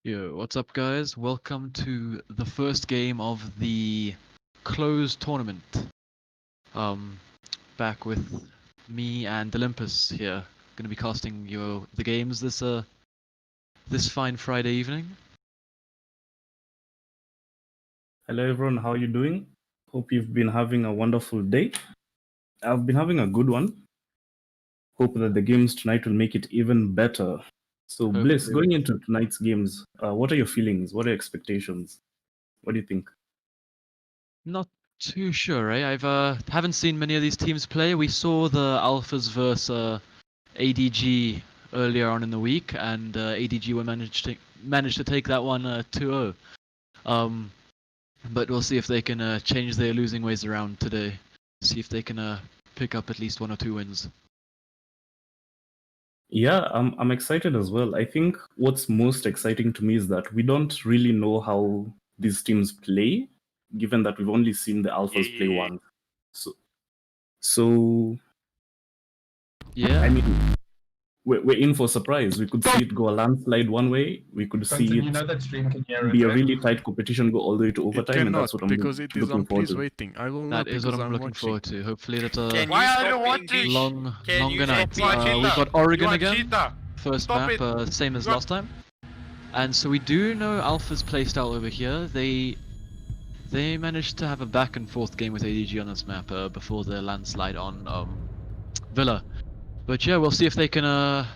Yo, what's up, guys? Welcome to the first game of the closed tournament. Back with me and Olympus here. Going to be casting the games this fine Friday evening. Hello everyone, how are you doing? Hope you've been having a wonderful day. I've been having a good one. Hope that the games tonight will make it even better. So Bliss, going into tonight's games, what are your feelings? What are your expectations? What do you think? Not too sure, eh? Haven't seen many of these teams play. We saw the Alphas versus ADG earlier on in the week, and ADG managed to take that one 2-0. But we'll see if they can change their losing ways around today. See if they can pick up at least 1 or 2 wins. Yeah, I'm excited as well. I think what's most exciting to me is that we don't really know how these teams play, given that we've only seen the Alphas play once. So yeah, I mean, we're in for surprise. We could see it go a landslide one way. We could see Constantine, you it know that stream can hear be it, a right? really tight competition, go all the way to It overtime, and cannot, that's what I'm because it is looking on forward please to. waiting. I will That not is what because I'm looking watching. forward to. Hopefully it's a Can Why you are stop you being watching? bitch? longer Can you night. stop being We've cheetah? got Oregon You are again. cheetah. First Stop map, it. same as You are- last time. And so we do know Alpha's playstyle over here. They managed to have a back and forth game with ADG on this map before the landslide on Villa. But yeah, we'll see if they can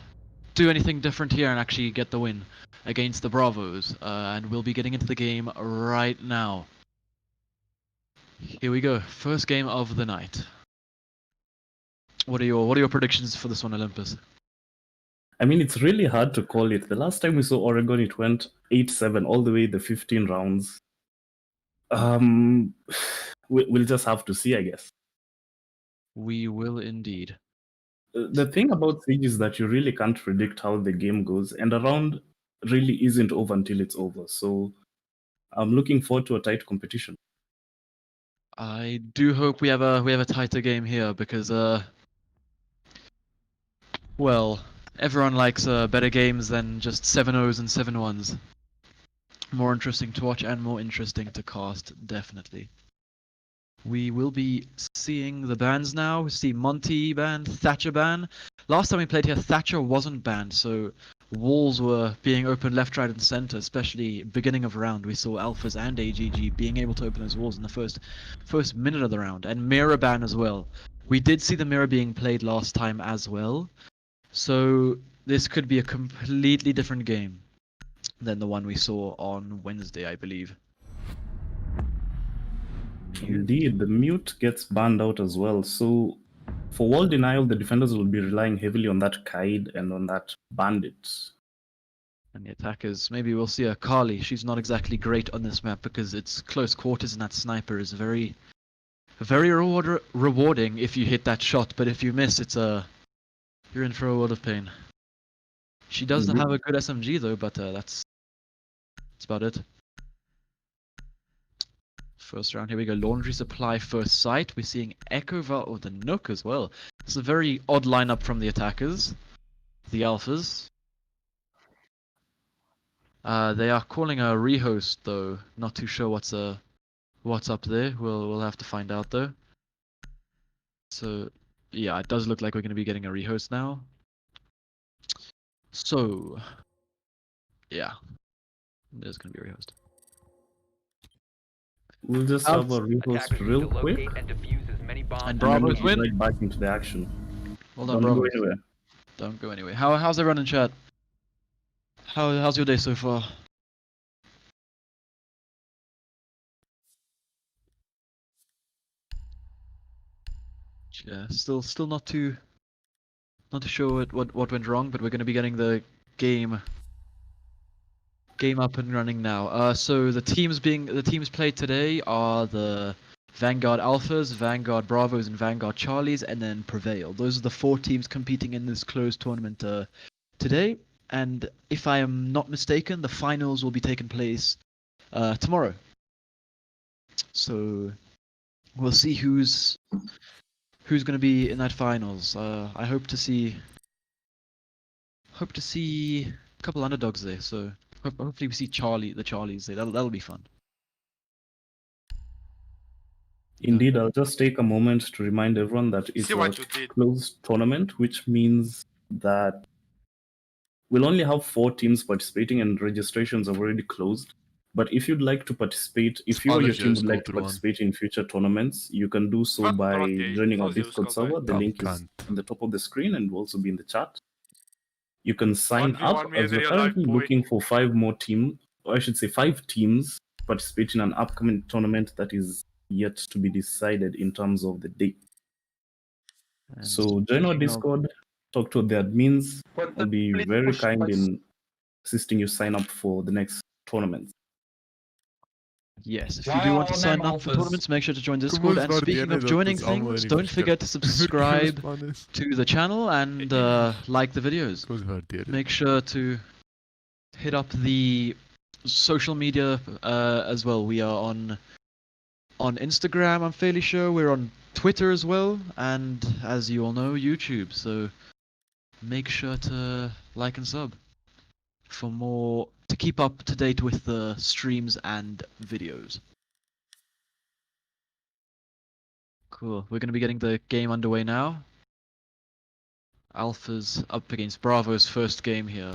do anything different here and actually get the win against the Bravos. And we'll be getting into the game right now. Here we go. First game of the night. What are your predictions for this one, Olympus? I mean, it's really hard to call it. The last time we saw Oregon, it went 8-7 all the way the 15 rounds. We'll just have to see, I guess. We will indeed. The thing about Siege is that you really can't predict how the game goes, and a round really isn't over until it's over. So I'm looking forward to a tight competition. I do hope we have a tighter game here because well, everyone likes better games than just 7-0s and 7-1s. More interesting to watch and more interesting to cast, definitely. We will be seeing the bans now. We see Monty banned, Thatcher banned. Last time we played here, Thatcher wasn't banned, so walls were being opened left, right, and center. Especially beginning of round, we saw Alphas and AGG being able to open those walls in the first minute of the round, and mirror ban as well. We did see the mirror being played last time as well, so this could be a completely different game than the one we saw on Wednesday, I believe. Indeed, the mute gets banned out as well. So for wall denial, the defenders will be relying heavily on that Kaid and on that bandit. And the attackers, maybe we'll see a Kali. She's not exactly great on this map because it's close quarters and that sniper is very rewarding if you hit that shot, but if you miss, you're in for a world of pain. She doesn't have a good SMG though, but that's about it. First round, here we go. Laundry Supply first sight. We're seeing Echo Val the Nook as well. It's a very odd lineup from the attackers, the Alphas. They are calling a rehost though. Not too sure what's up there. We'll have to find out though. So yeah, it does look like we're going to be getting a rehost now. So yeah, there's going to be a rehost. We'll just have a rehost real quick. And Bravos win. Right back into the action. Well done, Don't go Bravos. anywhere. Don't go anywhere. How's everyone in chat? How's your day so far? Yeah, still not too sure what went wrong, but we're going to be getting the game up and running now. So the teams played today are the Vanguard Alphas, Vanguard Bravos, and Vanguard Charlies, and then Prevail. Those are the 4 teams competing in this closed tournament today. And if I am not mistaken, the finals will be taking place tomorrow. So we'll see who's going to be in that finals. I hope to see a couple underdogs there. So hopefully we see the Charlies there. That'll be fun. Indeed, I'll just take a moment to remind everyone that it's a closed tournament, which means that we'll only have 4 teams participating and registrations are already closed. But if you'd like to participate, if you or your team would like to participate in future tournaments, you can do so by joining our Discord server. The link is on the top of the screen and will also be in the chat. You can sign up as we're currently looking for 5 more teams, or I should say 5 teams participating in an upcoming tournament that is yet to be decided in terms of the date. So join our Discord, talk to the admins. I'll be very kind in assisting you sign up for the next tournament. Yes, if you do want to sign up for tournaments, make sure to join Discord. And speaking of joining things, don't forget to subscribe to the channel and like the videos. Make sure to hit up the social media as well. We are on Instagram, I'm fairly sure. We're on Twitter as well, and as you all know, YouTube. So make sure to like and sub for more, to keep up to date with the streams and videos. Cool. We're going to be getting the game underway now. Alpha's up against Bravo's first game here.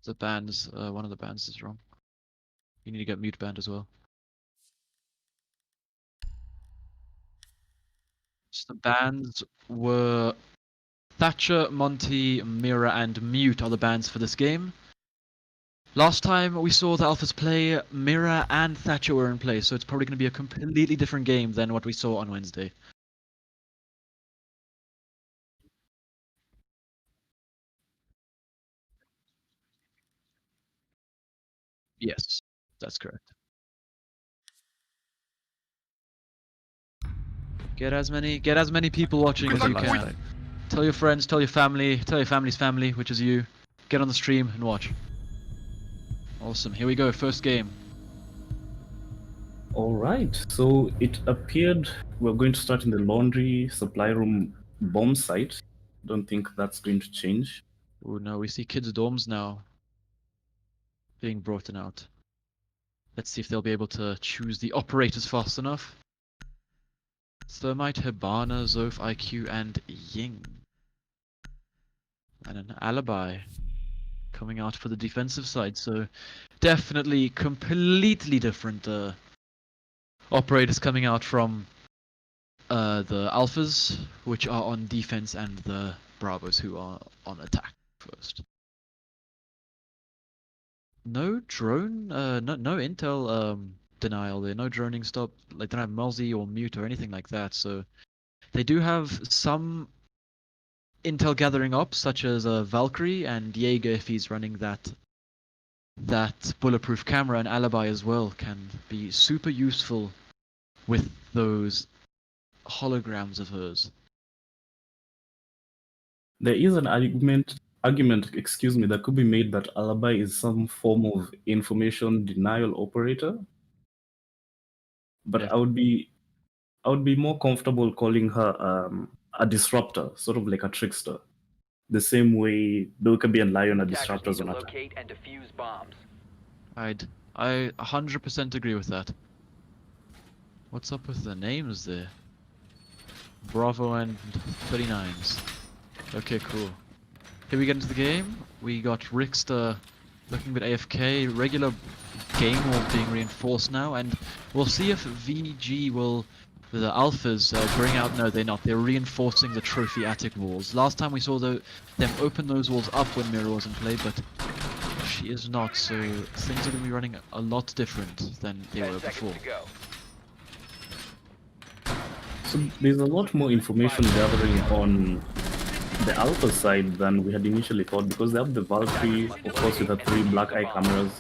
The bands, one of the bands is wrong. You need to get mute banned as well. So the bands were Thatcher, Monty, Mira, and Mute are the bands for this game. Last time we saw the Alphas play, Mira and Thatcher were in play, so it's probably going to be a completely different game than what we saw on Wednesday. Yes, that's correct. Get as many people watching as you can. Tell your friends, tell your family's family, which is you. Get on the stream and watch. Awesome. Here we go. First game. All right. So it appeared we're going to start in the laundry supply room bomb site. Don't think that's going to change. Oh no, we see kids' dorms now being brought out. Let's see if they'll be able to choose the operators fast enough. Thermite, Hibana, Zof, IQ, and Ying. And an alibi coming out for the defensive side, so definitely completely different operators coming out from the Alphas, which are on defense, and the Bravos, who are on attack first. No drone, no intel denial there, no droning stop, like they don't have Mulzi or Mute or anything like that, so they do have some intel gathering ops, such as Valkyrie and Jaeger if he's running that bulletproof camera, and Alibi as well can be super useful with those holograms of hers. There is an argument, that could be made that Alibi is some form of information denial operator. But Yeah. I would be more comfortable calling her a disruptor, sort of like a trickster. The same way Dokkaebi and Lion are disruptors on attack. Locate and defuse bombs. I 100% agree with that. What's up with the names there? Bravo and 39s. Okay, cool. Here we get into the game. We got Rickster looking a bit AFK. Regular game wall being reinforced now, and we'll see if VG will, the Alphas, bring out. No, they're not. They're reinforcing the trophy attic walls. Last time we saw them open those walls up when Mira was in play, but she is not, so things are going to be running a lot different than they were before. So there's a lot more information gathering on the Alpha side than we had initially thought, because they have the Valkyrie, of course, with the 3 black eye cameras.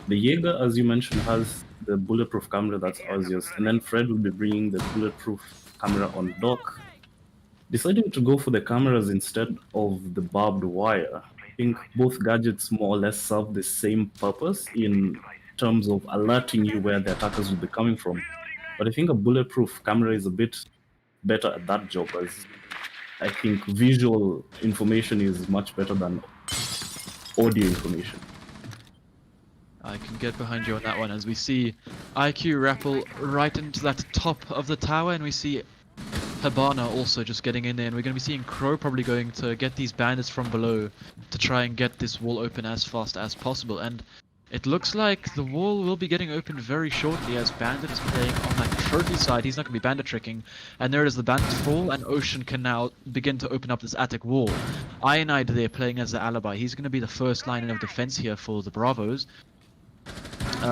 The Jaeger, as you mentioned, has the bulletproof camera, that's Arceus, and then Fred will be bringing the bulletproof camera on dock. Deciding to go for the cameras instead of the barbed wire, I think both gadgets more or less serve the same purpose in terms of alerting you where the attackers will be coming from. But I think a bulletproof camera is a bit better at that job, as I think visual information is much better than audio information. I can get behind you on that one, as we see IQ rappel right into that top of the tower, and we see Hibana also just getting in there, and we're going to be seeing Crow probably going to get these bandits from below to try and get this wall open as fast as possible. And it looks like the wall will be getting opened very shortly, as Bandit is playing on that trophy side. He's not going to be bandit tricking, and there it is, the bandits fall, and Ocean can now begin to open up this attic wall. Ionide there playing as the alibi. He's going to be the first line of defense here for the Bravos.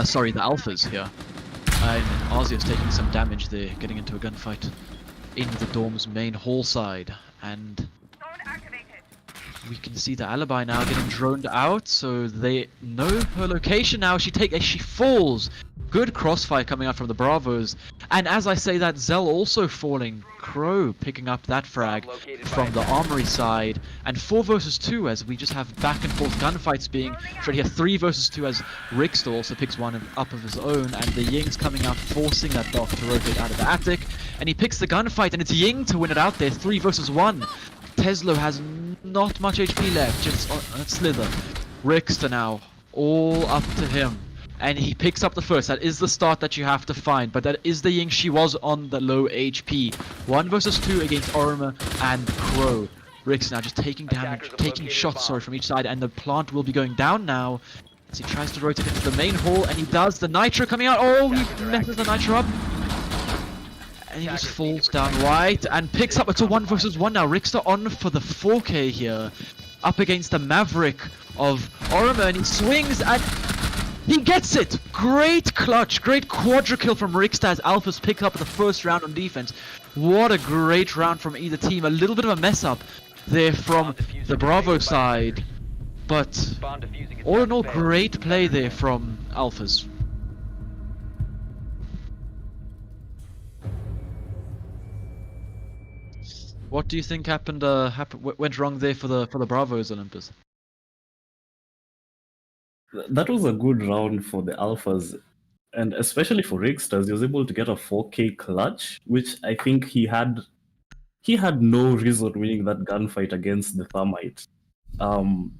Sorry, the Alphas here. And Arceus taking some damage there, getting into a gunfight in the dorm's main hall side. And we can see the alibi now getting droned out, so they know her location now. She falls Good crossfire coming out from the Bravos. And as I say that, Zell also falling. Crow picking up that frag from the Armory side. And 4 versus 2 as we just have back and forth gunfights being tried here. 3 versus 2 as Rixter also picks one up of his own. And the Ying's coming out, forcing that Doc to rotate out of the attic. And he picks the gunfight, and it's Ying to win it out there. 3 versus 1. Teslo has not much HP left, just Slither. Rixter now, all up to him. And he picks up the first. That is the start that you have to find, but that is the Ying. She was on the low HP. 1 versus 2 against Orma and Crow. Rix now just taking damage, taking shots, sorry, from each side, and the plant will be going down now as he tries to rotate into the main hall, and he does. The Nitro coming out. Oh, he messes the Nitro up. And he just falls down right and picks up. It's a 1 versus 1 now. Rixter on for the 4K here. Up against the Maverick of Orma, and he swings and he gets it! Great clutch, great quadra kill from Rixter as Alphas pick up the first round on defense. What a great round from either team. A little bit of a mess up there from the Bravo side. But all in all, great play there from Alphas. What do you think happened? Went wrong there for the Bravos, Olympus? That was a good round for the Alphas, and especially for Rixter, he was able to get a 4K clutch, which I think he had no reason winning that gunfight against the Thermite. And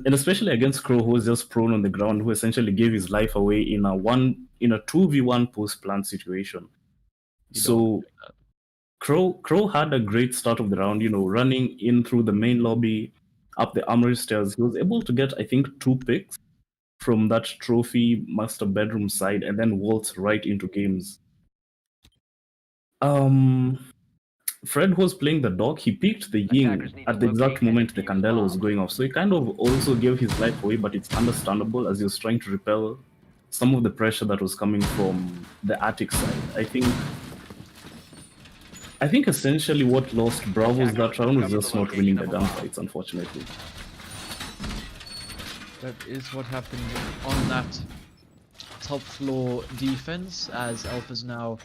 especially against Crow, who was just prone on the ground, who essentially gave his life away in a 2v1 post-plant situation. So Crow had a great start of the round, running in through the main lobby, up the armory stairs. He was able to get, I think, 2 picks from that trophy master bedroom side and then waltz right into games. Fred was playing the Doc. He picked the Ying at the exact moment the Candela was going off. So he kind of also gave his life away, but it's understandable as he was trying to repel some of the pressure that was coming from the attic side. I think essentially what lost Bravos that round was just not winning the gunfights, unfortunately. That is what happened on that top floor defense, as Alphas now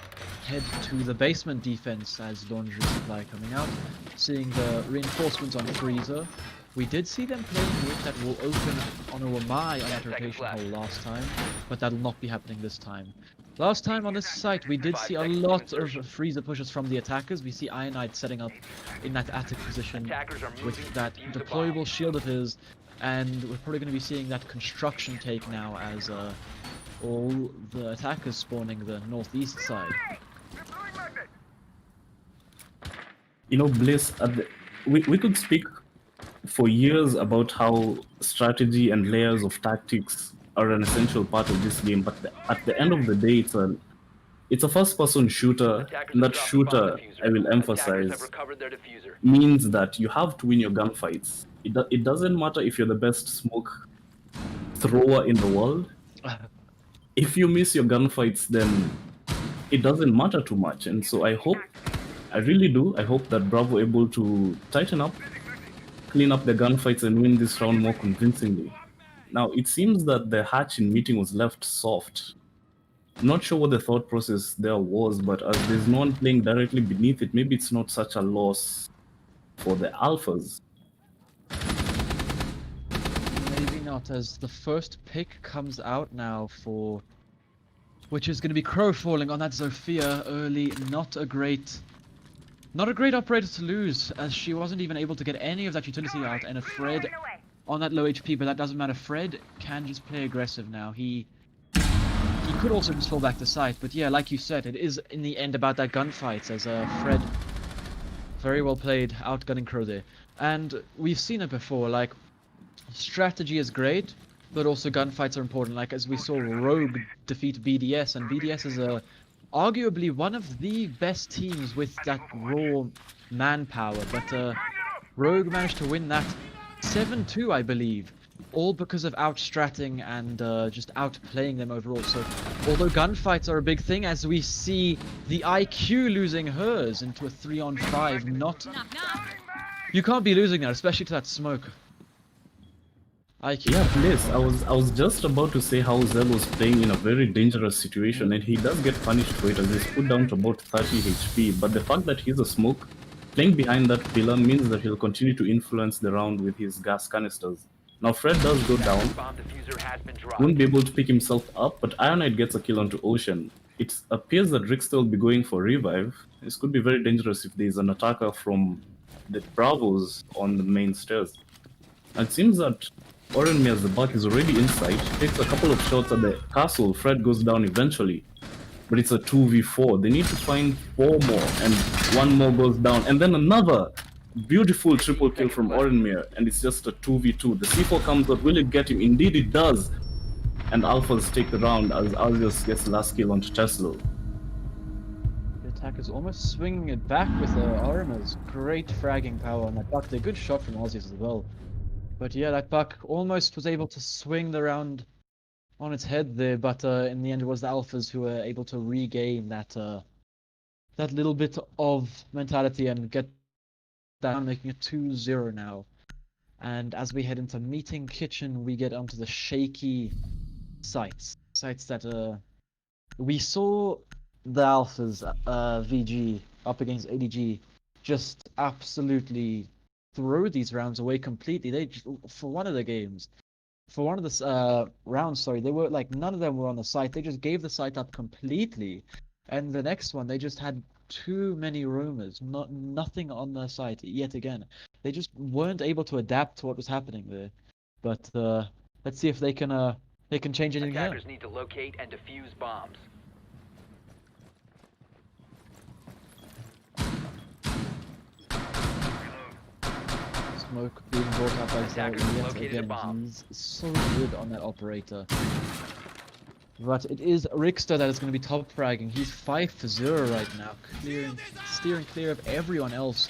head to the basement defense as laundry supply coming out. Seeing the reinforcements on Freezer. We did see them playing with that will open on a Wamai on that rotation hole last time, but that'll not be happening this time. Last time on this site, we did see a lot of Freezer pushes from the attackers. We see Ionite setting up in that attic position with that deployable shield of his, and we're probably going to be seeing that construction take now as all the attackers spawning the northeast side. Bliss, we could speak for years about how strategy and layers of tactics are an essential part of this game, but at the end of the day, it's a first-person shooter, and that shooter, I will emphasize, means that you have to win your gunfights. It doesn't matter if you're the best smoke thrower in the world. If you miss your gunfights, then it doesn't matter too much. And so I really do, I hope that Bravo able to tighten up, clean up the gunfights, and win this round more convincingly. Now, it seems that the hatch in meeting was left soft. I'm not sure what the thought process there was, but as there's no one playing directly beneath it, maybe it's not such a loss for the Alphas. Maybe not, as the first pick comes out now for... which is going to be Crow falling on that Zofia early. Not a great operator to lose, as she wasn't even able to get any of that utility out, and a Fred on that low HP, but that doesn't matter. Fred can just play aggressive now. He could also just fall back to site, but yeah, like you said, it is in the end about that gunfight, as Fred very well played, outgunning Crow there. And we've seen it before, like, strategy is great, but also gunfights are important. Like, as we saw Rogue defeat BDS, and BDS is arguably one of the best teams with that raw manpower, but Rogue managed to win that 7-2, I believe, all because of outstratting and just outplaying them overall. So, although gunfights are a big thing, as we see the IQ losing hers into a 3-on-5, you can't be losing that, especially to that smoke. IQ. Yeah, please. I was just about to say how Zell was playing in a very dangerous situation, and he does get punished for it as he's put down to about 30 HP. But the fact that he's a smoke, playing behind that pillar means that he'll continue to influence the round with his gas canisters. Now Fred does go down, Bomb diffuser has been dropped. won't be able to pick himself up, but Ionite gets a kill onto Ocean. It appears that Rickster will be going for revive. This could be very dangerous if there's an attacker from the Bravos on the main stairs. And it seems that Orenmir's the buck is already inside. Takes a couple of shots at the castle. Fred goes down eventually. But it's a 2v4. They need to find 4 more, and 1 more goes down. And then another beautiful triple kill from Orenmir, and it's just a 2v2. The C4 comes out. Will it get him? Indeed it does. And Alphas take the round as Alzius gets the last kill onto Tesla. The attackers almost swinging it back with Arima's great fragging power on that buck. A good shot from Aussies as well. But yeah, that buck almost was able to swing the round on its head there, but in the end it was the Alphas who were able to regain that that little bit of mentality and get down, making it 2-0 now. And as we head into Meeting Kitchen, we get onto the shaky sites that we saw the Alphas VG up against ADG just absolutely throw these rounds away completely. They just, for one of the rounds, sorry, they were like none of them were on the site. They just gave the site up completely, and the next one they just had too many roamers, nothing on the site yet again. They just weren't able to adapt to what was happening there. But let's see if they can change anything here. Attackers need to locate and defuse bombs. Smoke being brought up by Zell Attackers yet located a again. bomb. He's so good on that operator. But it is Rickster that is going to be top fragging. He's 5-0 right now, steering clear of everyone else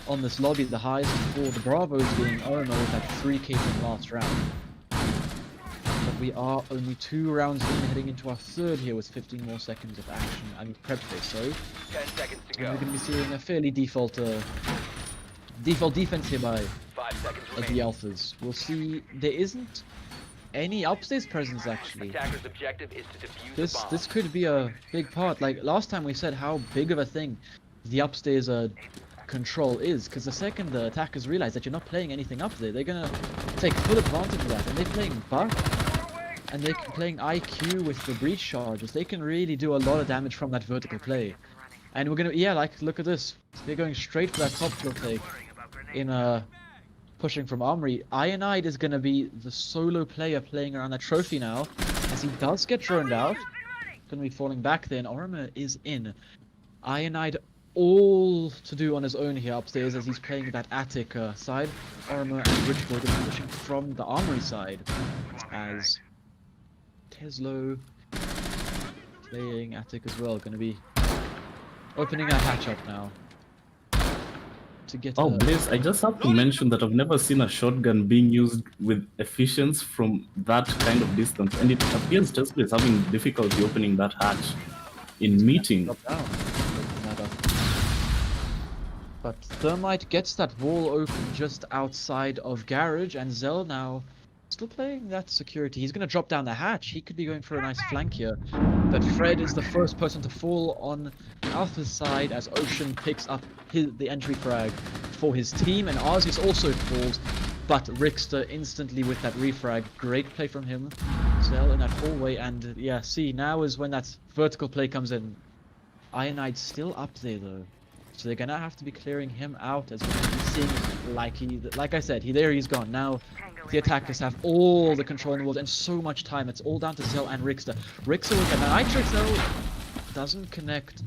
on this lobby. The highest for the Bravos being Orno with that 3k from last round. But we are only 2 rounds in, heading into our third here with 15 more seconds of action. I mean prep phase, sorry. 10 seconds to And go. we're going to be seeing a fairly default defense here by 5 seconds the remaining. Alphas. We'll see. There isn't any upstairs presence actually. Attacker's objective is to defuse the bomb. This could be a big part. Like last time we said how big of a thing the upstairs control is, because the second the attackers realize that you're not playing anything up there, they're gonna take full advantage of that. And they're playing Buck, and they're playing IQ with the breach charges. They can really do a lot of damage from that vertical play. And we're gonna, yeah, like look at this. They're going straight for that top floor take in pushing from Armory. Ionide is going to be the solo player playing around that trophy now, as he does get droned out. Going to be falling back there, and Orima is in. Ionide all to do on his own here upstairs as he's playing that attic side. Orima and Richboy are pushing from the Armory side, as Teslo playing attic as well. Going to be opening that hatch up now. To get Oh, Blaze, I just have to mention that I've never seen a shotgun being used with efficiency from that kind of distance, and it appears Tesla is having difficulty opening that hatch in meeting. drop down. Open that up. But Thermite gets that wall open just outside of Garage, and Zell now still playing that security. He's going to drop down the hatch. He could be going for a nice flank here. But Fred is the first person to fall on Alpha's side as Ocean picks up the entry frag for his team, and Arceus also falls, but Rickster instantly with that refrag. Great play from him. Zell in that hallway, and yeah, see, now is when that vertical play comes in. Ionide's still up there though, so they're gonna have to be clearing him out as well. He's seeing, like I said, he's gone. Now the attackers have all the control in the world and so much time. It's all down to Zell and Rickster. Rickster with the Nitrix though doesn't connect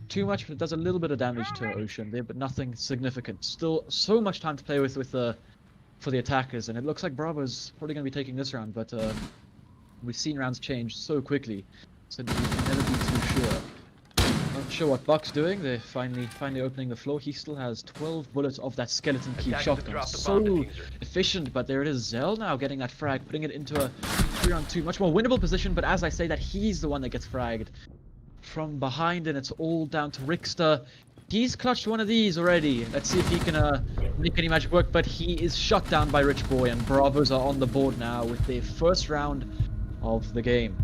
too much, but it does a little bit of damage to Ocean there, but nothing significant. Still so much time to play with for the attackers, and it looks like Bravo's probably going to be taking this round, but we've seen rounds change so quickly, so we can never be too sure. Not sure what Buck's doing. They're finally opening the floor. He still has 12 bullets of that skeleton key Attackers have shotgun. dropped the So bomb diffuser. efficient, but there it is. Zell now getting that frag, putting it into a 3-on-2, much more winnable position, but as I say that, he's the one that gets fragged from behind, and it's all down to Rickster. He's clutched one of these already. Let's see if he can make any magic work, but he is shut down by Rich Boy, and Bravos are on the board now with their first round of the game.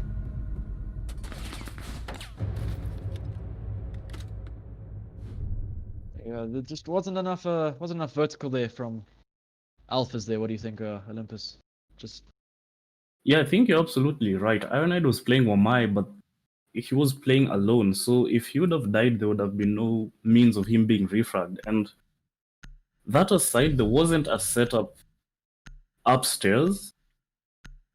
Yeah, there just wasn't enough vertical there from Alphas there. What do you think, Olympus? Just Yeah, I think you're absolutely right. Ironide was playing Wamai, but he was playing alone. So if he would have died, there would have been no means of him being refragged. And that aside, there wasn't a setup upstairs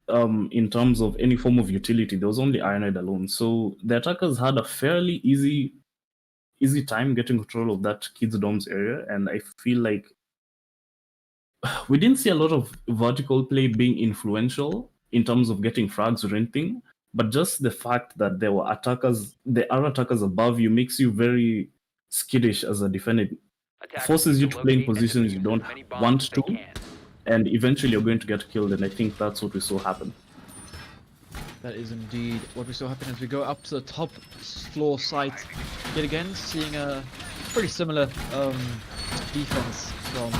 in terms of any form of utility. There was only Ironide alone. So the attackers had a fairly easy time getting control of that kids' dorms area. And I feel like we didn't see a lot of vertical play being influential in terms of getting frags or anything, but just the fact that there are attackers above you makes you very skittish as a defender. Attackers Forces you need to play in locate and positions you defuse don't as many bombs want as they to, can. and eventually you're going to get killed, and I think that's what we saw happen. that is indeed what we saw happen as we go up to the top floor site yet again, seeing a pretty similar defense from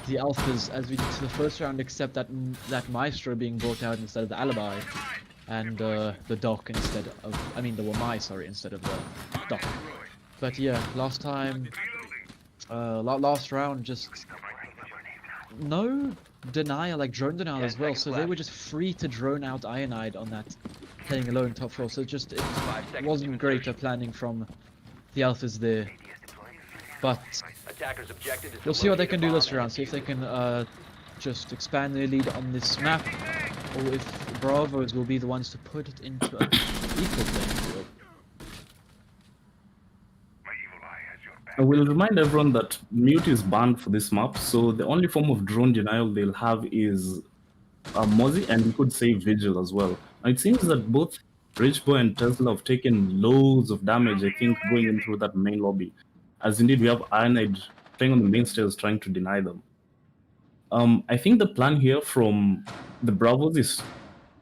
the Alphas as we did to the first round, except that Maestro being brought out instead of the Alibi, and the Doc instead of, the Wamai, sorry, instead of the Doc. But yeah, last time, last round, just no denial, like drone denial as well, so they were just free to drone out Ironide on that playing alone top floor, so it wasn't great planning from the Alphas there. But Attackers' objective is to we'll see what they locate can a do bomb this and round, see if they defuse it. can just expand their lead on this map, or if Bravos will be the ones to put it into an equal playing field. I will remind everyone that mute is banned for this map, so the only form of drone denial they'll have is Mozzie, and we could say Vigil as well. Now, it seems that both Rich Boy and Tesla have taken loads of damage, I think, going in through that main lobby. As indeed, we have Ironide playing on the main stairs trying to deny them. I think the plan here from the Bravos is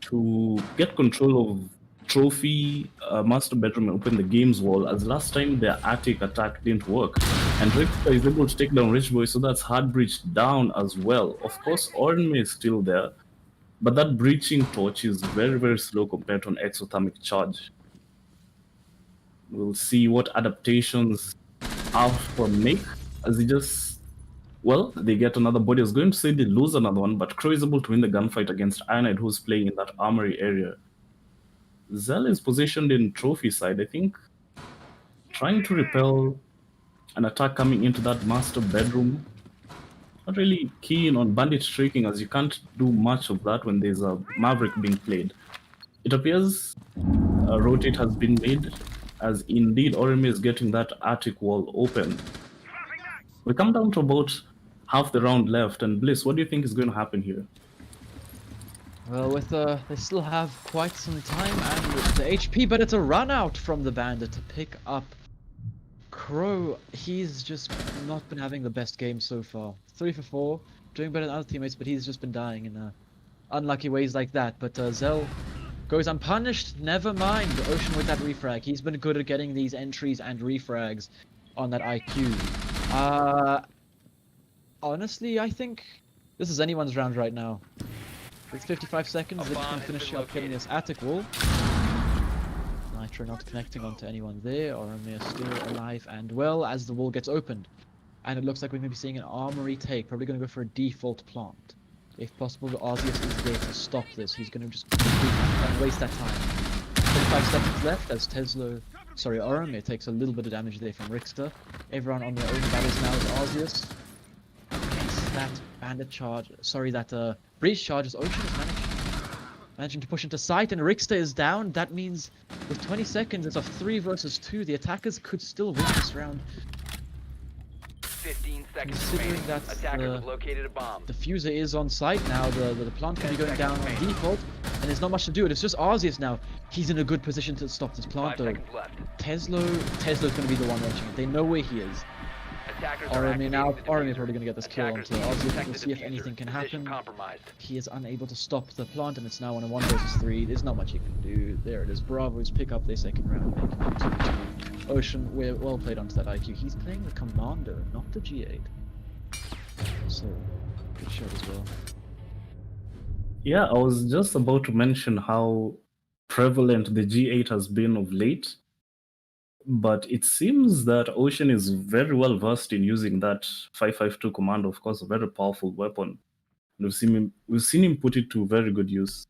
to get control of Trophy, Master Bedroom, and open the games wall, as last time their attic attack didn't work. And Richter is able to take down Rich Boy, so that's hard breach down as well. Of course, Ornme is still there, but that breaching torch is very, very slow compared to an exothermic charge. We'll see what adaptations Alpha make, as he just, well, they get another body. I was going to say they lose another one, but Crow is able to win the gunfight against Ironide, who's playing in that armory area. Zell is positioned in Trophy side, I think, trying to repel an attack coming into that master bedroom. Not really keen on bandit streaking, as you can't do much of that when there's a Maverick being played. It appears a rotate has been made, as indeed Orime is getting that attic wall open. We come down to about half the round left, and Bliss, what do you think is going to happen here? Well, they still have quite some time and with the HP, but it's a run out from the Bandit to pick up Crow. He's just not been having the best game so far. 3 for 4, doing better than other teammates, but he's just been dying in unlucky ways like that. But Zell goes unpunished. Never mind Ocean with that refrag. He's been good at getting these entries and refrags on that IQ. Honestly, I think this is anyone's round right now. It's 55 seconds, they can finish up getting this attic wall. Nitro not connecting onto anyone there, Oromir still alive and well as the wall gets opened. And it looks like we may be seeing an armory take, probably going to go for a default plant. If possible, Arceus is there to stop this, he's going to just waste that time. 25 seconds left as Oromir takes a little bit of damage there from Richter. Everyone on their own battles now with Arceus. That bandit charge, that breach charge as Ocean is managing to push into sight, and Richter is down. That means with 20 seconds, it's a 3 versus 2. The attackers could still win this round. 15 seconds Considering remaining. that Attackers have located a bomb. Diffuser is on site now, the plant can be going down on default, and there's not much to do. It's just Arceus now. He's in a good position to stop this 5 plant though. seconds left. Tesla's going to be the one launching it. They know where he is. Oromir probably going to get this kill onto Arceus. We'll see if anything can happen. He is unable to stop the plant, and it's now on a 1 versus 3. There's not much he can do. There it is. Bravos pick up their second round, making it 2-2. Ocean, we're well played onto that IQ. He's playing the Commander, not the G8. So, good shot as well. Yeah, I was just about to mention how prevalent the G8 has been of late. But it seems that Ocean is very well versed in using that 552 command, of course, a very powerful weapon. We've seen him put it to very good use.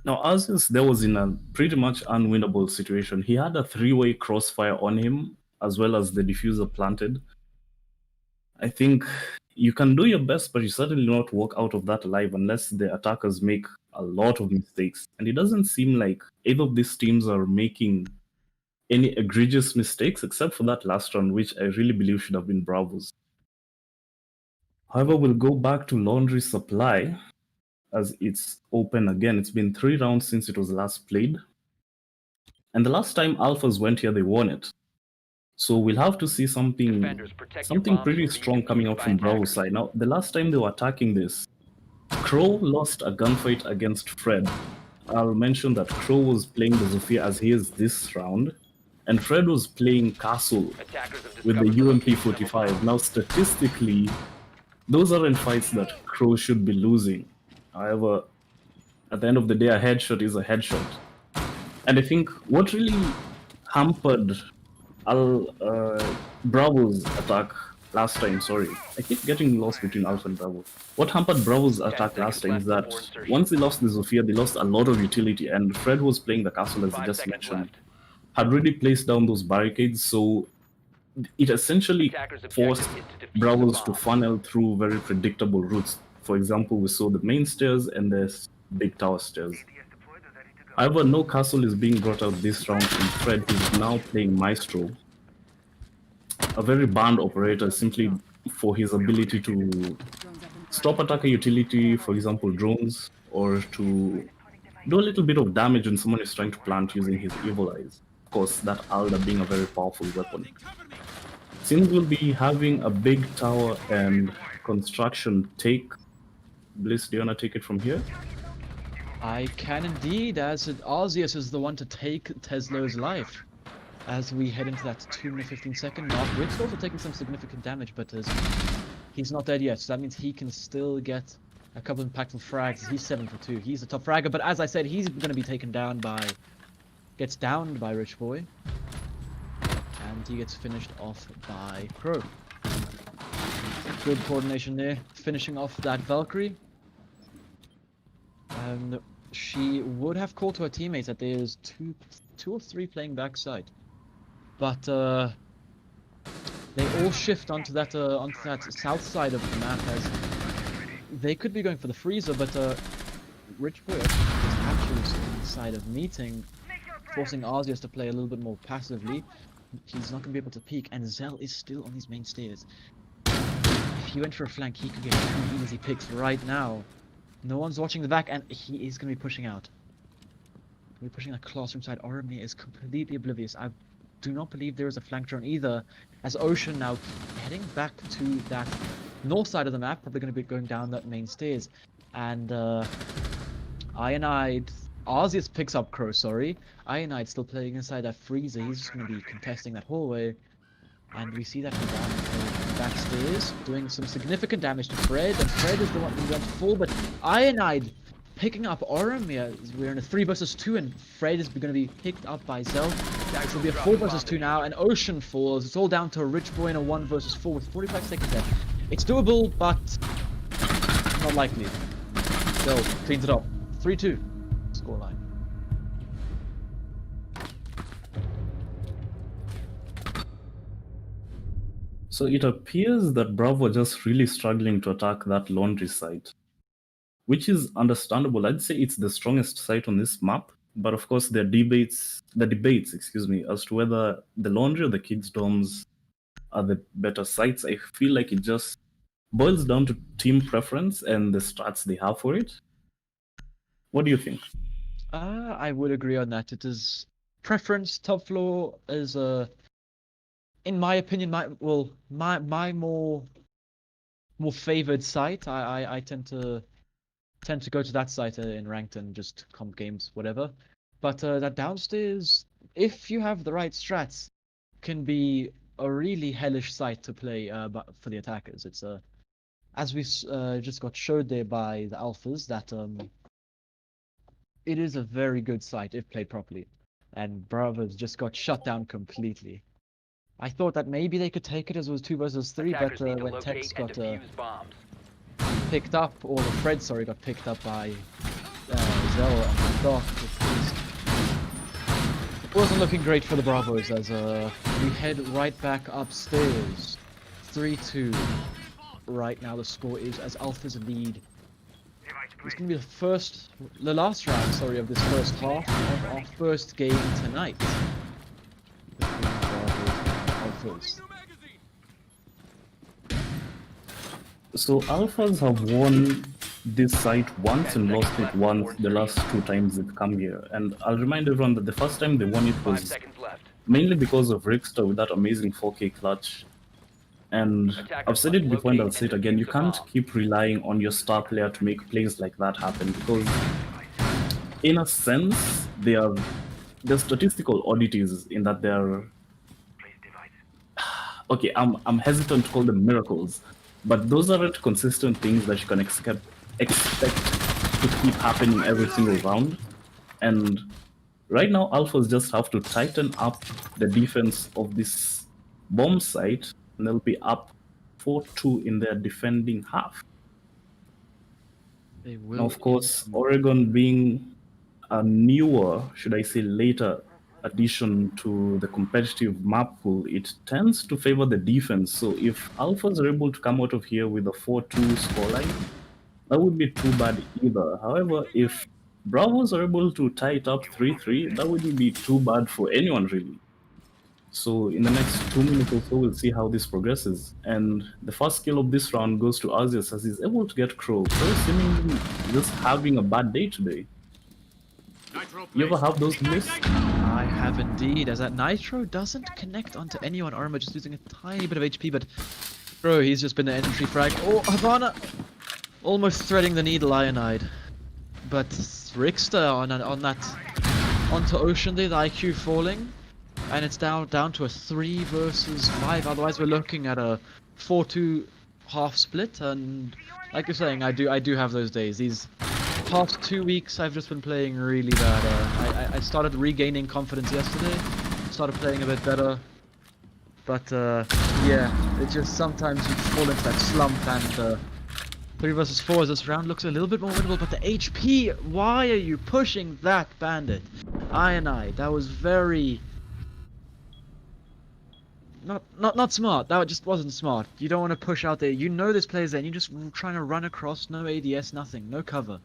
Now, Aziz, there was in a pretty much unwinnable situation. He had a three-way crossfire on him, as well as the diffuser planted. I think you can do your best, but you certainly not walk out of that alive unless the attackers make a lot of mistakes. And it doesn't seem like either of these teams are making any egregious mistakes except for that last round, which I really believe should have been Bravo's. However, we'll go back to Laundry Supply as it's open again. It's been 3 rounds since it was last played. And the last time Alphas went here, they won it. So we'll have to see something Defenders, protect your bombs pretty from being strong coming out defused from by Bravo's attackers. side. Now, the last time they were attacking this, Crow lost a gunfight against Fred. I'll mention that Crow was playing the Zofia as he is this round, and Fred was playing Castle Attackers have with the discovered location of a UMP-45. bomb. Now, statistically, those aren't fights that Crow should be losing. However, at the end of the day, a headshot is a headshot. And I think what really hampered Bravo's attack last time, sorry, I keep getting lost between Alpha and Bravo. What hampered Bravo's attack last time is that once they lost the Zofia, they lost a lot of utility, and Fred was playing the castle, as I 5 just seconds mentioned, left. had really placed down those barricades, so it essentially Attackers' objective forced is to defuse the Bravos to bomb. funnel through very predictable routes. For example, we saw the main stairs and the big tower stairs. However, no castle is being brought out this round, and Fred is now playing Maestro, a very banned operator simply for his ability to stop attacker utility, for example, drones, or to do a little bit of damage when someone is trying to plant using his evil eyes. Of course, that Alda being a very powerful weapon. Since we'll be having a big tower and construction take, Bliss, do you want to take it from here? I can indeed, as Arceus is the one to take Tesla's life. As we head into that 2 minute 15 second mark, Rick's also taking some significant damage, but he's not dead yet, so that means he can still get a couple of impactful frags. He's 7 for 2. He's a top fragger, but as I said, he's going to be taken down by... gets downed by Rich Boy. And he gets finished off by Crow. Good coordination there, finishing off that Valkyrie. And she would have called to her teammates that there's two or three playing backside. But they all shift onto that south side of the map, as they could be going for the freezer, but Rich Boy just captures inside of meeting, forcing Arceus to play a little bit more passively. He's not going to be able to peek, and Zell is still on these main stairs. If he went for a flank, he could get 2 easy picks right now. No one's watching the back, and he is going to be pushing out. We're pushing that classroom side. Oromir is completely oblivious. I do not believe there is a flank drone either, as Ocean now heading back to that north side of the map, probably going to be going down that main stairs. And Ionide, Arceus picks up Crow, sorry. Ionide still playing inside that freezer. He's just going to be contesting that hallway. And we see that backstairs, doing some significant damage to Fred, and Fred is the one who went full, but Ionide picking up Oromir. We're in a 3 versus 2, and Fred is going to be picked up by Zell. It will be a 4 versus 2 now, and Ocean falls. It's all down to a Rich Boy in a 1 versus 4 with 45 seconds left. It's doable, but not likely. Zell cleans it up. 3-2 scoreline. So it appears that Bravo are just really struggling to attack that laundry site, which is understandable. I'd say it's the strongest site on this map, but of course there are debates, as to whether the laundry or the kids' dorms are the better sites. I feel like it just boils down to team preference and the strats they have for it. What do you think? I would agree on that. It is preference. Top floor is in my opinion, my more favored site. I tend to go to that site in ranked and just comp games, whatever. But that downstairs, if you have the right strats, can be a really hellish sight to play for the attackers. It's as we just got showed there by the alphas that it is a very good sight if played properly, and Bravos just got shut down completely. I thought that maybe they could take it as it was 2 versus 3, Attackers but need to when locate Tex and got defuse bombs. picked up, or Fred, sorry, got picked up by Zell on the dock, it wasn't looking great for the Bravos as we head right back upstairs. 3-2. Right now the score is as Alpha's lead. It's going to be the last round, sorry, of this first half of our first game tonight. Between Bravos and Alphas. So Alphas have won this site once and lost it once the last 2 times they've come here. And I'll remind everyone that the first time they won it 5 was seconds left. mainly because of Rickster with that amazing 4K clutch. And I've said it before and I'll say it again, you can't keep relying on your star player to make plays like that happen, because in a sense, they're statistical oddities in that they're... Okay, I'm hesitant to call them miracles, but those aren't consistent things that you can expect to keep happening every single round. And right now, Alphas just have to tighten up the defense of this bomb site, and they'll be up 4-2 in their defending half. They will. Now, of course, Oregon being a newer, should I say later, addition to the competitive map pool, it tends to favor the defense. So if Alphas are able to come out of here with a 4-2 scoreline, that would be too bad either. However, if Bravos are able to tie it up 3-3, that wouldn't be too bad for anyone, really. So in the next 2 minutes or so, we'll see how this progresses. And the first kill of this round goes to Azius as he's able to get Crow. Crow seemingly just having a bad day today. You ever have those bliss? I have indeed, as that Nitro doesn't connect onto anyone. Armor just losing a tiny bit of HP, but bro, he's just been the entry frag. Oh, Havana! Almost threading the needle, Ionide. But Rickster on that, onto Ocean there, the IQ falling. And it's down to a 3 versus 5, otherwise we're looking at a 4-2 half split, and like you're saying, I do have those days. These past 2 weeks I've just been playing really bad. I started regaining confidence yesterday, started playing a bit better, but yeah, it just sometimes you fall into that slump, and 3 versus 4 as this round looks a little bit more winnable, but the HP, why are you pushing that bandit? Ionide, that was very... Not smart. That just wasn't smart. You don't want to push out there. You know this player's there, and you're just trying to run across. No ADS, nothing. No cover.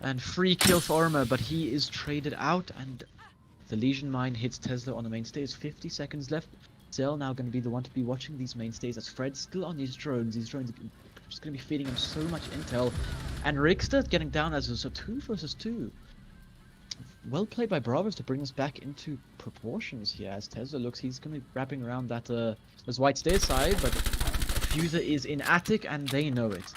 And free kill for Orma, but he is traded out, and the Legion Mine hits Tesla on the mainstays. 50 seconds left. Zell now going to be the one to be watching these mainstays, as Fred's still on these drones. These drones are just going to be feeding him so much intel. And Rickster getting down as a 2 versus 2. Well played by Bravos to bring us back into proportions here, as Tesla looks, he's going to be wrapping around that this white stairs side, but Fuser is in attic and they know it.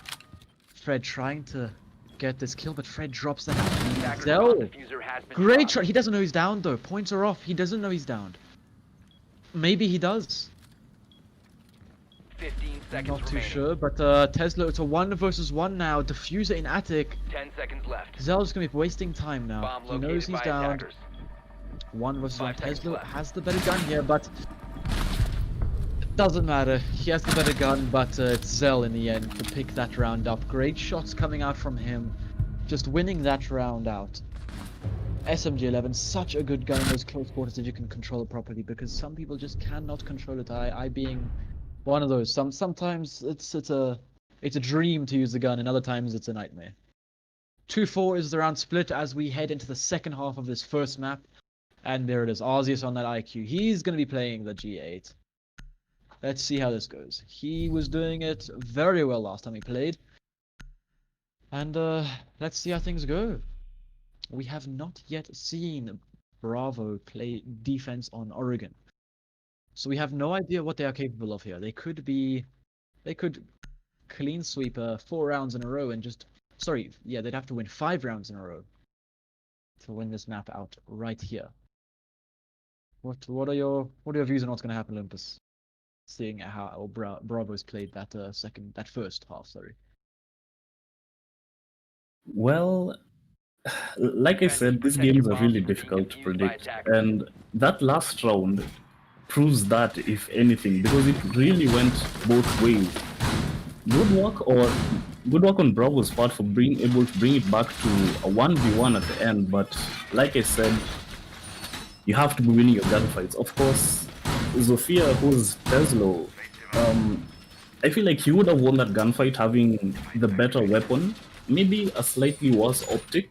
Fred trying to get this kill, but Fred drops that out. Zell, great shot. He doesn't know he's down though. Points are off. He doesn't know he's down. Maybe he does. 15 seconds Not too remaining. sure, but Tesla, it's a 1 versus 1 now. Diffuser in attic. 10 seconds left. Zell's going to be wasting time now. Bomb He located knows he's by down. attackers. 1 versus 1. 5 seconds Tesla left. has the better gun here, but it doesn't matter. He has the better gun, but it's Zell in the end to pick that round up. Great shots coming out from him, just winning that round out. SMG11, such a good gun in those close quarters that you can control it properly, because some people just cannot control it. I being one of those. Sometimes it's a dream to use the gun, and other times it's a nightmare. 2-4 is the round split as we head into the second half of this first map. And there it is, Arceus on that IQ. He's going to be playing the G8. Let's see how this goes. He was doing it very well last time he played. And let's see how things go. We have not yet seen Bravo play defense on Oregon. So we have no idea what they are capable of here. They could clean sweep 4 rounds in a row and just... Sorry, yeah, they'd have to win 5 rounds in a row to win this map out right here. What are your views on what's going to happen, Olympus? Seeing how Bravo's played that that first half, sorry. Well, like I said, these games are really difficult to predict, and that last round proves that, if anything, because it really went both ways. Good work on Bravo's part for being able to bring it back to a 1v1 at the end, but like I said, you have to be winning your gunfights. Of course, Zofia, who's Teslo, I feel like he would have won that gunfight having the better weapon, maybe a slightly worse optic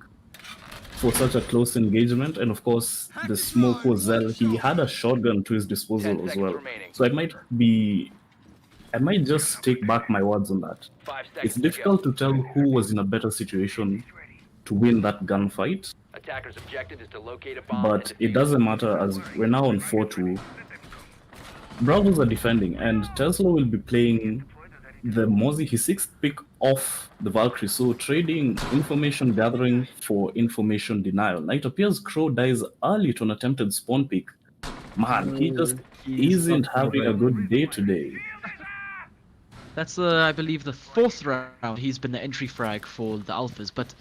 for such a close engagement, and of course, the smoke was Zell. He had a shotgun to his 10 disposal as seconds well, remaining. so I might just take back my words on that. 5 It's seconds to difficult go. to tell who was in a better situation to win that gunfight, Attacker's objective is to locate a bomb but and it defuse doesn't matter as we're now on 4-2. Bravos are defending, and Tesla will be playing the Mozi, his sixth pick off the Valkyrie, so trading information gathering for information denial. Now it appears Crow dies early to an attempted spawn pick. Man, he just He's isn't not having a good day today. That's I believe the fourth round he's been the entry frag for the alphas, but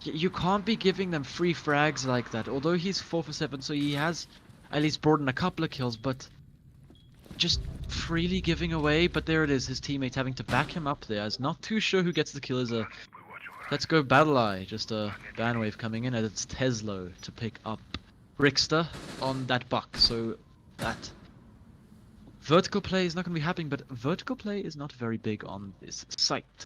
you can't be giving them free frags like that. Although he's 4 for 7, so he has at least brought in a couple of kills, but just freely giving away. But there it is, his teammates having to back him up there. I'm not too sure who gets the kill. Is a let's go Battle Eye, just a bandwave coming in, and it's Teslo to pick up Rickster on that buck. So that vertical play is not going to be happening, but vertical play is not very big on this site,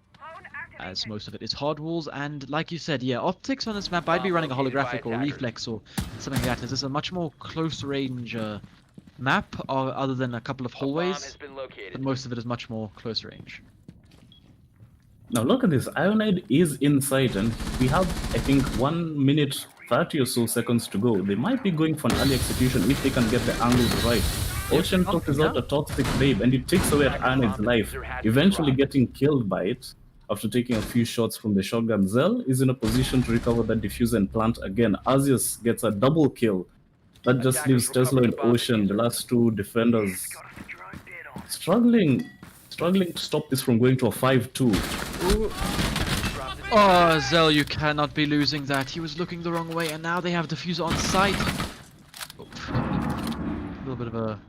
as most of it is hard walls. And like you said, yeah, optics on this map, I'd be running a holographic or reflex or something like that, as this is a much more close range map, other than a couple of a bomb hallways, has been but located. most of it is much more close range. Now look at this, Ionide is in sight, and we have, I think, 1 minute 30 or so seconds to go. They might be going for an early execution if they can get the angles right. Ocean tosses out a toxic babe, and it takes away at Ionide's life, eventually getting killed by it. After taking a few shots from the shotgun, Zell is in a position to recover that diffuser and plant again. Azius gets a double kill. That just leaves Tesla and Ocean, the last two defenders, struggling to stop this from going to a 5-2. Oh, Zell, you cannot be losing that. He was looking the wrong way, and now they have diffuser on site. A little bit of a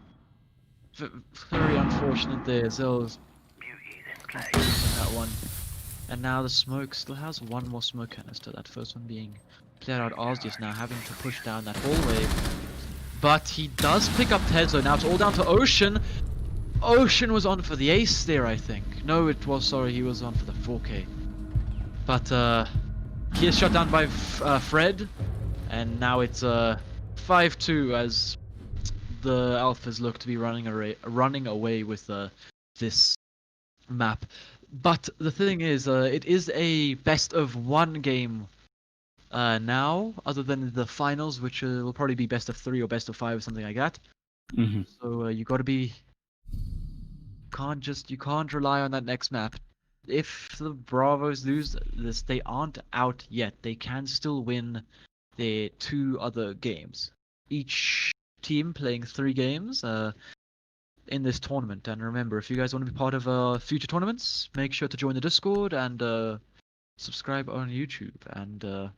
very unfortunate there. Zell's that one, and now the smoke still has one more smoke canister. That first one being played out. Arceus now having to push down that hallway, but he does pick up Tesla. Now it's all down to Ocean. Ocean was on for the ace there, I think. No, it was, sorry, he was on for the 4K. But he is shot down by Fred, and now it's 5-2 as the alphas look to be running away with this map. But the thing is, it is a best of 1 game now, other than the finals, which will probably be best of 3 or best of 5 or something like that. Mm-hmm. So you got to be. You can't rely on that next map. If the Bravos lose this, they aren't out yet. They can still win their 2 other games. Each team playing 3 games in this tournament. And remember, if you guys want to be part of future tournaments, make sure to join the Discord and subscribe on YouTube, and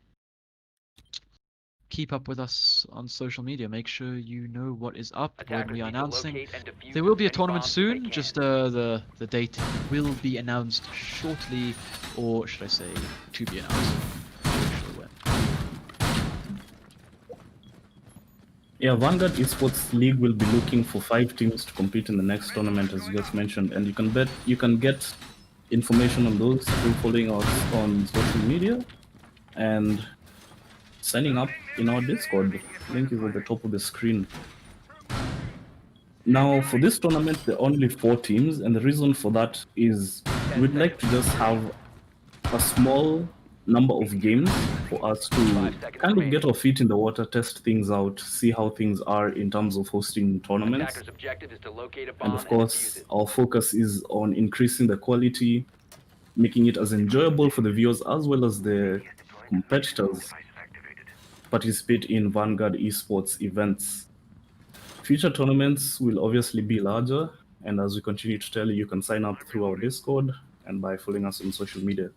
keep up with us on social media. Make sure you know what is up when we are announcing. There will be a tournament soon, just the date will be announced shortly, or should I say, to be announced. Not sure when. Yeah, Vanguard Esports League will be looking for 5 teams to compete in the next tournament, as you just mentioned, and you can get information on those through following us on social media and signing up in our Discord. Link is at the top of the screen. Now, for this tournament, there are only 4 teams, and the reason for that is we'd like to just have a small number of games for us to kind of get our feet in the water, test things out, see how things are in terms of hosting tournaments. And of course, our focus is on increasing the quality, making it as enjoyable for the viewers as well as the competitors participate in Vanguard Esports events. Future tournaments will obviously be larger, and as we continue to tell you, you can sign up through our Discord and by following us on social media.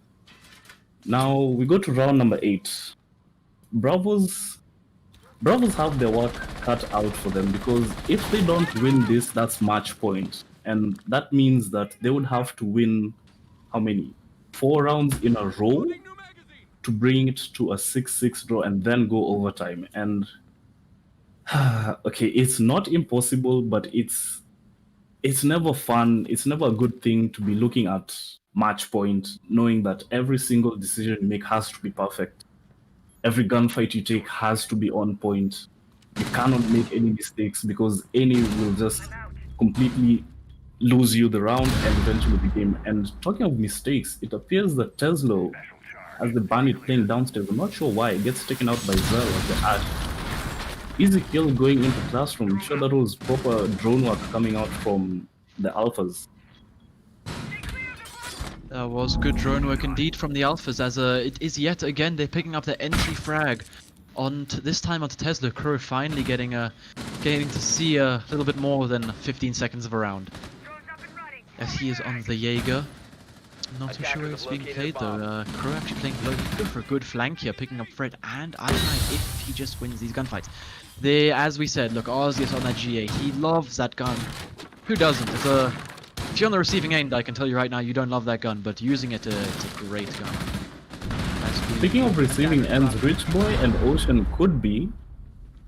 Now we go to round number 8. Bravos have their work cut out for them, because if they don't win this, that's match point. And that means that they would have to win, how many? 4 rounds in a row to bring it to a 6-6 draw and then go overtime. And okay, it's not impossible, but it's never fun. It's never a good thing to be looking at match point, knowing that every single decision you make has to be perfect. Every gunfight you take has to be on point. You cannot make any mistakes, because any will just completely lose you the round and eventually the game. And talking of mistakes, it appears that Tesla, as the bandit playing downstairs, I'm not sure why, gets taken out by Zell as the Ash. Easy kill going into classroom. I'm sure that was proper drone work coming out from the alphas. That was good drone work indeed from the Alphas, as it is yet again they're picking up the entry frag on this time onto Tesla. Crow finally getting to see a little bit more than 15 seconds of a round. As he is on the Jaeger. Not too sure where it's being played though. Crow actually playing low. He's good for a good flank here, picking up Fred and Ironite if he just wins these gunfights. As we said, look, Arceus on that G8. He loves that gun. Who doesn't? If you're on the receiving end, I can tell you right now, you don't love that gun, but using it, it's a great gun. Speaking of receiving ends, Rich Boy and Ocean could be,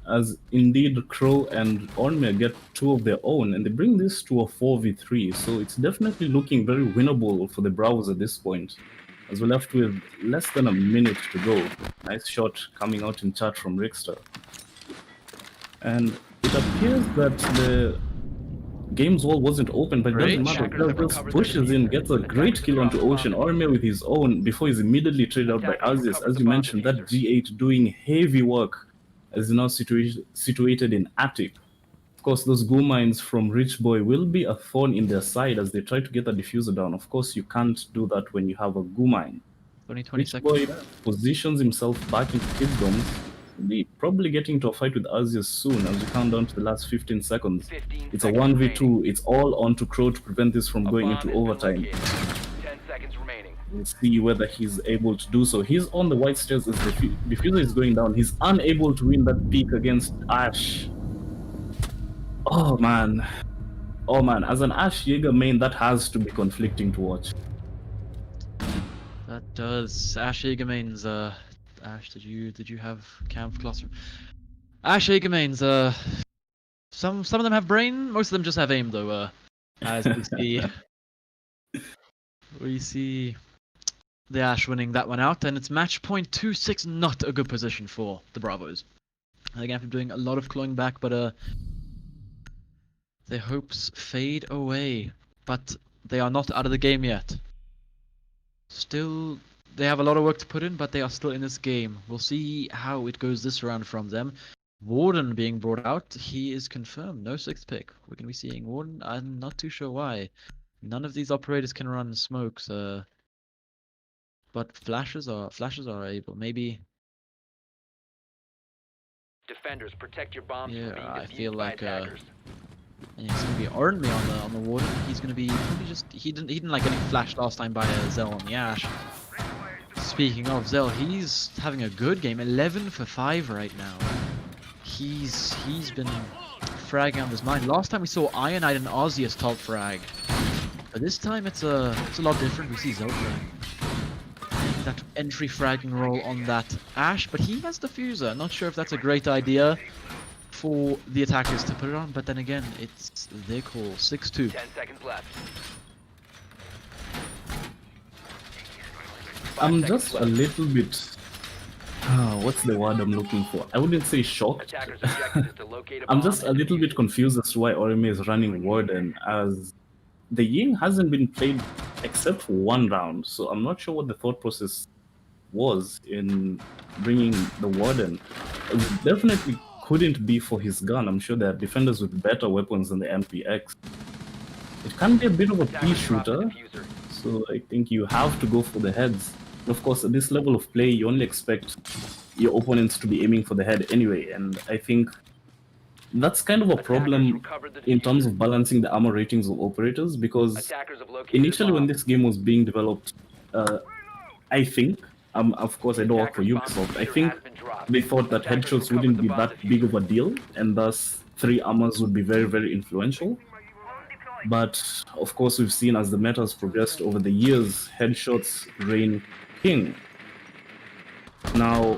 as indeed Crow and Ornmere get 2 of their own, and they bring this to a 4v3, so it's definitely looking very winnable for the Bravos at this point, as we're left with less than a minute to go. Nice shot coming out in chat from Rickster. And it appears that the game's wall wasn't open, but it doesn't matter. Bell just pushes in, gets a great kill onto Ocean. Ornmere with his own before he's immediately traded out by Arceus. As you mentioned, that G8 doing heavy work as now situated in Attic. Of course, those goo mines from Rich Boy will be a thorn in their side as they try to get the diffuser down. Of course, you can't do that when you have a goo mine. 20 Rich seconds. Boy positions himself back into his domes. Probably getting to a fight with Arceus soon as we count down to the last 15 seconds. It's a 1v2. It's all on to Crow to prevent this from going into overtime. 10 seconds remaining. We'll see whether he's able to do so. He's on the white stairs as the diffuser is going down. He's unable to win that peak against Ash. Oh man. As an Ash Jaeger main, that has to be conflicting to watch. That does. Ash Jaeger mains, Ash, did you have camp cluster? Ash Jaeger mains, some of them have brain, most of them just have aim though, as we see the Ash winning that one out, and it's match point 2-6, not a good position for the Bravos. They're gonna have to be doing a lot of clawing back, but their hopes fade away, but they are not out of the game yet. Still, they have a lot of work to put in, but they are still in this game. We'll see how it goes this round from them. Warden being brought out, he is confirmed. No 6th pick. We're going to be seeing Warden. I'm not too sure why. None of these operators can run smokes, but flashes are able. Maybe. Defenders, protect your bombs from being I defused feel by like attackers. and it's gonna be Ornmere on the Warden. He's gonna be probably just he didn't like getting flashed last time by Zell on the Ash. Speaking of Zell, he's having a good game. 11 for 5 right now. He's been fragging on his mind. Last time we saw Ironite and Arceus top frag, but this time it's a lot different. We see Zell playing that entry fragging role on that Ash, but he has diffuser. Not sure if that's a great idea for the attackers to put it on, but then again, it's their call. 6-2. 10 seconds left. I'm just a little bit... what's the word I'm looking for? I wouldn't say shocked. Attackers' objective is to locate a I'm bomb just a and little defuse bit it. confused as to why Orime is running Warden, as the Ying hasn't been played except for 1 round, so I'm not sure what the thought process was in bringing the Warden. It definitely couldn't be for his gun. I'm sure there are defenders with better weapons than the MPX. It can be a bit of a pea Attackers drop the shooter, diffuser. so I think you have to go for the heads. Of course, at this level of play, you only expect your opponents to be aiming for the head anyway, and I think That's kind of a Attackers problem recovered the in terms diffuser. of balancing the armor ratings of operators, because Attackers have located a initially when bomb. this game was being developed, I think, of course I don't work for Attackers' bomb Ubisoft, I diffuser think has been dropped. they thought that Attackers headshots recovered wouldn't the be bomb that big of a diffuser. deal, and thus 3 armors would be very, very influential. But of course, we've seen as the meta has progressed over the years, headshots reign king. Now,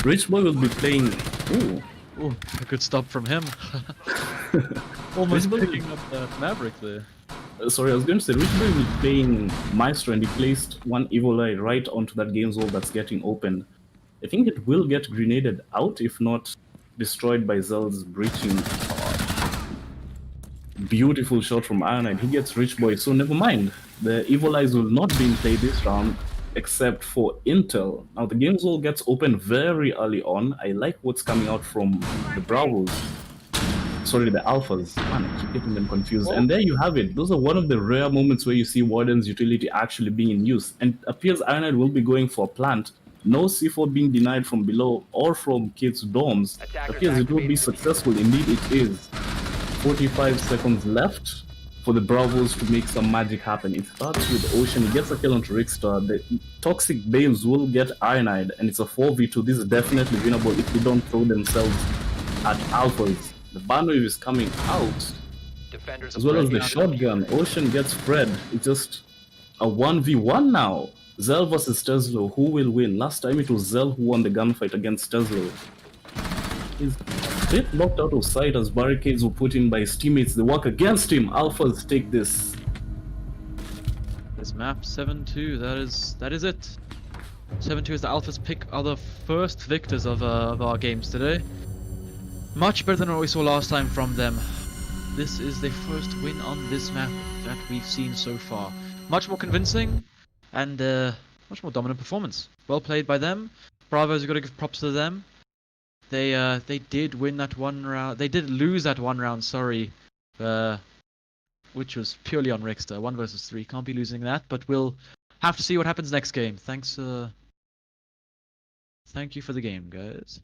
Rich Boy will be playing. Ooh, Ooh, a good stop from him. Almost Rich Boy- picking up that Maverick there. sorry, I was going to say Rich Boy will be playing Maestro, and he placed one Evil Eye right onto that game's wall that's getting open. I think it will get grenaded out, if not destroyed by Zell's breaching. Beautiful shot from Ironite. He gets Rich Boy, so never mind. The Evil Eyes will not be in play this round, except for Intel. Now the game's wall gets open very early on. I like what's coming out from the Bravos. Sorry, the Alphas. Man, I keep getting them confused. And there you have it. Those are one of the rare moments where you see Warden's utility actually being in use. And it appears Ironite will be going for a plant. No C4 being denied from below or from kids' dorms. Attackers Appears it will be activated the successful. Indeed, it is. 45 seconds left for the Bravos to make some magic happen. It starts with Ocean. He gets a kill onto Rickstar. The Toxic Babes will get Ironide, and it's a 4v2. This is definitely winnable if they don't throw themselves at Alphas. The Bandwave is coming out, Defenders as have well as the broken out. shotgun. Ocean gets Fred. It's just a 1v1 now. Zell versus Tesla. Who will win? Last time it was Zell who won the gunfight against Tesla. He's a bit locked out of sight as barricades were put in by his teammates. They work against him. Alphas take this. This map 7-2. That is it. 7-2 is the Alphas pick are the first victors of our games today. Much better than what we saw last time from them. This is their first win on this map that we've seen so far. Much more convincing and much more dominant performance. Well played by them. Bravos, you've got to give props to them. They did win that one round. They did lose that one round, sorry. Which was purely on Rickster. 1 versus 3. Can't be losing that, but we'll have to see what happens next game. Thanks, thank you for the game, guys.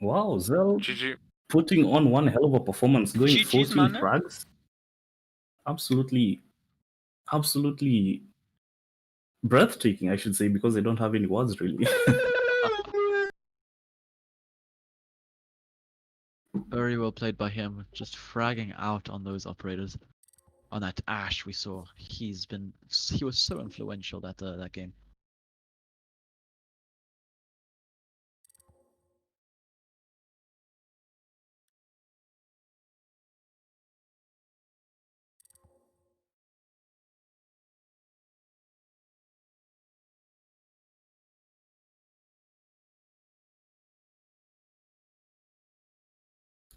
Wow, Zell GG. putting on one hell of a performance, going GG's, 14 man. frags. Absolutely breathtaking, I should say, because they don't have any words really. Very well played by him. Just fragging out on those operators. On that Ash we saw. He was so influential that game.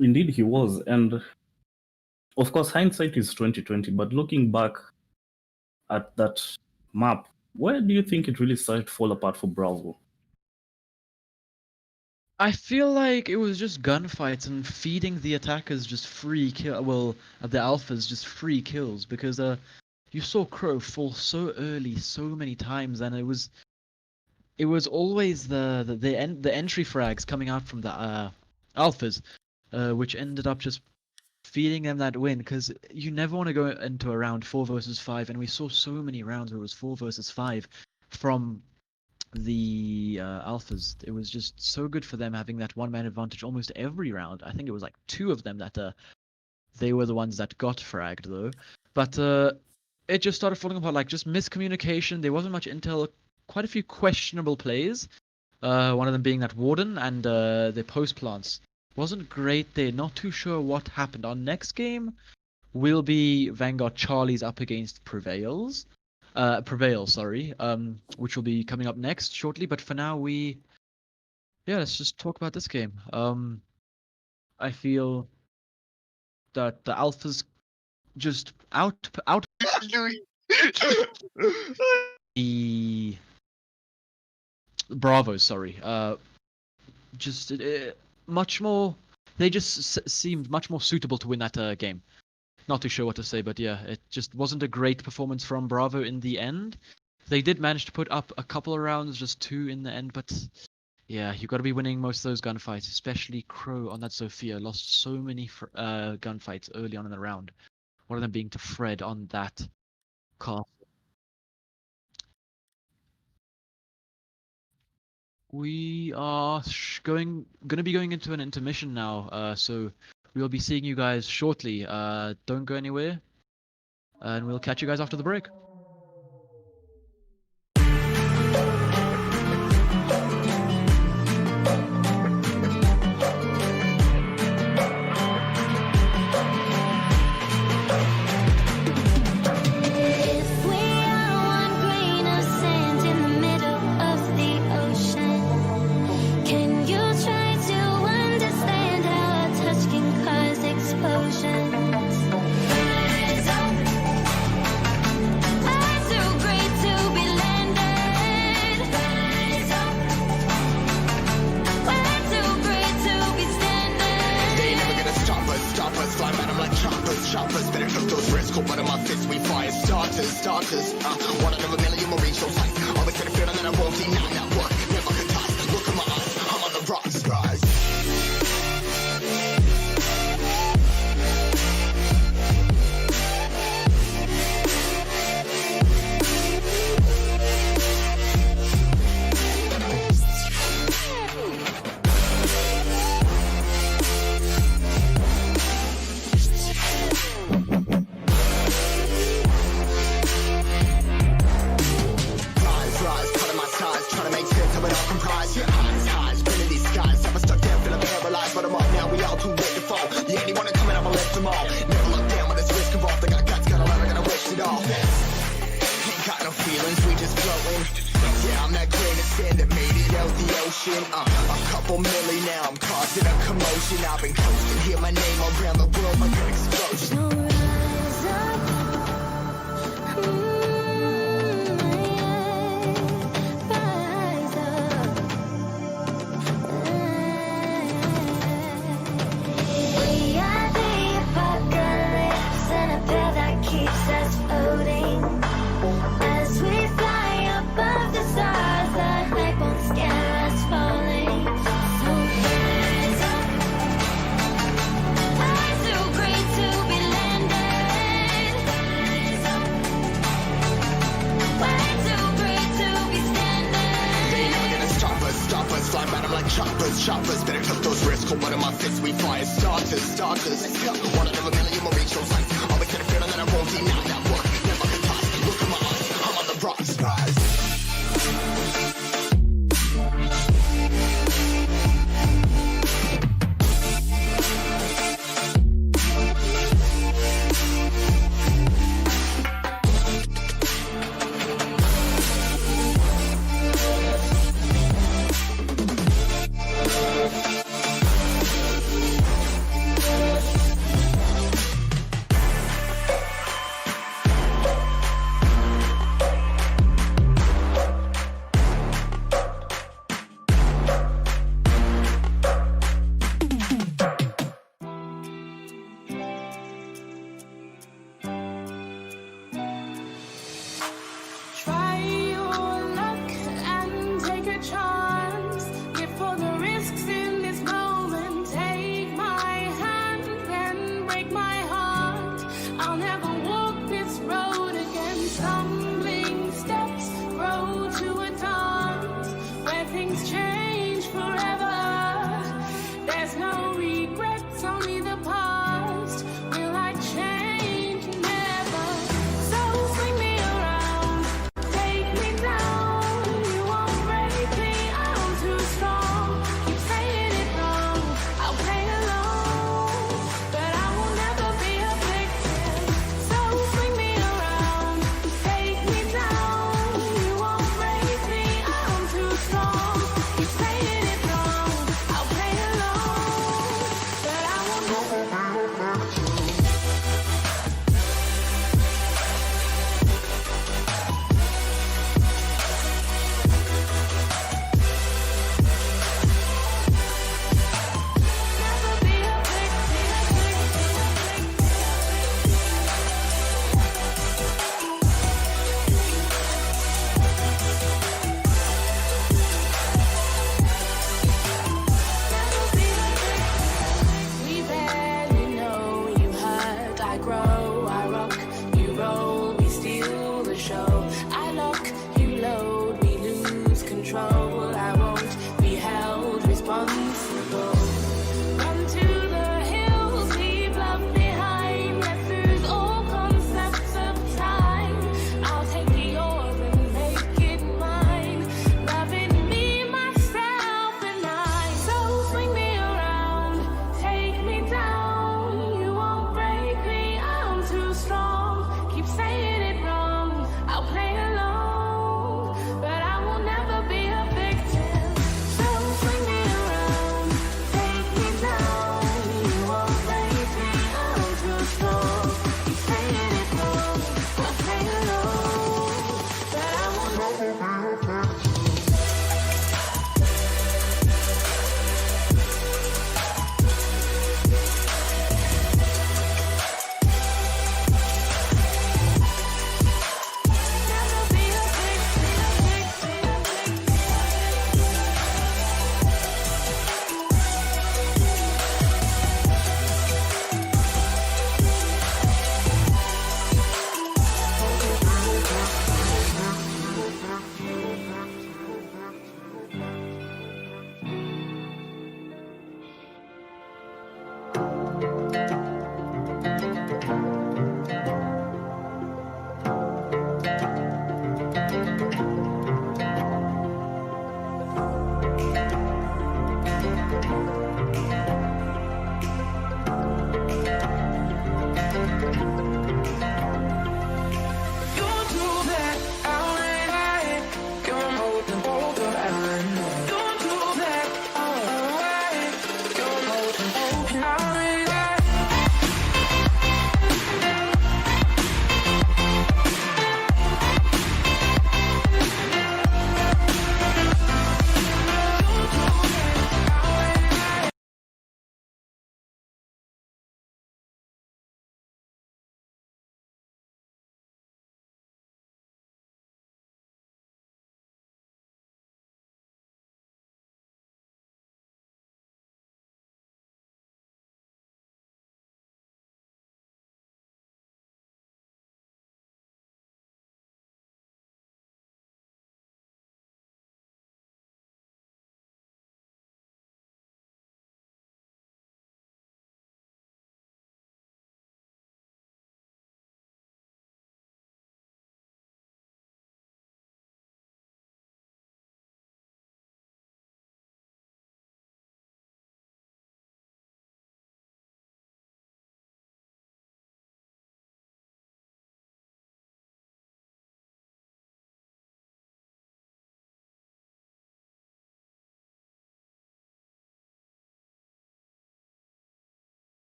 Indeed, he was, and of course, hindsight is 2020. But looking back at that map, where do you think it really started to fall apart for Bravo? I feel like it was just gunfights and feeding the attackers just free kill. Well, the alphas just free kills because you saw Crow fall so early so many times, and it was always the entry frags coming out from the alphas, which ended up just feeding them that win. Because you never want to go into a round 4 versus 5, and we saw so many rounds where it was 4 versus 5 from the alphas. It was just so good for them having that one-man advantage almost every round. I think it was like 2 of them that they were the ones that got fragged though. But it just started falling apart, like just miscommunication. There wasn't much intel, quite a few questionable plays. One of them being that Warden and the post plants wasn't great there. Not too sure what happened. Our next game will be Vanguard Charlie's up against Prevail, which will be coming up next shortly. But for now, let's just talk about this game. I feel that the alphas just out the Bravos. Sorry, just much more. They just seemed much more suitable to win that game. Not too sure what to say, but yeah, it just wasn't a great performance from Bravo in the end. They did manage to put up a couple of rounds, just 2 in the end, but Yeah, you got to be winning most of those gunfights, especially Crow on that Sophia lost so many gunfights early on in the round. One of them being to Fred on that castle. We are going to be going into an intermission now, so we'll be seeing you guys shortly. Don't go anywhere, and we'll catch you guys after the break. If we are one grain of sand in the middle of the ocean, can you try to understand how a touch can cause explosions? Rise up. I'm too great to be landed. Rise up. We're too great to be standing. They never gonna stop us, fly at 'em like choppers, better cook those risks, cold blood in my fists, we fire starters, one out of a million will reach those heights, all the credit feeling that I won't deny, not what, never could toss, look in my eyes, I'm on the rocks, rise. Rise, cutting my size, trying to make sense of it all comprised. Yeah, highs, spinning these skies. Never stuck down, feeling paralyzed, but I'm up now. We all too late to fall. Yeah, anyone coming, I'ma lift them all. Never look down when it's risk involved. They got guts, got a lot, I gotta risk it all. Ain't got no feelings, we just floating. Yeah, I'm that grain of sand that made it out the ocean. A couple milli now, I'm causing a commotion. I've been coasting, hear my name around the world like an explosion. So rise up. Rise up. We are the apocalypse and a path that keeps us floating. As we fly above the stars, the night won't scare us falling. So rise up. I'm too great to be landed. Rise up. We're too great to be standing. They never gonna stop us, fly at 'em like choppers, better cook those risks, cold blood in my fists, we fire starters, let's go, one out of a million will reach those heights, all the credit feeling that I won't deny, not what, never could toss, look in my eyes, I'm on the rocks, rise.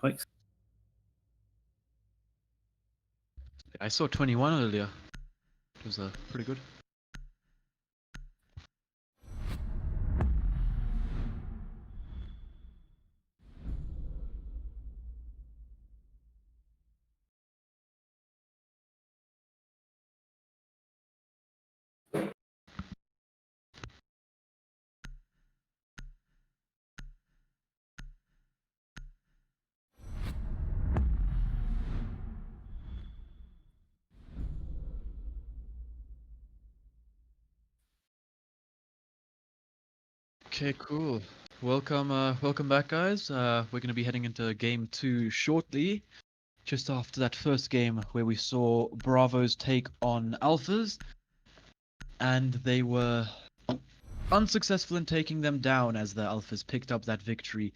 Thanks. I saw 21 earlier. It was pretty good. Okay, cool. Welcome back, guys. We're gonna be heading into game 2 shortly. Just after that first game where we saw Bravos take on Alphas, and they were unsuccessful in taking them down as the Alphas picked up that victory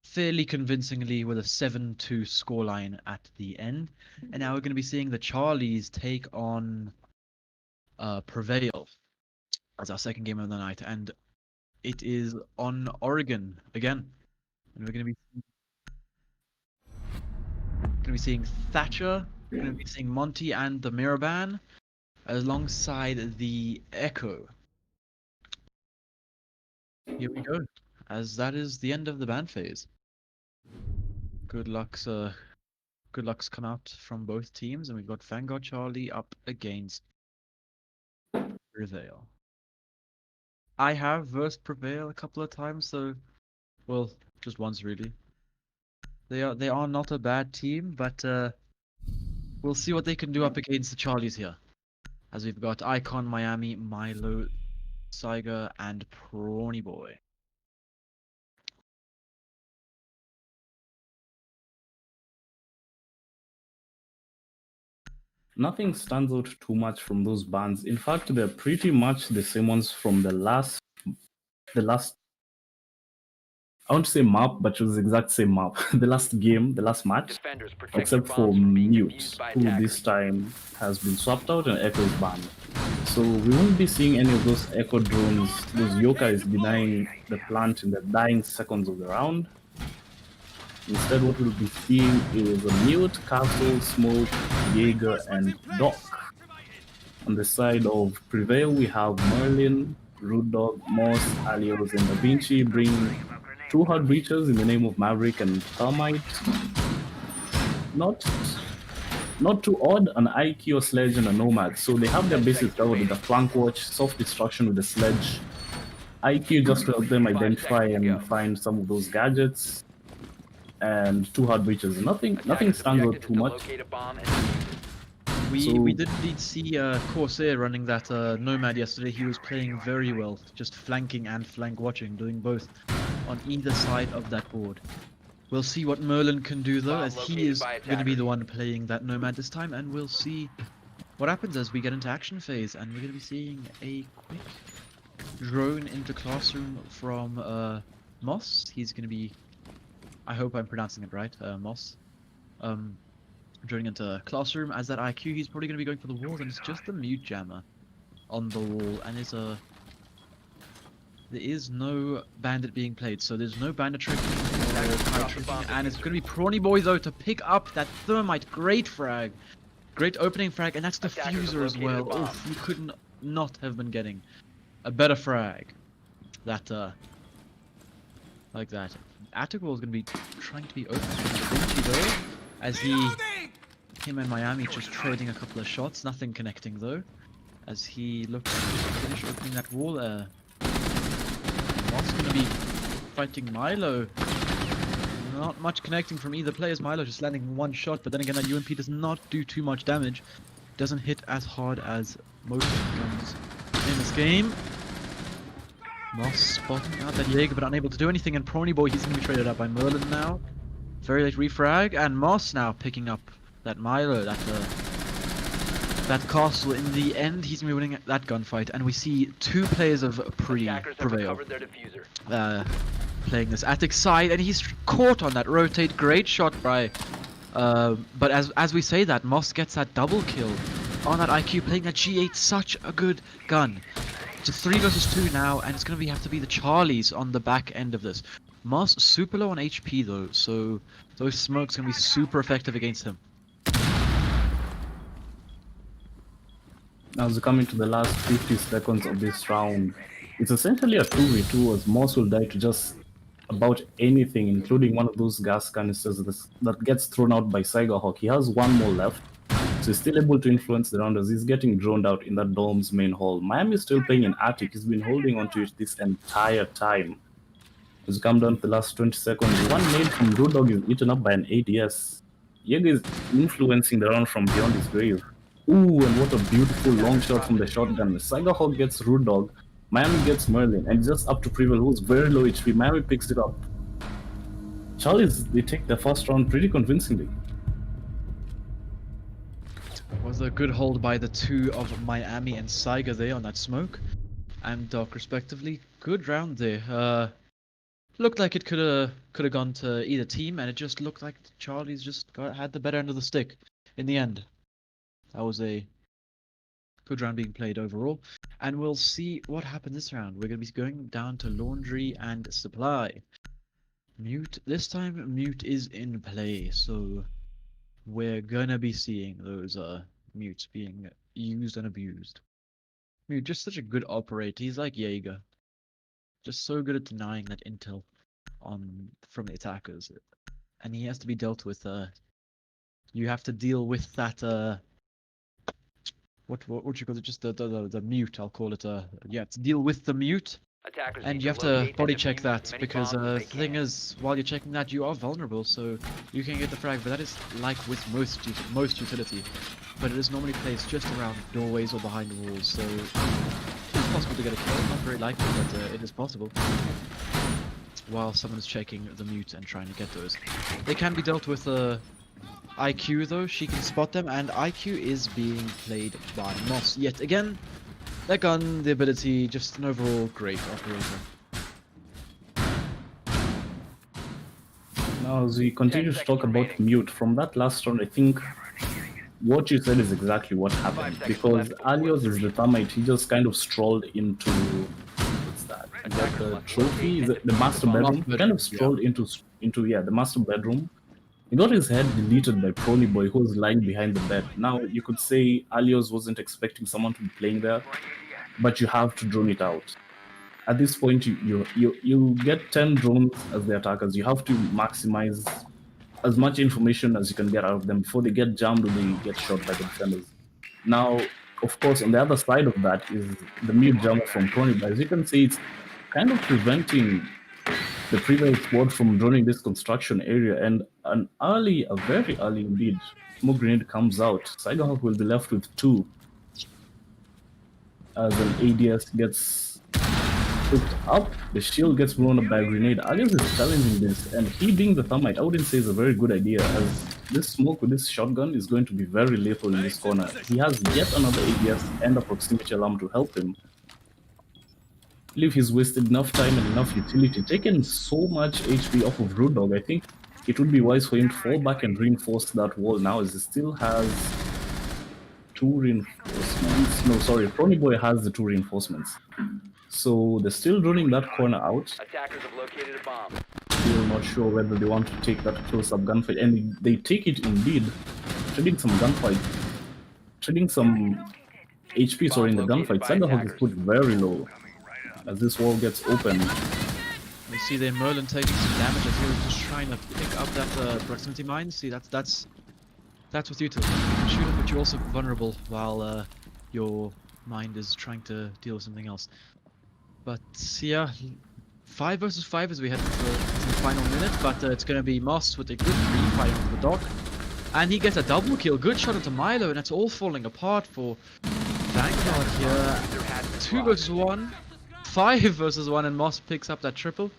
fairly convincingly with a 7-2 scoreline at the end. And now we're going to be seeing the Charlies take on Prevail as our second game of the night, and it is on Oregon again. And we're going to be seeing Thatcher, we're going to be seeing Monty and the Miraban alongside the Echo. Here we go, as that is the end of the ban phase. Good luck's come out from both teams, and we've got Vanguard Charlie up against Prevail. I have versed Prevail a couple of times, so well, just once really. They are not a bad team, but we'll see what they can do up against the Charlies here. As we've got Icon, Miami, Milo, Saiga, and Prawny Boy. Nothing stands out too much from those bans. In fact, they're pretty much the same ones from the last I won't say map, but it was the exact same map. The last game, the last match, Defenders protect your except for bombs from being Mute, defused by who attackers. this time has been swapped out and Echo is banned. So we won't be seeing any of those Echo drones, those yokais denying the plant in the dying seconds of the round. Instead, what we'll be seeing is a Mute, Castle, Smoke, Jaeger, and Doc. On the side of Prevail, we have Merlin, Root Dog, Moss, Alios, and Da Vinci bring 2 hard breachers in the name of Maverick and Thermite. Not too odd, an IQ, a Sledge, and a Nomad. So they have their basics covered with the Flank Watch, Soft Destruction with the Sledge, IQ just to help them identify and find some of those gadgets, and 2 hard breachers. Nothing stands out too much. Locate a bomb and defuse it. We did indeed see Corsair running that Nomad yesterday. He was playing very well, just flanking and flank watching, doing both on either side of that board. We'll see what Merlin can do though, Bomb as he located is by going to be attackers. the one playing that Nomad this time, and we'll see what happens as we get into action phase. And we're going to be seeing a quick drone into classroom from Moss. He's going to be, I hope I'm pronouncing it right, Moss. Droning into classroom as that IQ. He's probably going to be going for the walls, and it's just the Mute Jammer on the wall, and there is no bandit being played, so there's no bandit tricking or kite tricking, and it's going to be Prawny Boy though to pick up that Thermite. Great frag, great opening frag, and that's Attackers have Diffuser as located well. a bomb. Oof, you couldn't not have been getting a better frag. That like that. Atticwall is going to be trying to be open though, as him and Miami just trading a couple of shots, nothing connecting though, as he looks to finish opening that wall. Moss going to be fighting Milo. Not much connecting from either players. Milo just landing 1 shot, but then again that UMP does not do too much damage. Doesn't hit as hard as most guns in this game. Moss spotting out that Jaeger, but unable to do anything, and Prawny Boy, he's going to be traded up by Merlin now. Very late refrag, and Moss now picking up that Milo, that castle. In the end, he's going to be winning that gunfight, and we see 2 players of Attackers have Prevail recovered their diffuser. playing this attic side, and he's caught on that rotate. Great shot by but as we say that, Moss gets that double kill on that IQ, playing that G8, such a good gun. It's a 3 versus 2 now, and it's going to have to be the Charlies on the back end of this. Moss super low on HP though, so those smokes can be super effective against him. Now, as we come into the last 50 seconds of this round, it's essentially a 2v2 as Moss will die to just about anything, including one of those gas canisters that gets thrown out by Cyberhawk. He has one more left, so he's still able to influence the round as he's getting droned out in that Dome's main hall. Miami is still playing in Attic. He's been holding on to it this entire time. As we come down to the last 20 seconds, one nade from Rudog is eaten up by an ADS. Jaeger is influencing the round from beyond his grave. Ooh, and what a beautiful long shot from the shotgun. Cyberhawk gets Rudog, Miami gets Merlin, and it's just up to Prevail, who's very low HP. Miami picks it up. Charlie's, they take the first round pretty convincingly. Was a good hold by the two of Miami and Saiga there on that smoke and Doc respectively. Good round there. Looked like it could have gone to either team, and it just looked like Charlie's just had the better end of the stick in the end. That was a good round being played overall, and we'll see what happened this round. We're going to be going down to laundry and supply. Mute this time. Mute is in play, so we're gonna be seeing those mutes being used and abused. Mute, just such a good operator. He's like Jaeger, just so good at denying that intel from the attackers, and he has to be dealt with. You have to deal with that. What would you call it? Just the mute. I'll call it. You have to deal with the mute. Attackers And need you have to locate and body check defuse that, as many because bombs the as they thing can. is, while you're checking that, you are vulnerable, so you can get the frag, but that is like with most utility. But it is normally placed just around doorways or behind walls, so it's possible to get a kill. Not very likely, but it is possible. While someone is checking the mute and trying to get those. They can be dealt with IQ though, she can spot them, and IQ is being played by Moss yet again. That gun, the ability, just an overall great operator. Now, as we continue 10 to talk seconds about remaining. Mute, from that last round, I think what you said is exactly what happened. 5 seconds Because left. Alios is the Thermite, he just kind of strolled into, what's that? I got the trophy, the master bedroom. He kind of strolled into the master bedroom. He got his head deleted by Prony Boy, who was lying behind the bed. Now, you could say Alios wasn't expecting someone to be playing there, but you have to drone it out. At this point, you get 10 drones as the attackers. You have to maximize as much information as you can get out of them before they get jammed or they get shot by the defenders. Now, of course, on the other side of that is the mute jammer from Prony Boy. As you can see, it's kind of preventing the previous squad from droning this construction area, and a very early indeed, smoke grenade comes out. Cyberhawk will be left with 2 as an ADS gets picked up. The shield gets blown up by a grenade. Alias is challenging this, and he being the Thermite, I wouldn't say is a very good idea, as this smoke with this shotgun is going to be very lethal in this corner. He has yet another ADS and a proximity alarm to help him. I believe he's wasted enough time and enough utility, taken so much HP off of Rudog. I think it would be wise for him to fall back and reinforce that wall now, as he still has 2 reinforcements. No, sorry, Prony Boy has the 2 reinforcements. So they're still running that corner out. Attackers have located a bomb. Still not sure whether they want to take that close-up gunfight, and they take it indeed, trading some gunfight, trading some HP, sorry, in the gunfight. Cyberhawk is put very low as this wall gets open. We see there Merlin taking some damage as he was just trying to pick up that proximity mine. See, that's with you to shoot it, but you're also vulnerable while your mind is trying to deal with something else. But yeah, 5 versus 5 as we head to the final minute, but it's going to be Moss with a good free fight into the dock. And he gets a double kill, good shot into Milo, and it's all falling apart for Vanguard here. 2 versus 1. 5 versus 1, and Moss picks up that triple.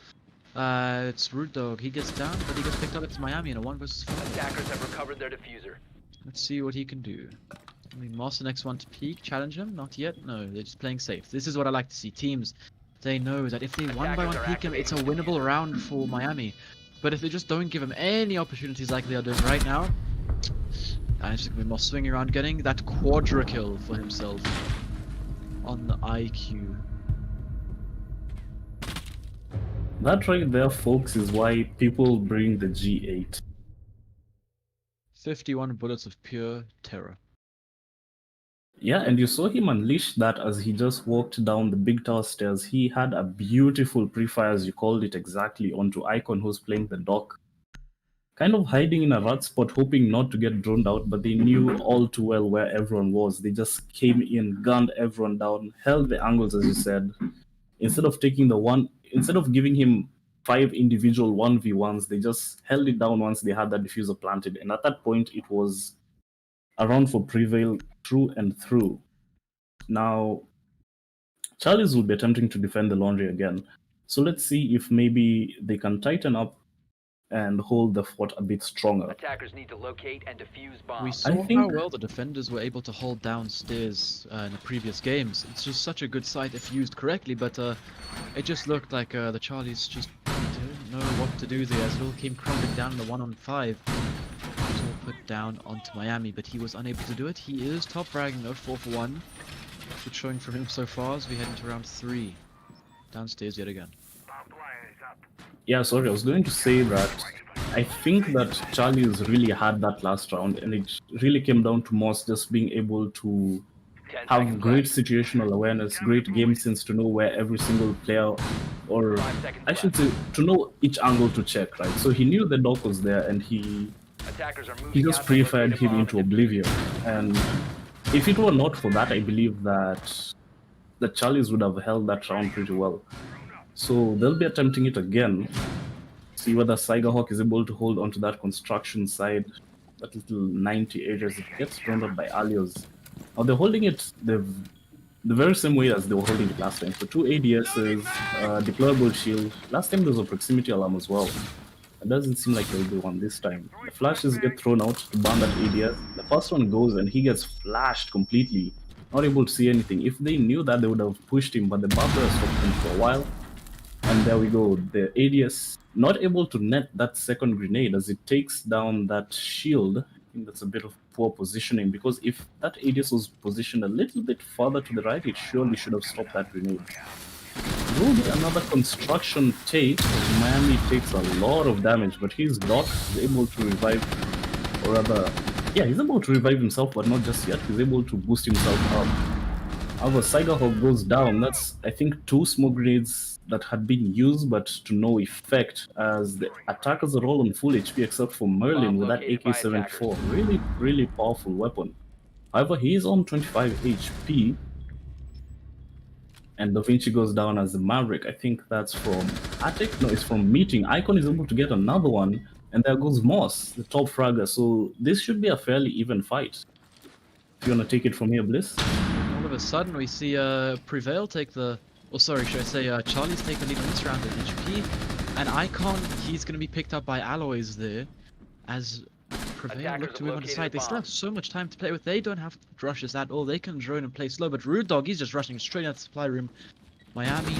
It's Root Dog. He gets down, but he gets picked up. It's Miami in a 1 versus 5. Attackers have recovered their diffuser. Let's see what he can do. I mean, Moss the next one to peek, challenge him? Not yet. No, they're just playing safe. This is what I like to see. Teams, they know that if they 1 by 1 peek him, it's a winnable round for Miami. But if they just don't give him any opportunities like they are doing right now, and it's just gonna be Moss swinging around, getting that quadra kill for himself on the IQ. That right there, folks, is why people bring the G8. 51 bullets of pure terror. Yeah, and you saw him unleash that as he just walked down the big tower stairs. He had a beautiful pre-fire, as you called it exactly, onto Icon, who's playing the dock. Kind of hiding in a rat spot, hoping not to get droned out, but they knew all too well where everyone was. They just came in, gunned everyone down, held the angles, as you said. Instead of giving him 5 individual 1v1s, they just held it down once they had that diffuser planted. And at that point, it was a round for Prevail through and through. Now, Charlies will be attempting to defend the laundry again. So let's see if maybe they can tighten up and hold the fort a bit stronger. Attackers need to locate and defuse bombs. We saw how think- well the defenders were able to hold downstairs in the previous games. It's just such a good sight if used correctly, but it just looked like the Charlies just didn't know what to do there as it all came crumbling down in the 1-on-5. It was all put down onto Miami, but he was unable to do it. He is top fragging though, 4 for 1. Good showing from him so far as we head into round 3. Downstairs yet again. Yeah, sorry, I was going to say that I think that Charlies really had that last round, and it really came down to Moss just being able to 10 have seconds great left. situational awareness, great game sense to know where every single player, or 5 seconds I should say, to know each angle to check, right? So he knew the dock was there, and he Attackers are moving just out to pre-fired locate a him bomb into and defuse oblivion. And if it were not for that, I believe that the Charlies would have held that round pretty well. So they'll be attempting it again. See whether Cyberhawk is able to hold onto that construction side, that little 90 areas. It gets drawn out by Alios. Now they're holding it the very same way as they were holding it last time. So 2 ADSs, deployable shield. Last time there was a proximity alarm as well. It doesn't seem like there'll be one this time. The flashes get thrown out to ban that ADS. The first one goes and he gets flashed completely. Not able to see anything. If they knew that, they would have pushed him, but the buffer stopped him for a while. And there we go. The ADS not able to net that second grenade as it takes down that shield. I think that's a bit of poor positioning, because if that ADS was positioned a little bit further to the right, it surely should have stopped that grenade. Will be another construction take. Miami takes a lot of damage, but his dock is able to revive, or rather, yeah, he's able to revive himself, but not just yet. He's able to boost himself up. However, Cyberhawk goes down. That's, I think, 2 smoke grenades that had been used, but to no effect, as the attackers are all on full HP except for Merlin with that located by AK-74. Really, really powerful weapon. However, he is on 25 HP. And Da Vinci goes down as the Maverick. I think that's from Attic. No, it's from Meeting. Icon is able to get another one. And there goes Moss, the top fragger. So this should be a fairly even fight. If you want to take it from here, Bliss. All of a sudden we see Prevail take the... Oh, sorry, should I say Charlie's take the lead on this round in HP. And Icon, he's going to be picked up by Alloys there. As Prevail Attackers look to have move on the located side. They still have bombs. so much time to play with. They don't have to rush this at all. They can drone and play slow. But Rude Dog, he's just rushing straight out the supply room. Miami,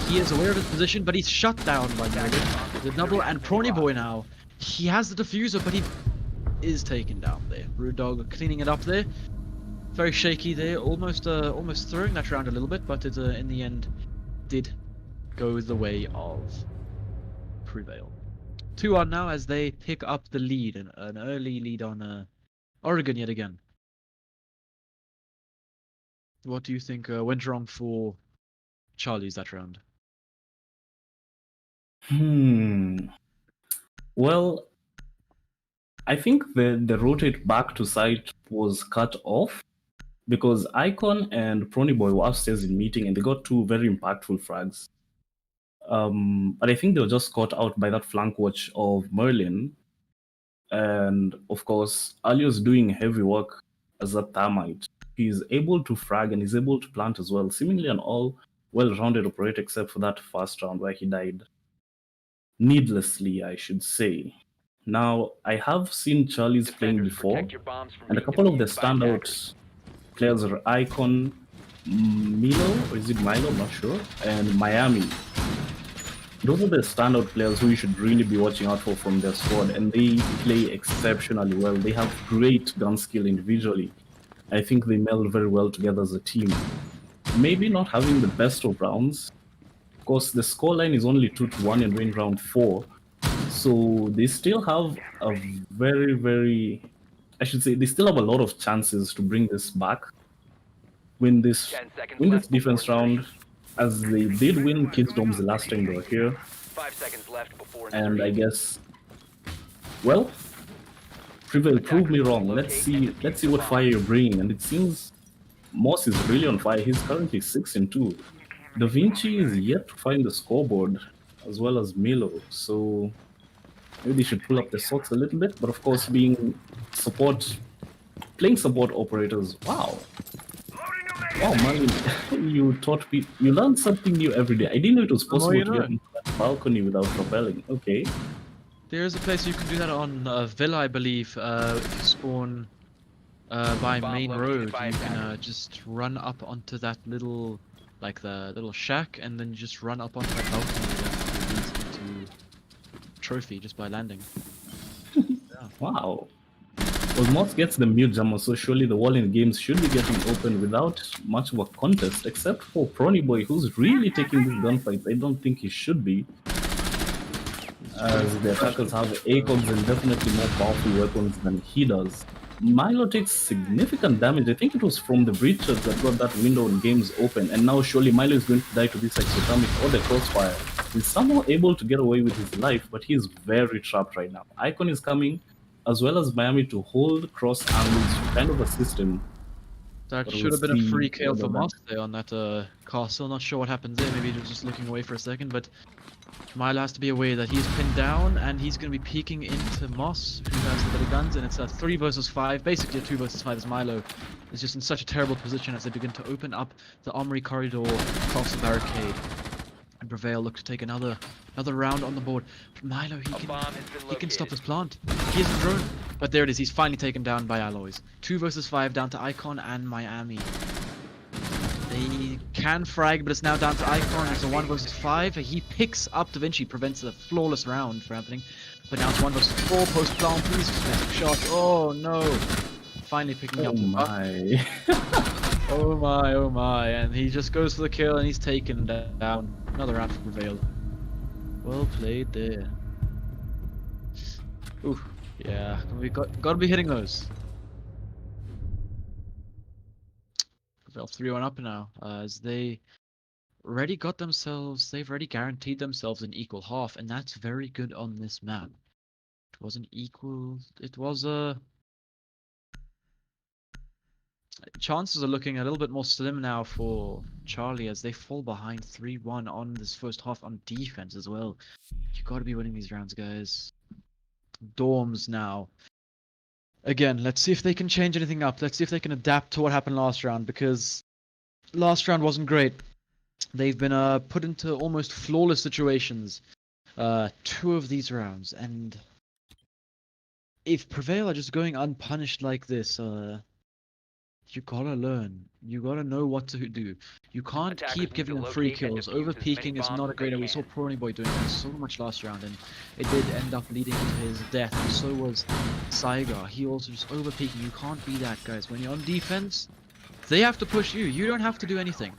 he is aware of his position, but he's shut down by Morgan. The double and Prawny Boy now. He has the diffuser, but he is taken down there. Rude Dog cleaning it up there. Very shaky there, almost throwing that round a little bit, but it in the end did go the way of Prevail. 2-1 now as they pick up the lead, an early lead on Oregon yet again. What do you think went wrong for Charlie's that round? Well, I think the rotate back to site was cut off because Icon and Pronyboy were upstairs in Meeting and they got 2 very impactful frags. But I think they were just caught out by that flank watch of Merlin. And of course, Alio's doing heavy work as a Thermite. He's able to frag and he's able to plant as well. Seemingly an all well-rounded operator except for that first round where he died. Needlessly, I should say. Now, I have seen Charlie's playing Defenders, before, protect your bombs from and a being couple of the defused by attackers. standout players are Icon, Milo, or is it Milo? I'm not sure, and Miami. Those are the standout players who you should really be watching out for from their squad, and they play exceptionally well. They have great gun skill individually. I think they meld very well together as a team. Maybe not having the best of rounds course, the scoreline is only 2-1 and we're in round 4. So they still have a I should say, they still have a lot of chances to bring this back. Win this 10 seconds win this left before defense round, as they did win Kids Domes the last time they were here. 5 seconds left before And I insertion. guess, well, Prevail proved me wrong. Let's see what fire you're bringing. And it seems Moss is really on fire. He's currently 6-2. Da Vinci is yet to find the scoreboard, as well as Milo. So maybe they should pull up the socks a little bit. But of course, playing support operators. Wow, Marlon, you learn something new every day. I didn't know it was possible you to get into that balcony without rappelling. Okay. There's a place you can do that on Villa, I believe. If you spawn by Bomb main located road, by you can attackers. just run up onto that little, like the little shack, and then you just run up onto that balcony that leads into trophy just by landing. Wow. Well, Moss gets the mute jammer, so surely the wall in games should be getting open without much of a contest, except for Prony Boy, who's really taking this gunfight. I don't think he should be, as the attackers have ACOGs and definitely more powerful weapons than he does. Milo takes significant damage. I think it was from the breaches that got that window in games open, and now surely Milo is going to die to this exothermic or the crossfire. He's somehow able to get away with his life, but he is very trapped right now. Icon is coming, as well as Miami, to hold cross angles to kind of assist him. That But should we'll have been a see free kill what for about Moss there on that castle. Not sure what happens there. Maybe he was just looking away for a second, but Milo has to be aware that he's pinned down and he's going to be peeking into Moss, who has the better guns, and it's a 3 versus 5, basically a 2 versus 5 as Milo is just in such a terrible position as they begin to open up the Armory corridor across the barricade. And Prevail look to take another round on the board. But Milo, A bomb has been he can stop located. this plant. He isn't drone. But there it is, he's finally taken down by Alloys. 2 versus 5 down to Icon and Miami. They can frag, but it's now down to Icon. It's a 1 versus 5. He picks up Da Vinci, prevents a flawless round from happening. But now it's 1 versus 4. Post plant, please. Fantastic shot. Oh no. Finally picking Oh up the buck. my. Oh my. And he just goes for the kill and he's taken down. Another round for Prevail. Well played there. Ooh, yeah. We gotta be hitting those. Prevail 3-1 up now, as they they've already guaranteed themselves an equal half, and that's very good on this map. It wasn't equal, it was chances are looking a little bit more slim now for Charlie as they fall behind 3-1 on this first half on defense as well. You gotta be winning these rounds, guys. Dorms now. Again, let's see if they can change anything up. Let's see if they can adapt to what happened last round, because last round wasn't great. They've been put into almost flawless situations 2 of these rounds, and if Prevail are just going unpunished like this, you gotta learn. You gotta know what to do. You can't Attackers keep need giving to them free locate and kills. defuse as many Over-peaking is bombs not a as great they idea. We saw can. Prony Boy doing that so much last round, and it did end up leading to his death, and so was Saigar. He also just over-peaking. You can't be that, guys. When you're on defense, they have to push you. You don't have to do anything.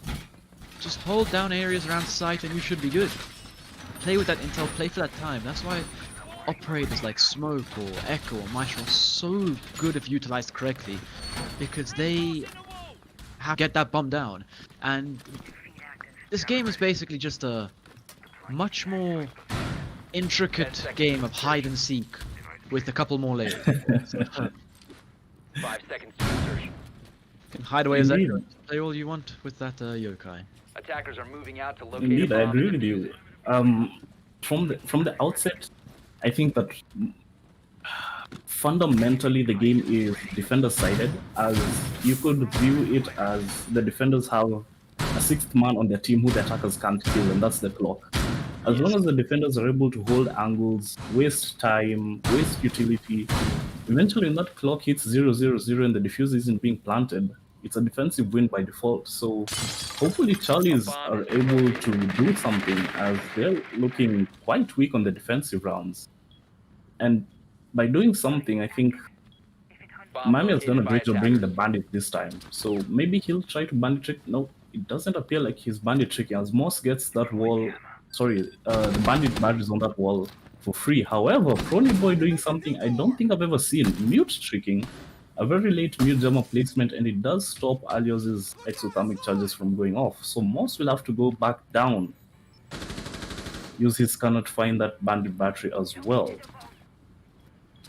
Just hold down areas around site and you should be good. Play with that intel, play for that time. That's why operators like Smoke or Echo or Maestro are so good if utilized correctly, because they have to get that bomb down. And this game is basically just a much more intricate game of hide and seek with a couple more layers. 5 seconds to insertion. You can hide away as Indeed. Echo, play all you want with that yokai. Attackers are moving out to locate Indeed, a I bomb agree and with defuse you. it. From the outset, I think that fundamentally the game is defender-sided, as you could view it as the defenders have a 6th man on their team who the attackers can't kill, and that's the clock. As long as the defenders are able to hold angles, waste time, waste utility, eventually when that clock hits 0-0-0 and the diffuse isn't being planted, it's a defensive win by default. So hopefully Charlies are able to do something, as they're looking quite weak on the defensive rounds. And by doing something, I think Bomb Miami has done a located by great job bringing the attackers. bandit this time. So maybe he'll try to bandit trick. No, it doesn't appear like he's bandit tricking as Moss gets that wall. Sorry, the bandit badge is on that wall for free. However, Prony Boy doing something I don't think I've ever seen. Mute tricking. A very late mute jammer placement, and it does stop Alios's exothermic charges from going off. So Moss will have to go back down. Use his scanner to find that bandit battery as well.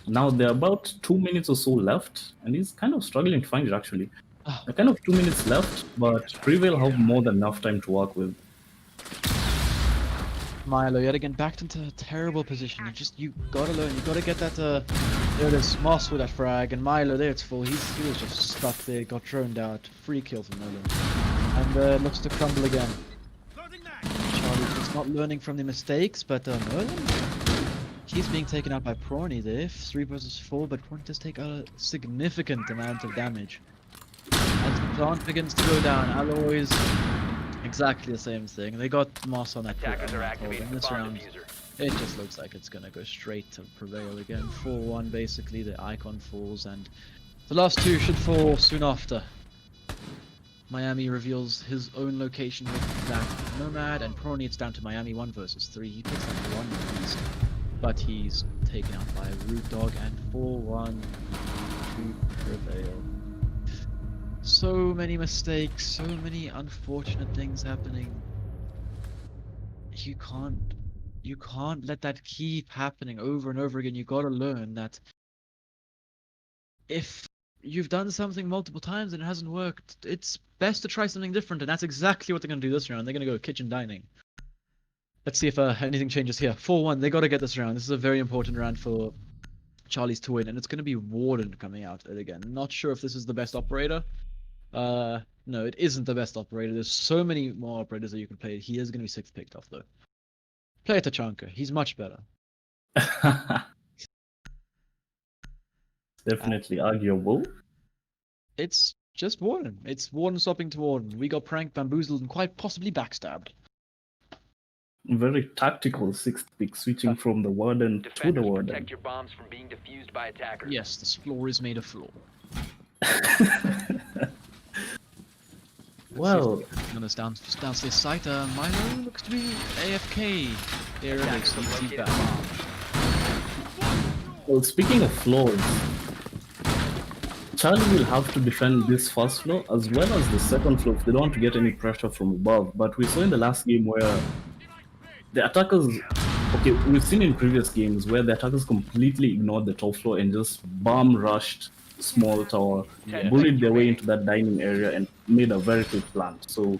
Now there are about 2 minutes or so left, and he's kind of struggling to find it actually. Oh. There are kind of 2 minutes left, but Prevail have more than enough time to work with. Milo yet again backed into a terrible position. You gotta learn. You gotta get that. There it is. Moss with that frag, and Milo there. It's full. He was just stuck there. Got droned out. Free kill from Nolan, and looks to crumble again. Charlie's just not learning from the mistakes, but Nolan, he's being taken out by Prawny there. 3 versus 4, but Prawny does take a significant amount of damage. As the plant begins to go down, Alloys. Exactly the same thing. They got Moss on that Attackers are hold, activating and the this bomb round, diffuser. it just looks like it's gonna go straight to Prevail again. 4-1 basically, the icon falls, and the last 2 should fall soon after. Miami reveals his own location with that Nomad, and Prawny it's down to Miami 1 versus 3. He picks up 1 piece, but he's taken out by Root Dog, and 4-1 to Prevail. So many mistakes, so many unfortunate things happening. You can't let that keep happening over and over again. You gotta learn that if you've done something multiple times and it hasn't worked, it's best to try something different, and that's exactly what they're gonna do this round. They're gonna go kitchen dining. Let's see if anything changes here. 4-1, they gotta get this round. This is a very important round for Charlie's to win, and it's gonna be Warden coming out again. Not sure if this is the best operator. No, it isn't the best operator. There's so many more operators that you can play. He is going to be 6th picked off, though. Play a Tachanka. He's much better. Definitely arguable. It's just Warden. It's Warden swapping to Warden. We got pranked, bamboozled, and quite possibly backstabbed. Very tactical 6th pick, switching from the Warden to the Defenders, Warden. protect your bombs from being defused by attackers. Yes, this floor is made of floor. Well, On this downstairs site, Milo looks to be AFK. There it is. Attackers have He's located a back. bomb. well, speaking of floors, Charlie will have to defend this first floor as well as the second floor if they don't want to get any pressure from above. But we saw in the last game where the attackers, okay, we've seen in previous games where the attackers completely ignored the top floor and just bomb rushed small tower, bullied their way into that dining area and made a very quick plant. So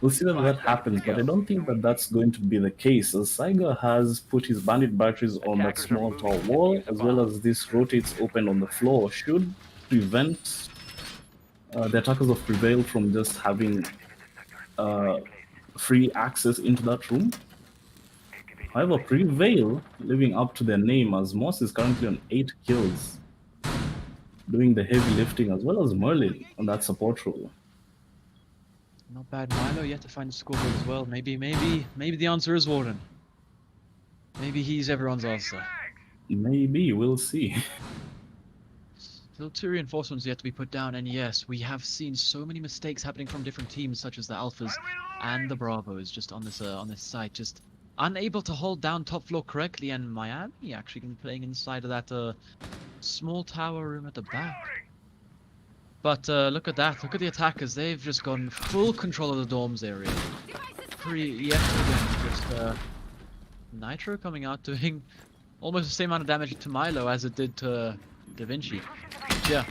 we'll see that happens, but I don't think that that's going to be the case, as Saiga has put his bandit batteries on that small tower wall, as well as this rotates open on the floor, should prevent the attackers of Prevail from just having free access into that room. However, Prevail, living up to their name, as Moss is currently on 8 kills, doing the heavy lifting, as well as Merlin on that support role. Not bad. Milo yet to find a scoreboard as well. Maybe the answer is Warden. Maybe he's everyone's answer. Maybe, we'll see. Still 2 reinforcements yet to be put down, and yes, we have seen so many mistakes happening from different teams, such as the Alphas and the Bravos, just on this site, just unable to hold down top floor correctly, and Miami actually been playing inside of that small tower room at the back. But look at that, look at the attackers, they've just gotten full control of the dorms area. Yet again, just Nitro coming out doing almost the same amount of damage to Milo as it did to Da Vinci. Yeah.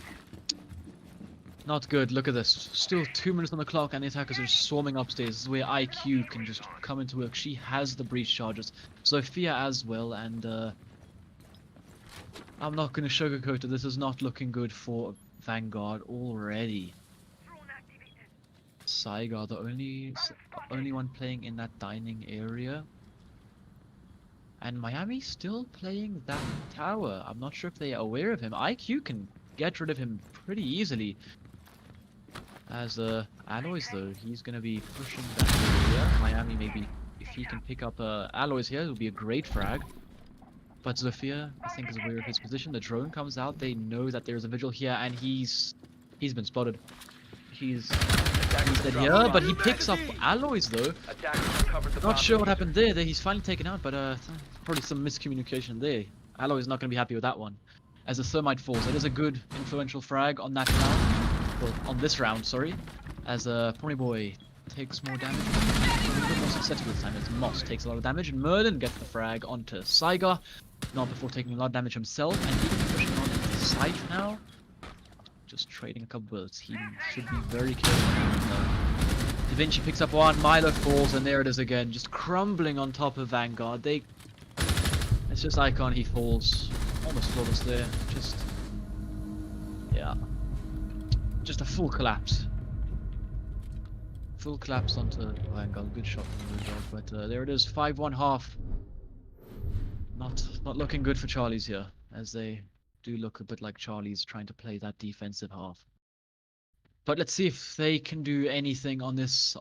Not good, look at this. Still 2 minutes on the clock and the attackers are swarming upstairs. This is where IQ can just come into work. She has the breach charges. Sophia as well, and I'm not going to sugarcoat it. This is not looking good for Vanguard already. Saiga, the only one playing in that dining area. And Miami still playing that tower. I'm not sure if they are aware of him. IQ can get rid of him pretty easily. As Alloys though, he's gonna be pushing that area. Miami maybe, if he can pick up Alloys here, it would be a great frag. But Zofia, I think, is aware of his position. The drone comes out, they know that there's a vigil here, and he's been spotted. he's dead here, but he picks up alloys though. Attackers recovered the bomb Not sure what diffuser. happened there. He's finally taken out, but probably some miscommunication there. Alloy is not going to be happy with that one. As the thermite falls, it is a good influential frag on that round. Well, on this round, sorry. As Ponyboy takes more damage. A bit more successful this time as Moss takes a lot of damage, and Merlin gets the frag onto Saiga. Not before taking a lot of damage himself, and he can be pushing on into Scythe now. Just trading a couple bullets. He should be very careful. Da Vinci picks up one, Milo falls, and there it is again, just crumbling on top of Vanguard. It's just Icon, he falls. Almost flawless there. Yeah. Just a full collapse. Full collapse onto Vanguard. Good shot from the dog, but there it is, 5-1 half. Not looking good for Charlie's here, as they do look a bit like Charlie's trying to play that defensive half. But let's see if they can do anything on this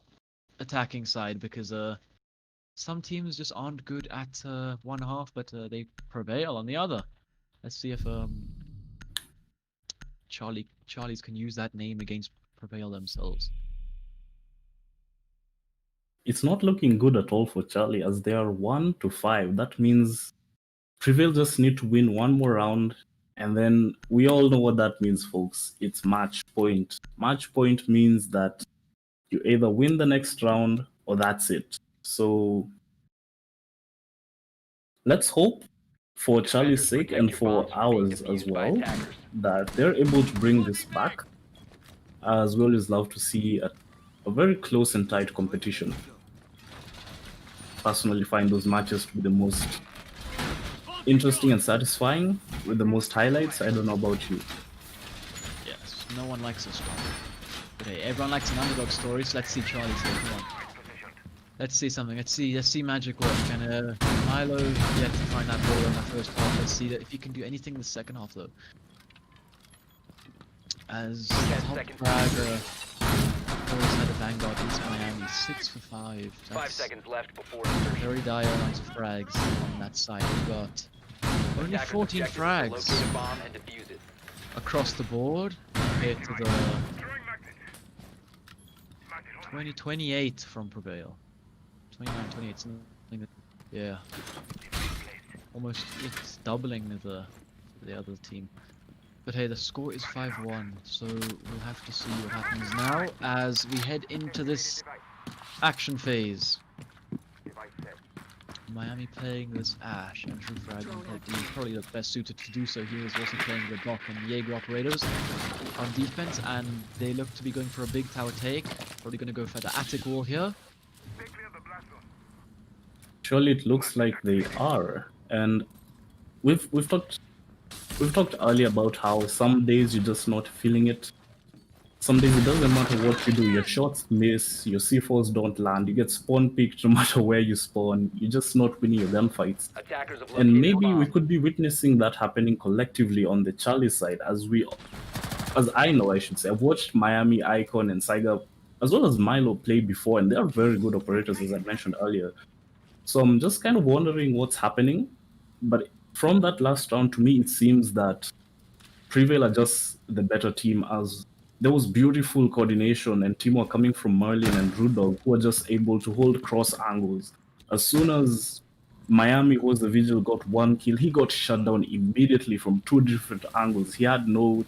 attacking side, because some teams just aren't good at one half, but they prevail on the other. Let's see if Charlie's can use that name against Prevail themselves. It's not looking good at all for Charlie, as they are 1-5. That means Prevail just need to win one more round, and then we all know what that means, folks. It's match point. Match point means that you either win the next round or that's it. So let's hope, for Charlie's sake and for ours as well, that they're able to bring this back, as well as love to see a very close and tight competition. Personally find those matches to be the most interesting and satisfying, with the most highlights. I don't know about you. Yes, no one likes a strong. But hey, everyone likes an underdog story, so let's see Charlie's here. Come on. Let's see something. Let's see magic work. Can Milo yet to find that ball in the first half? Let's see that if he can do anything in the second half though. As top frag side of Vanguard is Miami, 6 for 5. 5 seconds left before insertion. Very dire amounts of frags on that side. We've got only Attackers' 14 objective is to frags locate a bomb and defuse it. across the board compared to the 28 from Prevail. 29-28, something that, yeah. Almost, it's doubling the other team. But hey, the score is 5-1, so we'll have to see what happens now as we head into this action phase. Miami playing this Ash and True Fragment, probably the best suited to do so here, is also playing the Doc and Jaeger operators on defense, and they look to be going for a big tower take. Probably going to go for the attic wall here. Surely it looks like they are, and we've talked earlier about how some days you're just not feeling it. Some days it doesn't matter what you do, your shots miss, your C4s don't land, you get spawn picked no matter where you spawn, you're just not winning your gunfights. Attackers have And located a maybe we bomb. could be witnessing that happening collectively on the Charlie side, as I know, I should say. I've watched Miami, Icon, and Saiga, as well as Milo play before, and they are very good operators, as I mentioned earlier. So I'm just kind of wondering what's happening. But from that last round, to me, it seems that Prevail are just the better team, as there was beautiful coordination and teamwork coming from Merlin and Rudolph, who were just able to hold cross angles. As soon as Miami, who was the vigil, got one kill, he got shut down immediately from 2 different angles. He had no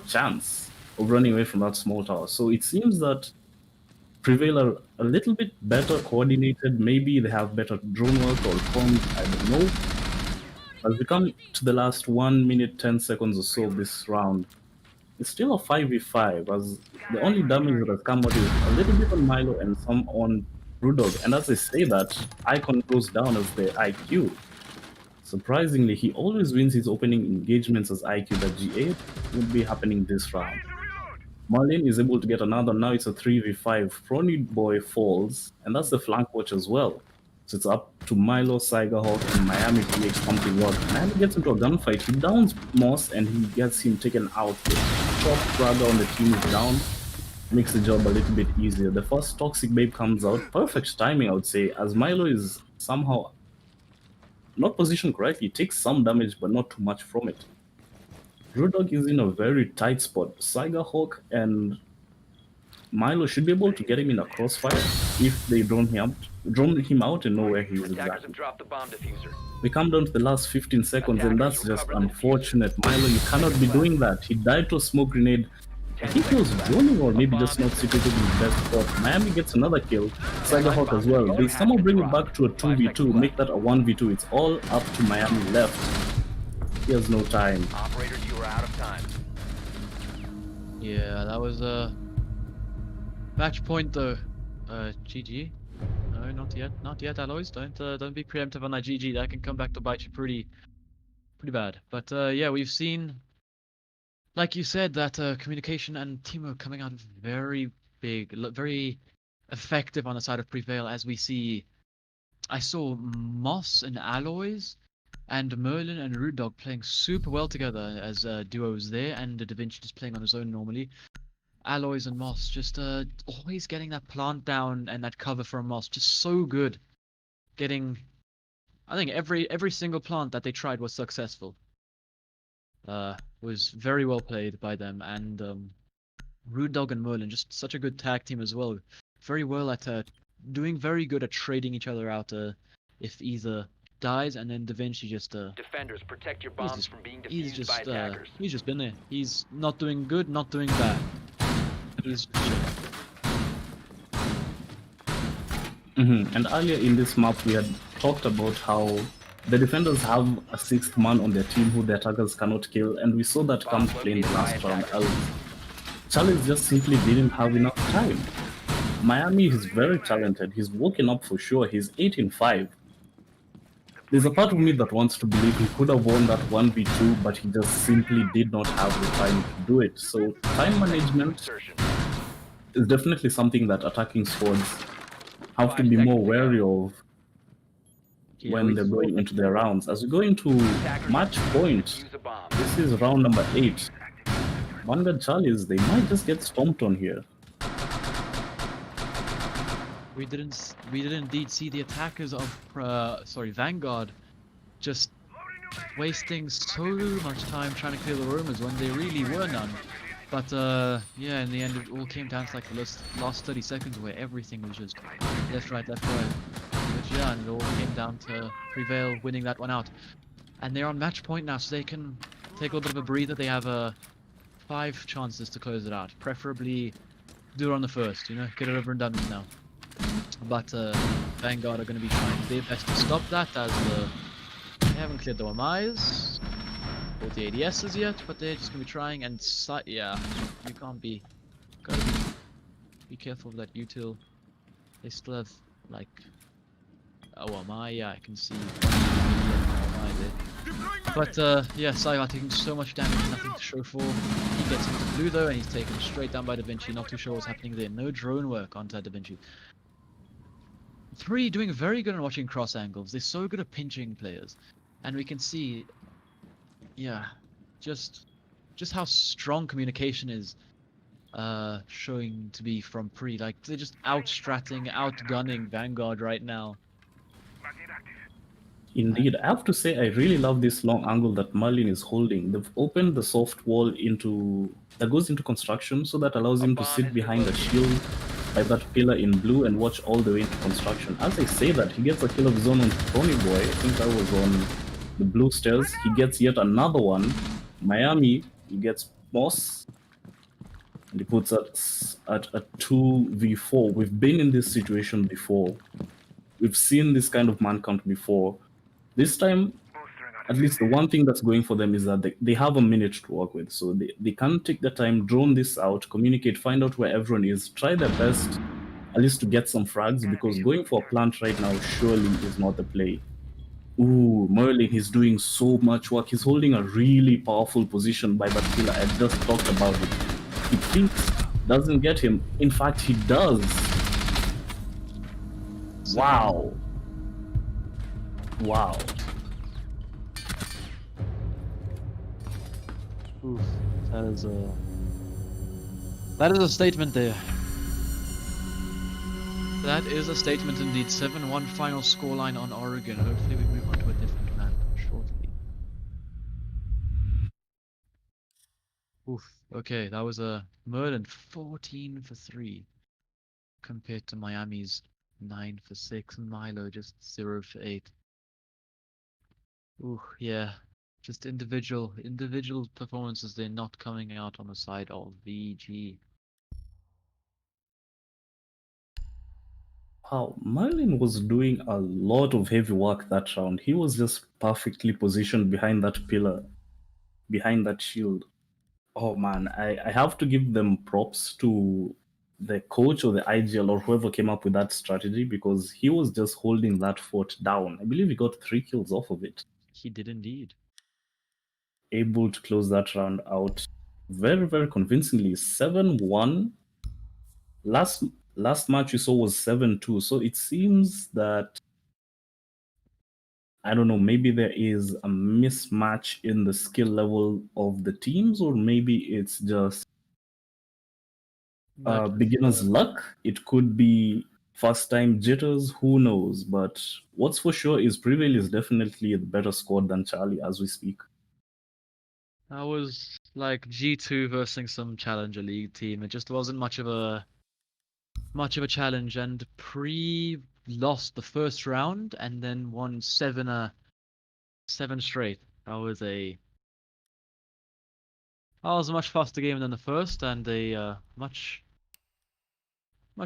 chance of running away from that small tower. So it seems that Prevail are a little bit better coordinated. Maybe they have better drone work or comms, I don't know. As we come to the last 1 minute 10 seconds or so of this round, it's still a 5v5, as the only damage that has come out is a little bit on Milo and some on Rudolph. And as I say that, Icon goes down as the IQ. Surprisingly, he always wins his opening engagements as IQ, but GA would be happening this round. Merlin is able to get another, now it's a 3v5. Ponyboy falls, and that's the flank watch as well. So it's up to Milo, Saiga Hawk, and Miami to make something work. Miami gets into a gunfight, he downs Moss, and he gets him taken out. The top brother on the team is down, makes the job a little bit easier. The first Toxic Babe comes out, perfect timing I would say, as Milo is somehow not positioned correctly, takes some damage but not too much from it. Rudolph is in a very tight spot. Saiga Hawk and Milo should be able to get him in a crossfire if they drone him out and know where he is Attackers have exactly. dropped the bomb diffuser. We come down to the last 15 seconds, and that's just unfortunate. Milo, you cannot be doing that. He died to a smoke grenade. I think he was droning or maybe just not situated in the best spot. Miami gets another kill. Cyberhawk as well. They somehow bring it back to a 2v2, make that a 1v2. It's all up to Miami left. He has no time. Operators, you are out of time. Yeah, that was a match point though. GG. No, not yet. Not yet, Alloys. Don't be preemptive on that GG. That can come back to bite you pretty bad. But yeah, we've seen, like you said, that communication and teamwork coming out very big, very effective on the side of Prevail. As we see, I saw Moss and Alloys and Merlin and Rude Dog playing super well together as duos there, and Da Vinci just playing on his own normally. Alloys and Moss just always getting that plant down and that cover from Moss, just so good. Getting, I think every single plant that they tried was successful. Was very well played by them, and Rude Dog and Merlin, just such a good tag team as well. Very well at doing very good at trading each other out if either dies, and then Da Vinci just Defenders, protect your bombs from being he's defused by attackers. just been there. He's not doing good, not doing bad. He's And earlier in this map, we had talked about how the defenders have a sixth man on their team who the attackers cannot kill, and we saw that come to play in the last round. Charles just simply didn't have enough time. Miami is very talented. He's woken up for sure. He's 8-5. There's a part of me that wants to believe he could have won that 1v2, but he just simply did not have the time to do it. So time management Insertion. is definitely something that attacking squads have to be more wary of when they're going into their rounds. As we go into match point, Use a bomb. this is round number 8. Vanguard Charlies, they might just get stomped on here. we didn't indeed see the attackers of Vanguard just wasting so much time trying to clear the rumors when they really were none. But yeah, in the end it all came down to like the last 30 seconds where everything was just left, right. But yeah, and it all came down to Prevail winning that one out. And they're on match point now, so they can take a little bit of a breather. They have 5 chances to close it out. Preferably do it on the first, get it over and done with now. But Vanguard are going to be trying their best to stop that, as they haven't cleared the MIs or the ADSs yet, but they're just going to be trying. And yeah, you can't be, gotta be careful of that util. They still have like, oh MI, yeah, I can see. But yeah, Cygar taking so much damage, nothing to show for. He gets into blue though, and he's taken straight down by Da Vinci. Not too sure what's happening there. No drone work onto Da Vinci. 3 doing very good on watching cross angles. They're so good at pinching players, and we can see, yeah, just how strong communication is showing to be from Pre. Like they're just outstratting, outgunning Vanguard right now. Indeed, I have to say I really love this long angle that Merlin is holding. They've opened the soft wall that goes into construction, so that allows him to sit behind the shield by that pillar in blue and watch all the way into construction. As I say that, he gets a kill of zone on Tony Boy. I think that was on the blue stairs. He gets yet another one. Miami, he gets Moss, and he puts us at a 2v4. We've been in this situation before. We've seen this kind of man count before. This time, at least the one thing that's going for them is that they have a minute to work with. So they can take the time, drone this out, communicate, find out where everyone is, try their best at least to get some frags, because going for a plant right now surely is not the play. Ooh, Merlin, he's doing so much work. He's holding a really powerful position by that pillar. I just talked about it. He thinks doesn't get him. In fact, he does. Wow. Wow. Oof, that is a statement there. That is a statement indeed. 7-1 final scoreline on Oregon. Hopefully we move on to a different map shortly. Oof, Okay, that was a Merlin 14 for 3 compared to Miami's 9 for 6 and Milo just 0 for 8. Ooh, yeah. Just individual performances, they're not coming out on the side of VG. Wow, Merlin was doing a lot of heavy work that round. He was just perfectly positioned behind that pillar, behind that shield. Oh man, I have to give them props to the coach or the IGL or whoever came up with that strategy because he was just holding that fort down. I believe he got 3 kills off of it. He did indeed. Able to close that round out very, very convincingly. 7-1. Last match you saw was 7-2. So it seems that I don't know, maybe there is a mismatch in the skill level of the teams, or maybe it's just But beginner's luck. It could be first time jitters, who knows? But what's for sure is Prevail is definitely the better squad than Charlie as we speak. that was like G2 versus some Challenger League team. It just wasn't much of a challenge, and Pre lost the first round and then won 7 straight. That was a much faster game than the first, and a much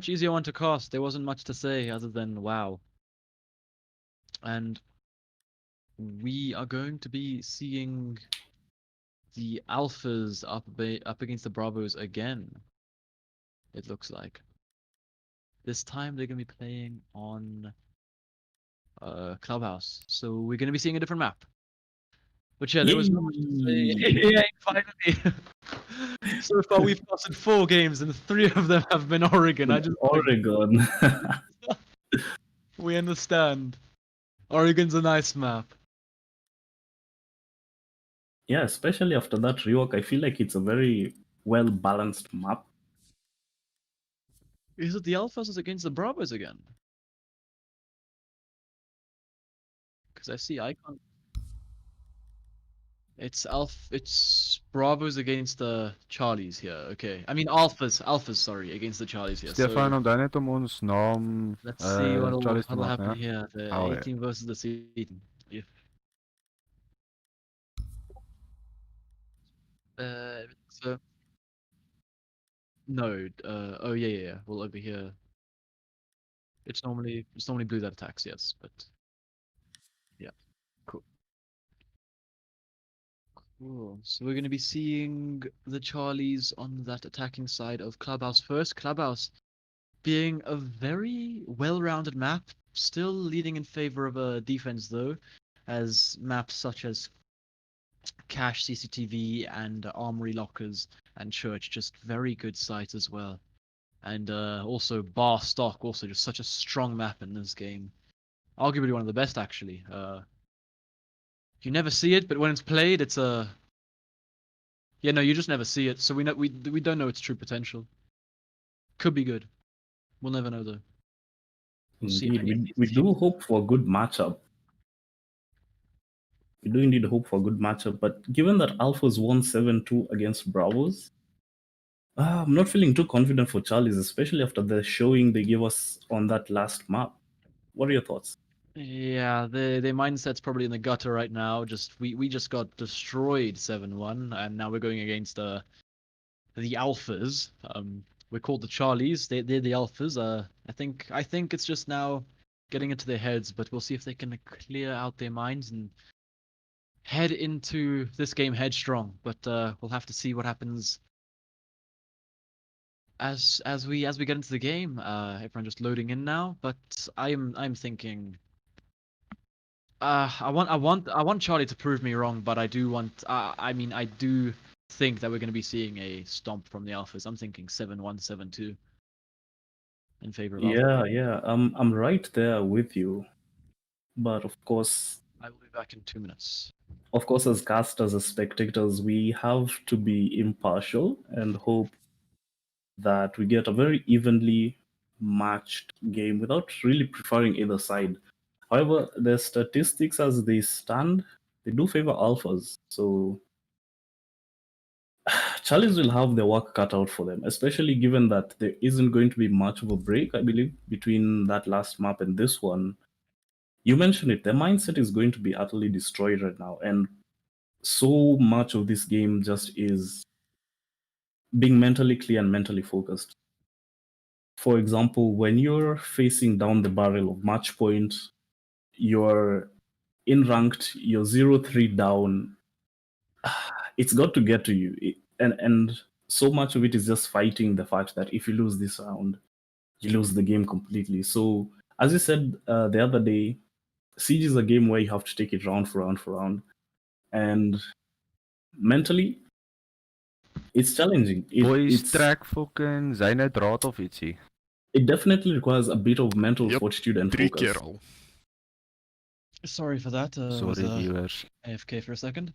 easier one to cast. There wasn't much to say other than wow. And we are going to be seeing the Alphas up against the Bravos again. It looks like. This time they're going to be playing on Clubhouse. So we're going to be seeing a different map. But yeah, there was not much to say. Yeah, finally. So far we've casted 4 games and 3 of them have been Oregon. Oregon. We understand. Oregon's a nice map. Yeah, especially after that rework, I feel like it's a very well balanced map. Is it the Alphas against the Bravos again? Because I see icon. It's Bravos against the Charlies here. Okay, I mean Alphas. Sorry, against the Charlies here. Stefan, So om det er inte om ons nom let's see what'll Charlies te happen maken, here. The Oh, A yeah. team versus the C team. If so no. Oh yeah. Well, over here, it's normally blue that attacks. Yes, but yeah, cool. Cool. So we're going to be seeing the Charlies on that attacking side of Clubhouse first. Clubhouse being a very well-rounded map, still leading in favor of a defense though, as maps such as Cache CCTV and Armory Lockers and Church just very good sites as well. And also Bar Stock, also just such a strong map in this game. Arguably one of the best actually. You never see it, but when it's played, it's a yeah, no, you just never see it. So we don't know its true potential. Could be good. We'll never know though. We'll see. Indeed, we do hope for a good matchup. We do indeed hope for a good matchup, but given that Alphas won 7-2 against Bravos, I'm not feeling too confident for Charlies, especially after the showing they gave us on that last map. What are your thoughts? Yeah, their mindset's probably in the gutter right now. Just we just got destroyed 7-1, and now we're going against the Alphas. We're called the Charlies. They're the Alphas. I think it's just now getting into their heads, but we'll see if they can clear out their minds and head into this game headstrong. But we'll have to see what happens as we get into the game. Everyone just loading in now, but I'm thinking. I want Charlie to prove me wrong, but I do want. I mean, I do think that we're going to be seeing a stomp from the Alphas. I'm thinking 7-1, 7-2 in favor of Alpha. Yeah. I'm right there with you, but of course, I will be back in 2 minutes. Of course, as casters, as spectators, we have to be impartial and hope that we get a very evenly matched game without really preferring either side. However, the statistics as they stand, they do favor alphas. So Charlies will have their work cut out for them, especially given that there isn't going to be much of a break, I believe, between that last map and this one. You mentioned it, their mindset is going to be utterly destroyed right now. And so much of this game just is being mentally clear and mentally focused. For example, when you're facing down the barrel of match point, you're in ranked, you're 0-3 down, it's got to get to you. And so much of it is just fighting the fact that if you lose this round, you lose the game completely. So, as you said the other day, Siege is a game where you have to take it round for round for round. And mentally, it's challenging. Boys, trek fucking syne draad of ietsie. It definitely requires a bit of mental Yep, fortitude and 3 focus. keer al. Sorry for that. Was Sorry viewers. AFK for a second.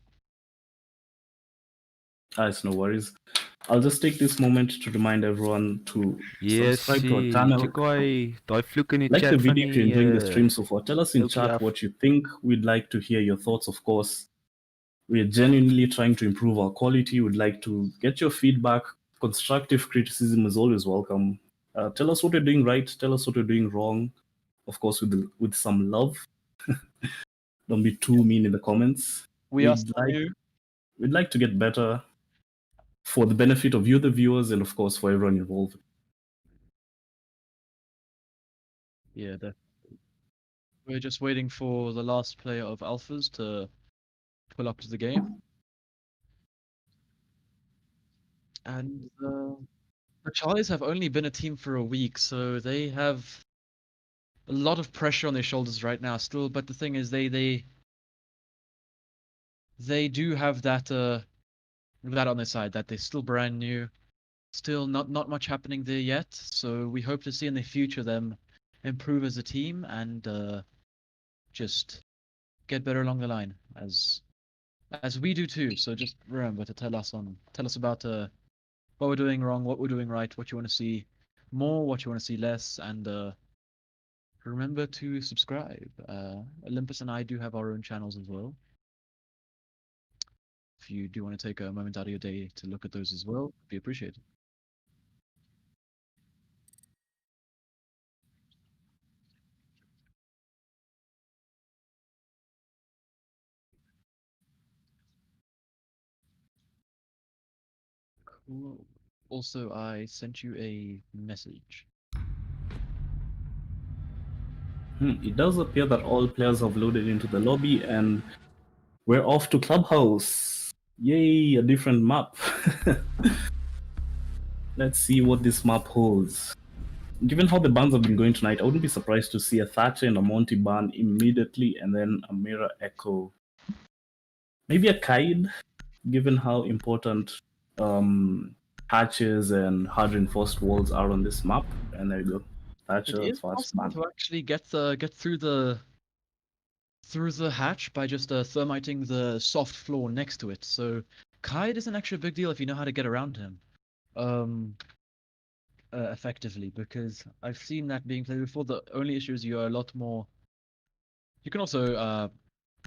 It's no worries. I'll just take this moment to remind everyone to Yes, subscribe to our channel. Chikai, daai vloek in die Like chat the van video if you're enjoying the die, stream so far. Tell us in look chat up. what you think. We'd like to hear your thoughts, of course. We're genuinely trying to improve our quality. We'd like to get your feedback. Constructive criticism is always welcome. Tell us what you're doing right. Tell us what you're doing wrong. Of course, with some love. Don't be too mean in the comments. We are still new. We'd like to get better for the benefit of you, the viewers, and of course for everyone involved. Yeah, we're just waiting for the last player of Alphas to pull up to the game. And the Charlies have only been a team for a week, so they have a lot of pressure on their shoulders right now still. But the thing is, they do have that on their side, that they're still brand new, still not much happening there yet. So we hope to see in the future them improve as a team and just get better along the line as we do too. So just remember to tell us about what we're doing wrong, what we're doing right, what you want to see more, what you want to see less, and remember to subscribe. Olympus and I do have our own channels as well. If you do want to take a moment out of your day to look at those as well, it'd be appreciated. Cool. Also, I sent you a message. It does appear that all players have loaded into the lobby and we're off to Clubhouse. Yay, a different map. Let's see what this map holds. Given how the bans have been going tonight, I wouldn't be surprised to see a Thatcher and a Monty ban immediately and then a Mirror Echo. Maybe a Kaid, given how important hatches and hard reinforced walls are on this map. And there you go. Thatcher, It is fast possible ban. to actually get through the hatch by just thermiting the soft floor next to it. So Kaid isn't actually a big deal if you know how to get around him effectively, because I've seen that being played before. The only issue is you're a lot more. You can also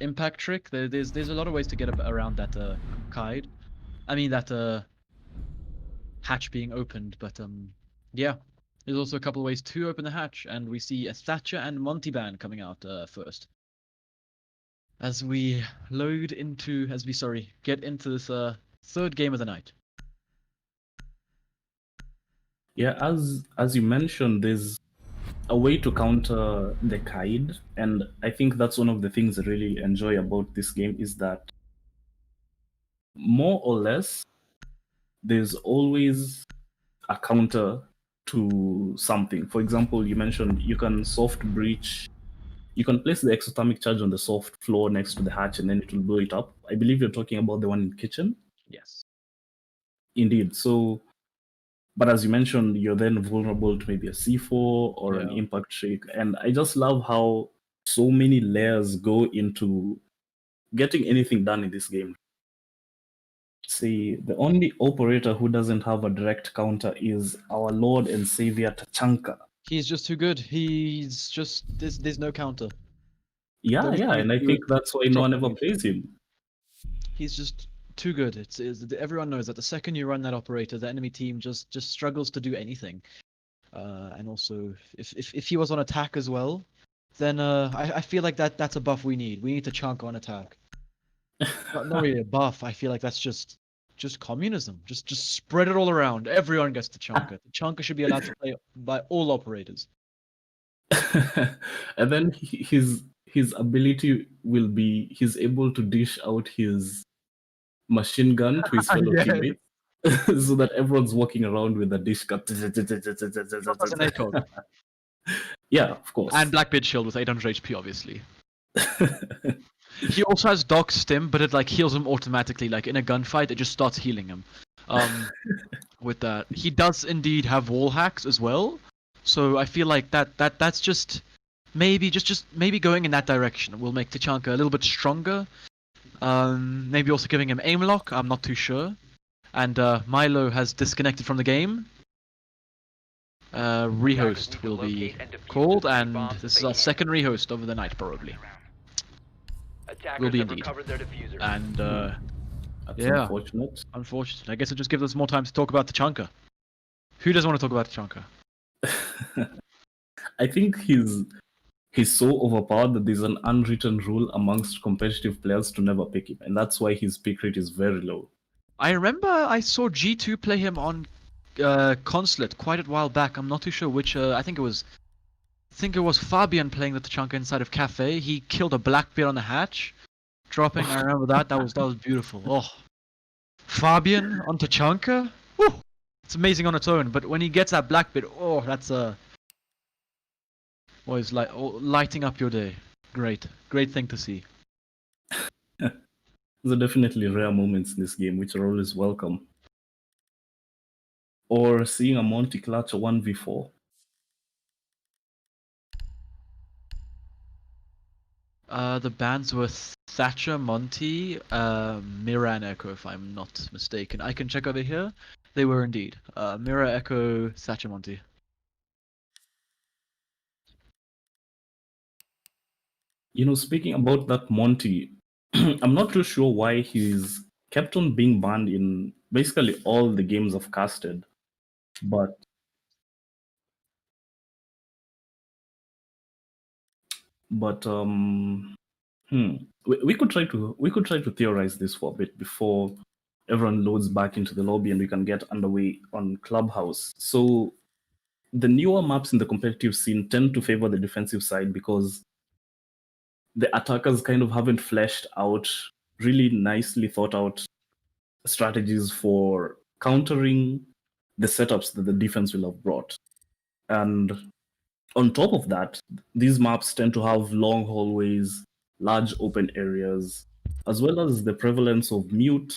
impact trick. There's a lot of ways to get around that Kaid. I mean that hatch being opened, but yeah. There's also a couple of ways to open the hatch, and we see a Thatcher and Monty ban coming out first. As we get into this third game of the night. Yeah, as you mentioned, there's a way to counter the Kaid, and I think that's one of the things I really enjoy about this game is that more or less there's always a counter to something. For example, you mentioned you can soft breach. You can place the exothermic charge on the soft floor next to the hatch and then it will blow it up. I believe you're talking about the one in kitchen. Yes. Indeed. So, but as you mentioned, you're then vulnerable to maybe a C4 or an impact trick. And I just love how so many layers go into getting anything done in this game. See, the only operator who doesn't have a direct counter is our Lord and Savior Tachanka. He's just too good. He's just there's no counter. Yeah, and I think that's why no one ever plays him. He's just too good. Everyone knows that the second you run that operator, the enemy team just struggles to do anything. And also, if he was on attack as well, then I feel like that's a buff we need. We need to chunk on attack. Not really a buff. I feel like that's just communism. Just spread it all around. Everyone gets to chunker. The chunker should be allowed to play by all operators. And then his ability will be he's able to dish out his machine gun to his fellow Yes. teammates. So that everyone's walking around with a dish gun. That's an ACOG. Yeah, of course. And Blackbeard shield with 800 HP, obviously. He also has Doc Stim, but it like heals him automatically. Like in a gunfight, it just starts healing him. With that, he does indeed have wall hacks as well. So I feel like that's just maybe maybe going in that direction will make Tachanka a little bit stronger. Maybe also giving him aim lock. I'm not too sure. And Milo has disconnected from the game. Rehost will be called, and this is our second rehost over the night probably. Attackers Will be have indeed. recovered their diffuser. And That's yeah. unfortunate. unfortunate. I guess it just gives us more time to talk about Tachanka. Who doesn't want to talk about Tachanka? I think he's so overpowered that there's an unwritten rule amongst competitive players to never pick him, and that's why his pick rate is very low. I remember I saw G2 play him on Consulate quite a while back. I'm not too sure which. I think it was Fabian playing the Tachanka inside of Cafe. He killed a Blackbeard on the hatch, dropping. I remember that. That was beautiful. Oh, Fabian on Tachanka. Woo! It's amazing on its own. But when he gets that Blackbeard, oh, that's was like lighting up your day. Great thing to see. There are definitely rare moments in this game which are always welcome. Or seeing a Monty clutch a 1v4. The bands were Thatcher, Monty, Mira, and Echo, if I'm not mistaken. I can check over here. They were indeed. Mira, Echo, Thatcher, Monty. You know, speaking about that Monty, I'm not too sure why he's kept on being banned in basically all the games I've casted. But we could try to theorize this for a bit before everyone loads back into the lobby and we can get underway on Clubhouse. So the newer maps in the competitive scene tend to favor the defensive side because the attackers kind of haven't fleshed out really nicely thought out strategies for countering the setups that the defense will have brought. And on top of that, these maps tend to have long hallways, large open areas, as well as the prevalence of Mute,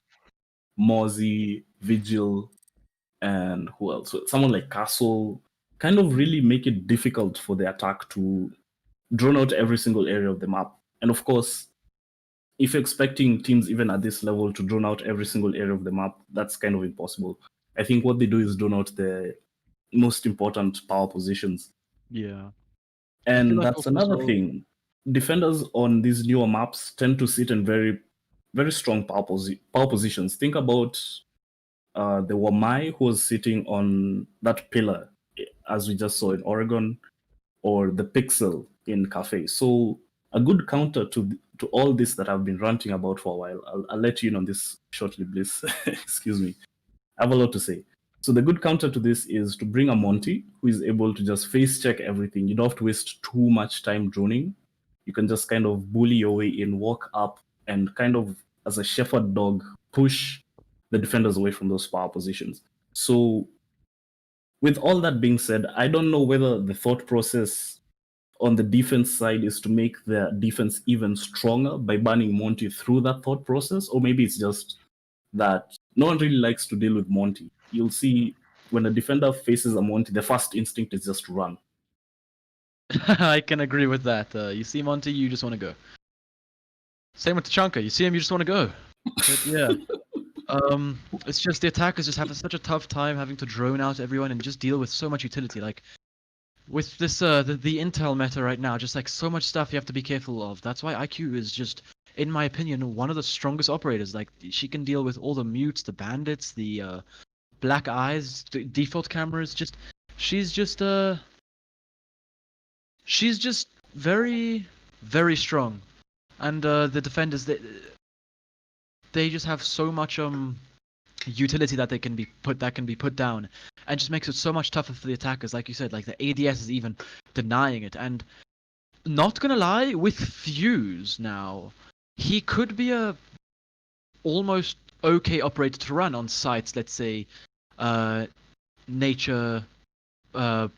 Mozzie, Vigil, and who else? So someone like Castle kind of really make it difficult for the attack to drone out every single area of the map. And of course, if you're expecting teams even at this level to drone out every single area of the map, that's kind of impossible. I think what they do is drone out the most important power positions. Yeah. And like that's also another so- thing. Defenders on these newer maps tend to sit in very, very strong power positions. Think about the Wamai who was sitting on that pillar, as we just saw in Oregon, or the Pixel in Cafe. So a good counter to all this that I've been ranting about for a while. I'll let you in on this shortly, Bliss. Excuse me. I have a lot to say. So the good counter to this is to bring a Monty who is able to just face check everything. You don't have to waste too much time droning. You can just kind of bully your way in, walk up, and kind of, as a shepherd dog, push the defenders away from those power positions. So with all that being said, I don't know whether the thought process on the defense side is to make the defense even stronger by banning Monty through that thought process, or maybe it's just that no one really likes to deal with Monty. You'll see when a defender faces a Monty, the first instinct is just run. I can agree with that. You see Monty, you just want to go. Same with Tachanka. You see him, you just want to go. But yeah. It's just the attackers just have such a tough time having to drone out everyone and just deal with so much utility. Like with this the Intel meta right now, just like so much stuff you have to be careful of. That's why IQ is just in my opinion, one of the strongest operators. Like, she can deal with all the mutes, the bandits, the black eyes, default cameras. She's just very, very strong. And the defenders, they just have so much utility that can be put down, and just makes it so much tougher for the attackers. Like you said, like the ADS is even denying it. And not gonna lie, with Fuse now, he could be a almost okay operator to run on sites. Let's say nature,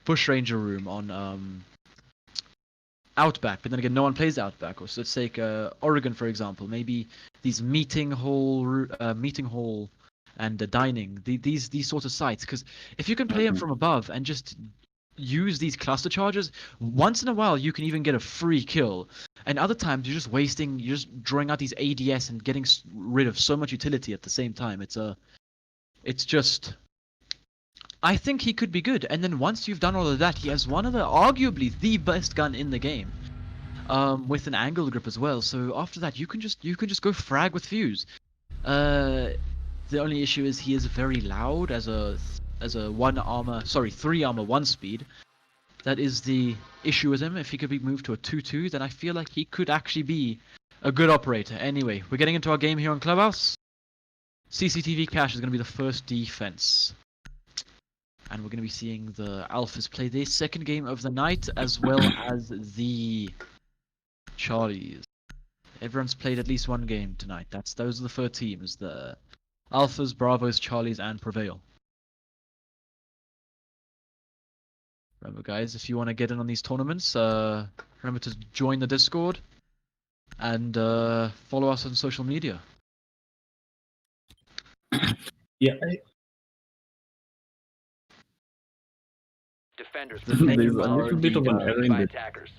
bush ranger room on Outback, but then again, no one plays Outback. Or so let's take Oregon for example. Maybe these meeting hall and the dining, these sort of sites. Because if you can play them from above and just use these cluster charges, once in a while you can even get a free kill. And other times you're just drawing out these ADS and getting rid of so much utility at the same time. It's just. I think he could be good, and then once you've done all of that, he has one of arguably the best gun in the game, with an angle grip as well. So after that, you can just go frag with Fuse. The only issue is he is very loud as a 3 armor 1 speed. That is the issue with him. If he could be moved to a 2-2, then I feel like he could actually be a good operator. Anyway, we're getting into our game here on Clubhouse. CCTV cache is going to be the first defense. And we're going to be seeing the Alphas play their second game of the night, as well as the Charlies. Everyone's played at least one game tonight. Those are the 4 teams: the Alphas, Bravos, Charlies, and Prevail. Remember, guys, if you want to get in on these tournaments, remember to join the Discord and follow us on social media. Yeah. Defenders There's There's a protected little bit of an error in by the. attackers.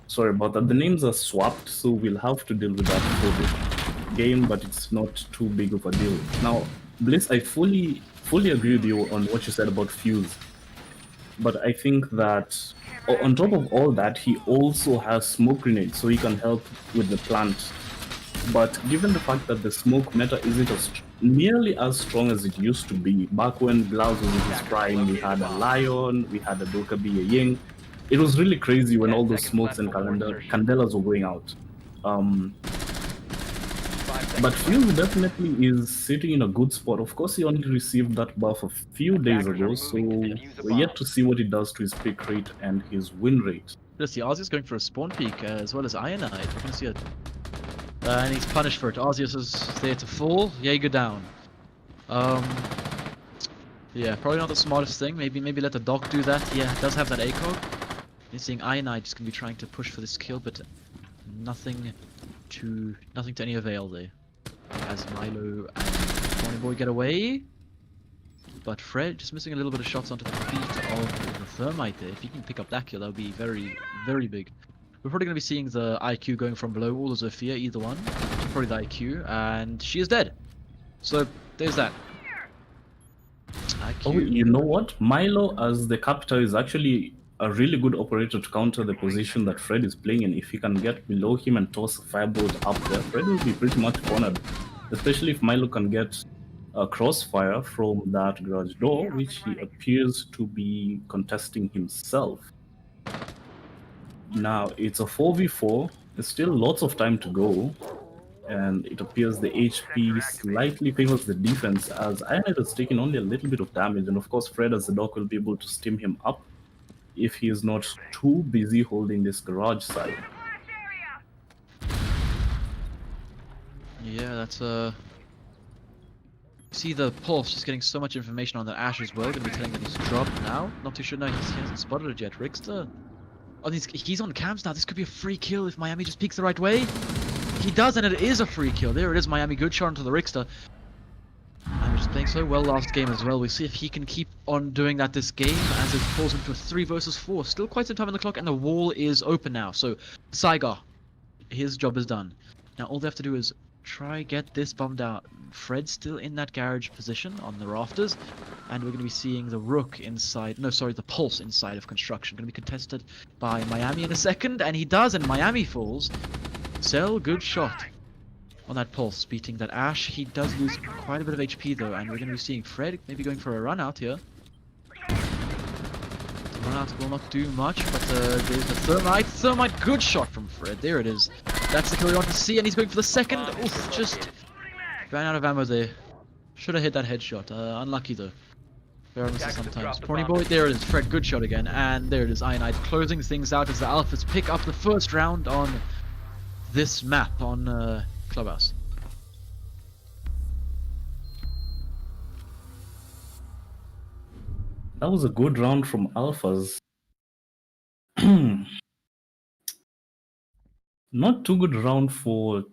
Sorry about that. The names are swapped, so we'll have to deal with that for the game, but it's not too big of a deal. Now, Bliss, I fully agree with you on what you said about Fuse, but I think that on top of all that, he also has smoke grenades, so he can help with the plant. But given the fact that the smoke meta isn't nearly as strong as it used to be, back when Blouse was in his prime, we had a Lion, we had a Dokkaebi, a Ying. It was really crazy when all those smokes and Candelas were going out. But Fuse definitely is sitting in a good spot. Of course, he only received that buff a few days ago, so we're yet to see what it does to his pick rate and his win rate. Let's see, Arceus going for a spawn peek as well as Ionite. We're going to see it. And he's punished for it. Arceus is there to fall. Jaeger down. Yeah, probably not the smartest thing. Maybe let the Doc do that. Yeah, it does have that ACOG. You're seeing Ionite just going to be trying to push for this kill, but nothing to any avail there. As Milo and Tony Boy get away. But Fred just missing a little bit of shots onto the feet of the Thermite there. If he can pick up that kill, that would be very, very big. We're probably going to be seeing the IQ going from below or the Zofia, either one. Probably the IQ, and she is dead. So, there's that. IQ. Oh, you know what? Milo as the Captor is actually a really good operator to counter the position that Fred is playing in. If he can get below him and toss a firebolt up there, Fred will be pretty much cornered. Especially if Milo can get a crossfire from that garage door, which he appears to be contesting himself. Now, it's a 4v4. There's still lots of time to go. And it appears the HP slightly favors the defense, as Ionite has taken only a little bit of damage. And of course, Fred as the Doc will be able to stim him up if he is not too busy holding this garage side. Yeah, that's see the Pulse just getting so much information on the Ash as well. Gonna be telling that he's dropped now. Not too sure now, he hasn't spotted it yet. Rixter. Oh, he's on cams now. This could be a free kill if Miami just peeks the right way. He does, and it is a free kill. There it is, Miami. Good shot onto the Rixter. Miami just playing so well last game as well. We'll see if he can keep on doing that this game as it falls into a 3 versus 4. Still quite some time on the clock, and the wall is open now. So, Saigar, his job is done. Now all they have to do is try get this bombed out. Fred's still in that garage position on the rafters, and we're going to be seeing the Rook inside. No, sorry, the Pulse inside of construction. Going to be contested by Miami in a second, and he does, and Miami falls. Cell, good shot on that Pulse, beating that Ash. He does lose quite a bit of HP though, and we're going to be seeing Fred maybe going for a run out here. The run out will not do much, but there's the Thermite. Thermite, good shot from Fred. There it is. That's the kill we want to see, and he's going for the second. Oof, just ran out of ammo there. Should have hit that headshot. Unlucky though. Very misses sometimes. Pony Boy, there it is. Fred, good shot again, and there it is. Ionite closing things out as the Alphas pick up the first round on this map on Clubhouse. That was a good round from Alphas. Not too good round for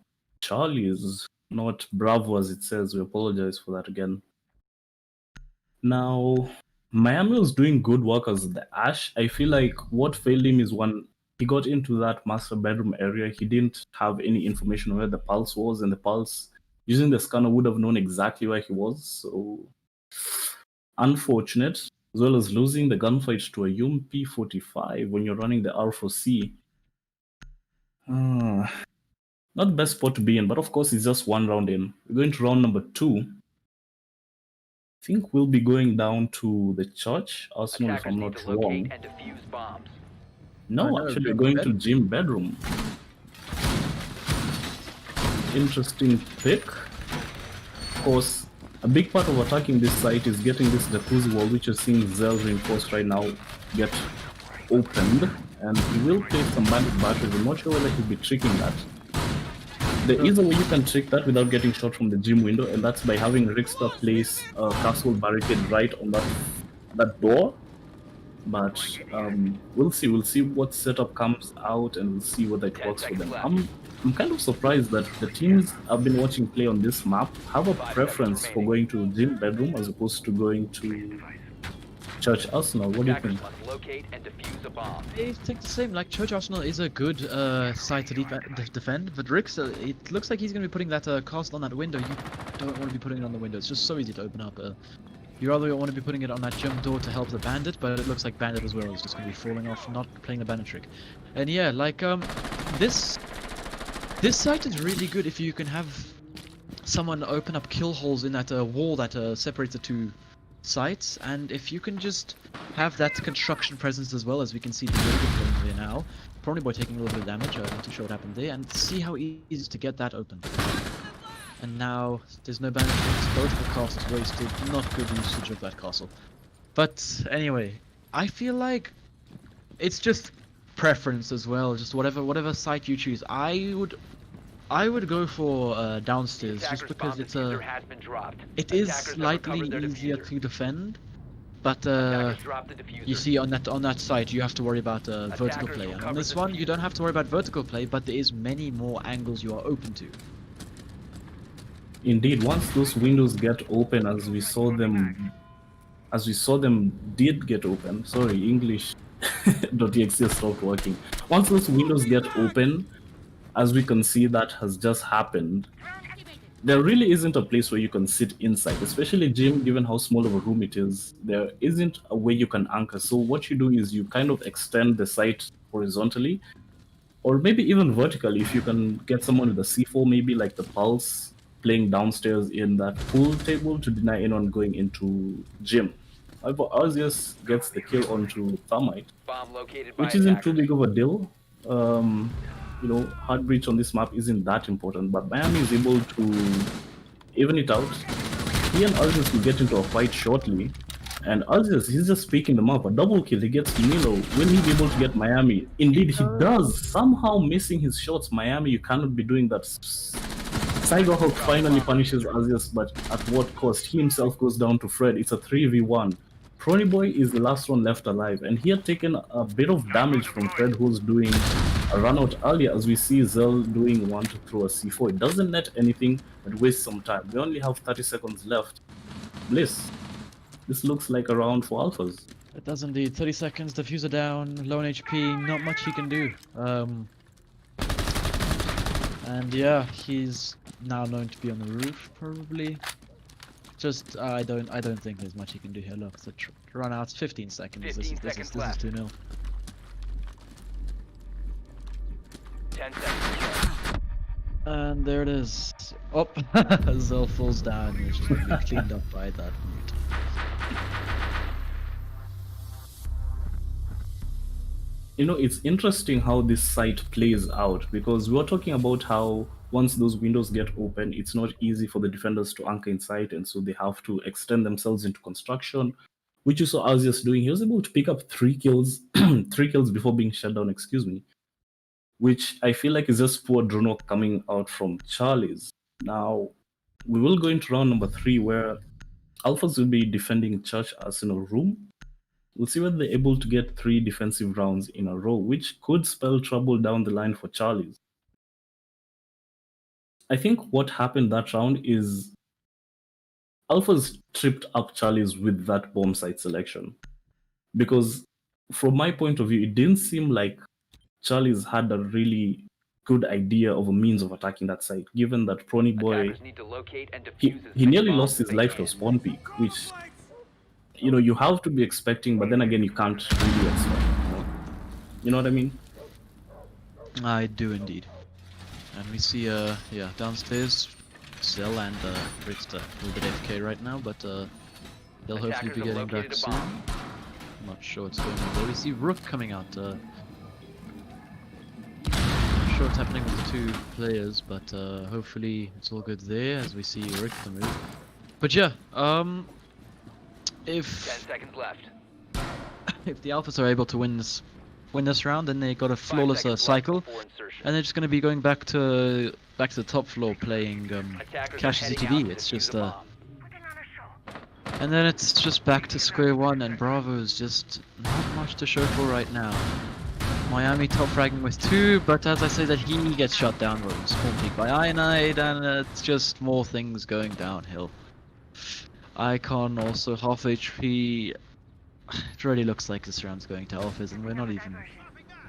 Charlie's, not Bravo as it says. We apologize for that again. Now, Miami was doing good work as the Ash. I feel like what failed him is when he got into that master bedroom area, he didn't have any information on where the Pulse was, and the Pulse, using the scanner, would have known exactly where he was. So, unfortunate, as well as losing the gunfight to a UMP-45 when you're running the R4C. Not the best spot to be in, but of course it's just one round in. We're going to round number 2. I think we'll be going down to the church, Arsenal, if I'm not wrong. And defuse bombs. No, actually, we're going to gym bedroom. Interesting pick. Of course, a big part of attacking this site is getting this jacuzzi wall, which is seeing Zell reinforced right now, get opened. And he will place some bandit batteries. I'm not sure whether he'll be tricking that. There is a way you can trick that without getting shot from the gym window, and that's by having Rickster place a castle barricade right on that door. But we'll see. We'll see what setup comes out, and we'll see whether it works for them. I'm kind of surprised that the teams I've been watching play on this map have a preference for going to gym bedroom as opposed to going to Church Arsenal. What do you think? Locate and defuse a bomb. I think the same. Like Church Arsenal is a good site to defend, but Rick's it looks like he's going to be putting that castle on that window. You don't want to be putting it on the window. It's just so easy to open up. You rather want to be putting it on that gym door to help the bandit, but it looks like bandit as well is just going to be falling off, not playing the bandit trick. And yeah, like this site is really good if you can have someone open up kill holes in that wall that separates the two sites, and if you can just have that construction presence as well, as we can see the playing there now. Pony Boy taking a little bit of damage, not too sure what happened there, and see how easy it is to get that open. And now there's no bandit, both of the castles wasted, not good usage of that castle. But anyway, I feel like it's just preference as well, just whatever site you choose. I would go for downstairs, just because it's it is slightly easier to defend, but you see on that side you have to worry about vertical play. And on this one you don't have to worry about vertical play, but there is many more angles you are open to. Indeed, once those windows get open, as we saw them did get open. Sorry, English.exe stopped working. Once those windows get open, as we can see that has just happened, there really isn't a place where you can sit inside, especially gym, given how small of a room it is. There isn't a way you can anchor. So what you do is you kind of extend the site horizontally, or maybe even vertically if you can get someone with a C4, maybe like the Pulse, playing downstairs in that pool table to deny anyone going into gym. However, Arceus gets the kill onto Thermite, which isn't too big of a deal. You know, hard breach on this map isn't that important, but Miami is able to even it out. He and Arceus will get into a fight shortly, and Arceus, he's just picking them up. A double kill, he gets Milo. Will he be able to get Miami? Indeed, he does. Somehow missing his shots. Miami, you cannot be doing that. Cyberhawk finally punishes Arceus, but at what cost? He himself goes down to Fred. It's a 3v1. Pony Boy is the last one left alive, and he had taken a bit of damage from Fred, who's doing a run out earlier, as we see Zell doing one to throw a C4. It doesn't net anything, but wastes some time. We only have 30 seconds left. Bliss, this looks like a round for Alphas. It does indeed. 30 seconds, diffuser down, low on HP, not much he can do. And yeah, he's now known to be on the roof, probably. Just I don't think there's much he can do here. Look, the run out's 15 seconds. 15 seconds This is left. 2-0. 10 seconds. And there it is. Oh, Zell falls down. It's just gonna be cleaned up by that mute. You know, it's interesting how this site plays out, because we were talking about how once those windows get open, it's not easy for the defenders to anchor in sight, and so they have to extend themselves into construction, which you saw Azius doing. He was able to pick up 3 kills, 3 kills before being shut down, excuse me, which I feel like is just poor Drono coming out from Charlie's. Now, we will go into round number 3, where Alphas will be defending Church Arsenal Room. We'll see whether they're able to get 3 defensive rounds in a row, which could spell trouble down the line for Charlie's. I think what happened that round is Alphas tripped up Charlie's with that bomb site selection. Because from my point of view, it didn't seem like Charlie's had a really good idea of a means of attacking that site, given that Prony Boy, Attackers need to locate and he defuse as he many nearly bombs lost as his they life to can. a spawn peak, which, you know, you have to be expecting, but then again, you can't really expect. You know what I mean? I do indeed. And we see, yeah, downstairs, Zell and Richter, a little bit AFK right now, but they'll hopefully Attackers be have getting located back a soon. bomb. I'm not sure what's going on there. We see Rook coming out. Not sure what's happening with the 2 players, but hopefully it's all good there as we see Richter move. But yeah, 10 if seconds left. if the Alphas are able to win this round, then they got a 5 flawless seconds left cycle, before insertion. and they're just going to be going back to the top floor playing Attackers Cash are heading CCTV. out to It's defuse just a bomb. and then it's just back to square one, and Bravo's just not much to show for right now. Miami top fragging with 2, but as I say that he gets shut down from spawn peak by Ionide, and it's just more things going downhill. Icon also half HP. It really looks like this round's going to Alphas, and we're not even...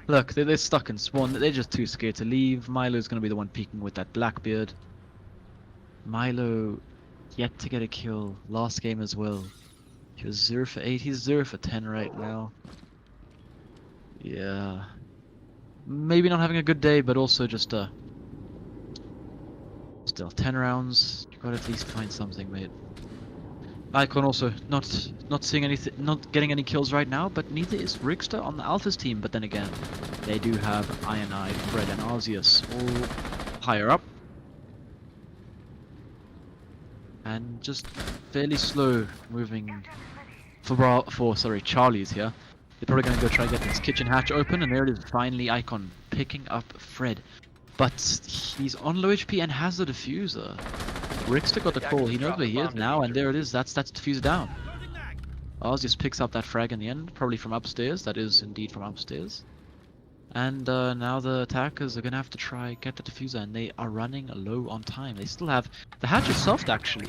Look, they're stuck in spawn, they're just too scared to leave. Milo's gonna be the one peeking with that Blackbeard. Milo yet to get a kill, last game as well. He was 0 for 8, he's 0 for 10 right now. Yeah. Maybe not having a good day, but also just still 10 rounds, you gotta at least find something, mate. Icon also not seeing anything, not getting any kills right now, but neither is Richter on the Alphas team. But then again, they do have Ionide, Fred, and Arceus all higher up, and just fairly slow moving for Charlie's here. They're probably gonna go try and get this kitchen hatch open, and there it is. Finally, Icon picking up Fred, but he's on low HP and has the diffuser. Richter got the call, he knows where he is now, and there it is, that's diffuser down. Oz just picks up that frag in the end, probably from upstairs, that is indeed from upstairs. And now the attackers are gonna have to try get the diffuser, and they are running low on time. They still have, the hatch is soft actually.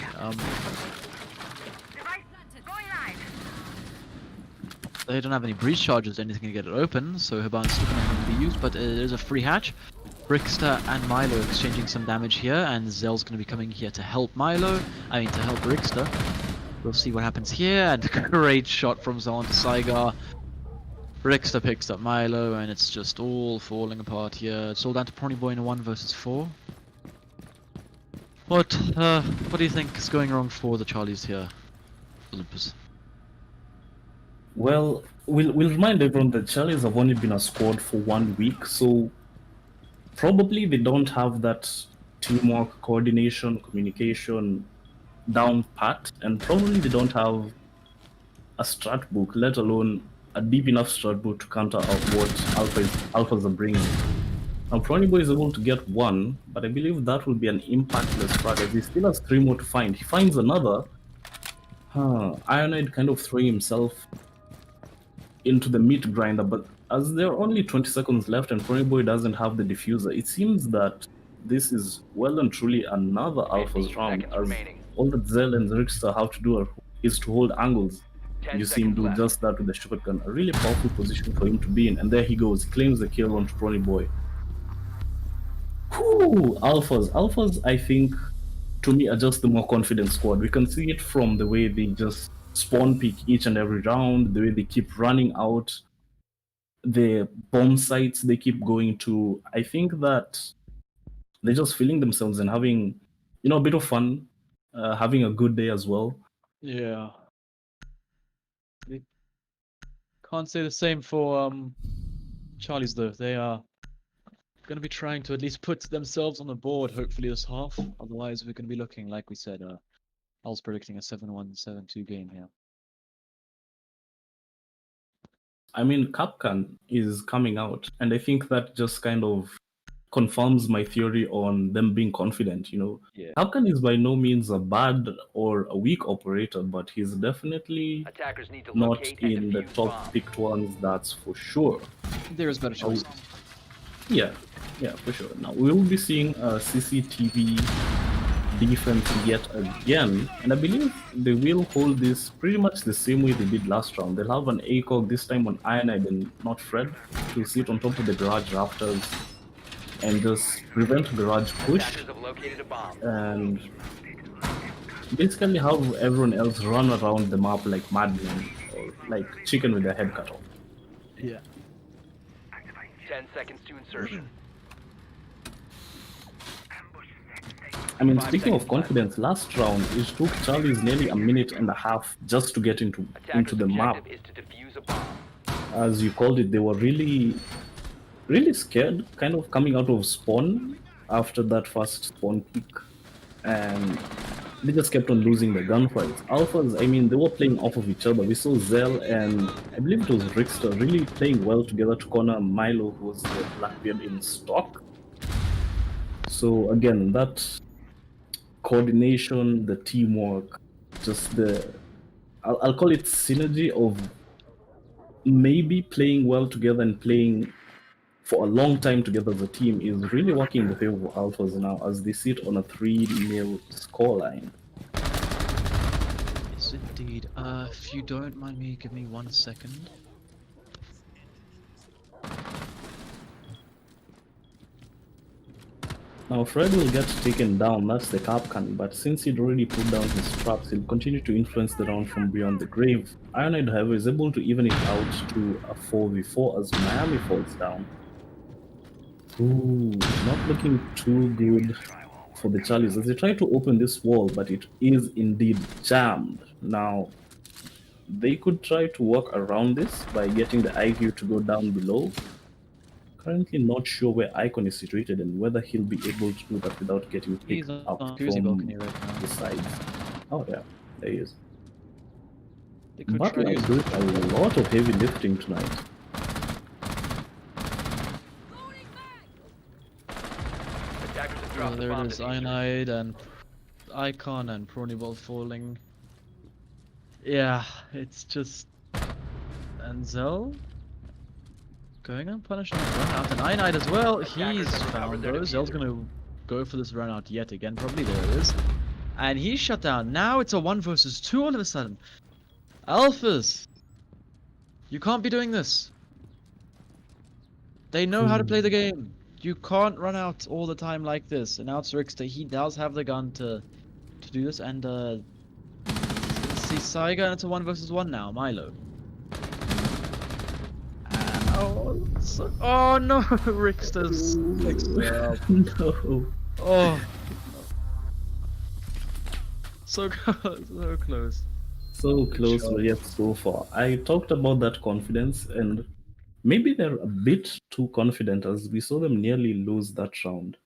They don't have any breach charges or anything to get it open, so Hiban's still gonna be used, but there's a free hatch. Richter and Milo exchanging some damage here, and Zell's going to be coming here to help to help Richter. We'll see what happens here, and great shot from Zell onto Saigar. Richter picks up Milo, and it's just all falling apart here. It's all down to Prony Boy in a 1 versus 4. What do you think is going wrong for the Charlies here, Olympus? Well, we'll remind everyone that Charlies have only been a squad for 1 week, so probably they don't have that teamwork, coordination, communication down pat, and probably they don't have a strat book, let alone a deep enough strat book to counter out what alphas are bringing. Now, Prony Boy is able to get 1, but I believe that will be an impactless strat, as he still has 3 more to find. He finds another. Ionide kind of throwing himself into the meat grinder, but as there are only 20 seconds left and Prony Boy doesn't have the diffuser, it seems that this is well and truly another Alphas round, seconds as remaining. all that Zell and Richter have to do is to hold angles. 10 You see him seconds do left. just that with the shotgun. A really powerful position for him to be in, and there he goes, claims the kill on Prony Boy. Whew, Alphas, I think, to me, are just the more confident squad. We can see it from the way they just spawn pick each and every round, the way they keep running out, the bomb sites they keep going to. I think that they're just feeling themselves and having, a bit of fun, having a good day as well. Yeah. They can't say the same for Charlie's though. They are going to be trying to at least put themselves on the board, hopefully this half. Otherwise, we're going to be looking, like we said, I was predicting a 7-1, 7-2 game here. I mean, Capcan is coming out, and I think that just kind of confirms my theory on them being confident. Yeah. Capcan is by no means a bad or a weak operator, but he's definitely Attackers need to not locate and in the defuse top bombs. picked ones, that's for sure. There is better choices. Yeah, for sure. Now we will be seeing a CCTV defense yet again, and I believe they will hold this pretty much the same way they did last round. They'll have an ACOG this time on Ironide and not Fred to sit on top of the garage rafters and just prevent garage push Attackers have located a bomb. and basically have everyone else run around the map like madmen or like chicken with their head cut off. Yeah. 10 seconds to insertion. I mean, 5 speaking of seconds left. confidence, last round it took Charlie's nearly a minute and a half just to get into Attackers' the map. objective is to defuse a bomb. As you called it, they were really scared, kind of coming out of spawn after that first spawn peak, and they just kept on losing the gunfights. Alphas, I mean, they were playing off of each other. We saw Zell and I believe it was Rickster really playing well together to corner Milo, who was the Blackbeard in stock. So again, that coordination, the teamwork, just I'll call it synergy of maybe playing well together and playing for a long time together as a team is really working in the favor of Alphas now as they sit on a 3-0 scoreline. Yes, indeed. If you don't mind me, give me 1 second. Now Fred will get taken down, that's the Capcan, but since he'd already put down his traps, he'll continue to influence the round from beyond the grave. Ironide, however, is able to even it out to a 4v4 as Miami falls down. Ooh, not looking too good for the Charlies as they try to open this wall, but it is indeed jammed. Now, they could try to work around this by getting the IQ to go down below. Currently not sure where Icon is situated and whether he'll be able to do that without getting He's picked on up Koozie from balcony right now. the sides. Oh yeah, there he is. They could But try we're using doing a lot of heavy lifting tonight. Attackers have So dropped the there bomb it is, diffuser. Ionide and Icon and Proniball falling. Yeah, it's just... And Zell? Going on punishing the run out, and Ionide as well, he's found those. Zell's gonna go for this run out yet again, probably, there it is. And he's shut down. Now it's a 1 versus 2 all of a sudden. Alphas! You can't be doing this. They know how to play the game. You can't run out all the time like this. And now it's Rickster. He does have the gun to do this. And see Saiga, and it's a 1 versus 1 now. Milo. Oh no, Rickster's. No. Oh. So close, so close. So close, shot. but yet so far. I talked about that confidence, and maybe they're a bit too confident as we saw them nearly lose that round.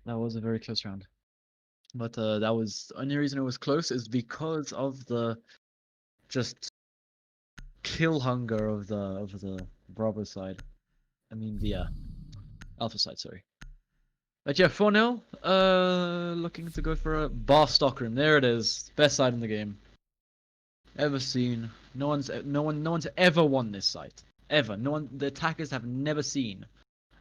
That was a very close round. But that was the only reason it was close is because of the just kill hunger of the Bravo side. I mean the Alpha side, sorry. But yeah, 4-0. Looking to go for a bar stockroom. There it is. Best side in the game. Ever seen. No one's ever won this site. Ever. The attackers have never seen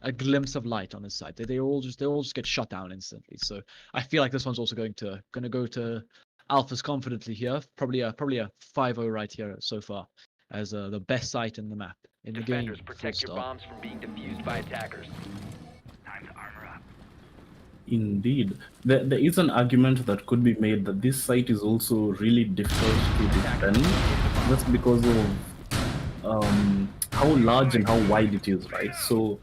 a glimpse of light on this side. They all just get shut down instantly. So I feel like this one's also gonna go to Alphas confidently here. Probably a 5-0 right here so far as the best site in the map in the game. Defenders, protect your bombs from being defused by attackers. Time to armor up. Indeed. There is an argument that could be made that this site is also really difficult to defend just because of how large and how wide it is, right? So,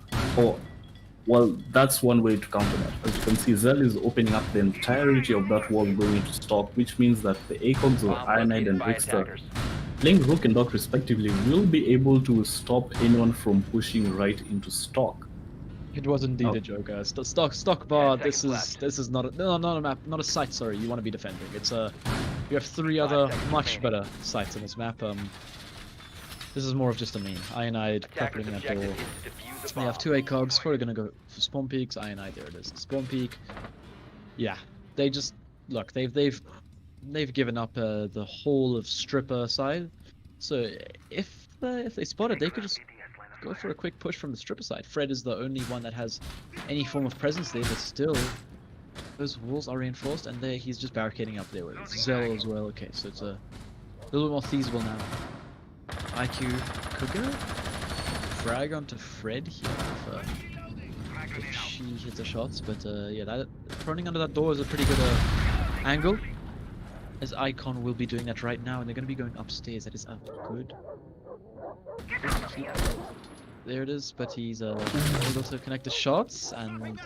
well, that's one way to counter that. As you can see, Zell is opening up the entirety of that wall going into stock, which means that the ACOGs or Bomb Ironide located and by Rickster, attackers. playing Rook and Dock respectively, will be able to stop anyone from pushing right into stock. It was indeed Oh. a joke. Stock bar. 10 This seconds is left. this is not not a map, not a site. Sorry, you want to be defending. It's a. You have 3 other seconds much remaining. better sites in this map. This is more of just a meme. Ironide Attackers' crackling that objective door. is to defuse a We bomb. have 2 ACOGs. Probably gonna go for spawn peaks. Ironide, there it is. Spawn peak. Yeah, they just look. They've given up the whole of stripper side. So if they spot it, they could just go for a quick push from the stripper side. Fred is the only one that has any form of presence there, but still, those walls are reinforced, and he's just barricading up there with Zell as well. Okay, so it's a little bit more feasible now. IQ could go frag onto Fred here if she hits the shots, but yeah, that proning under that door is a pretty good angle. As Icon will be doing that right now, and they're going to be going upstairs. That is good. There it is, but he's able to connect the shots, and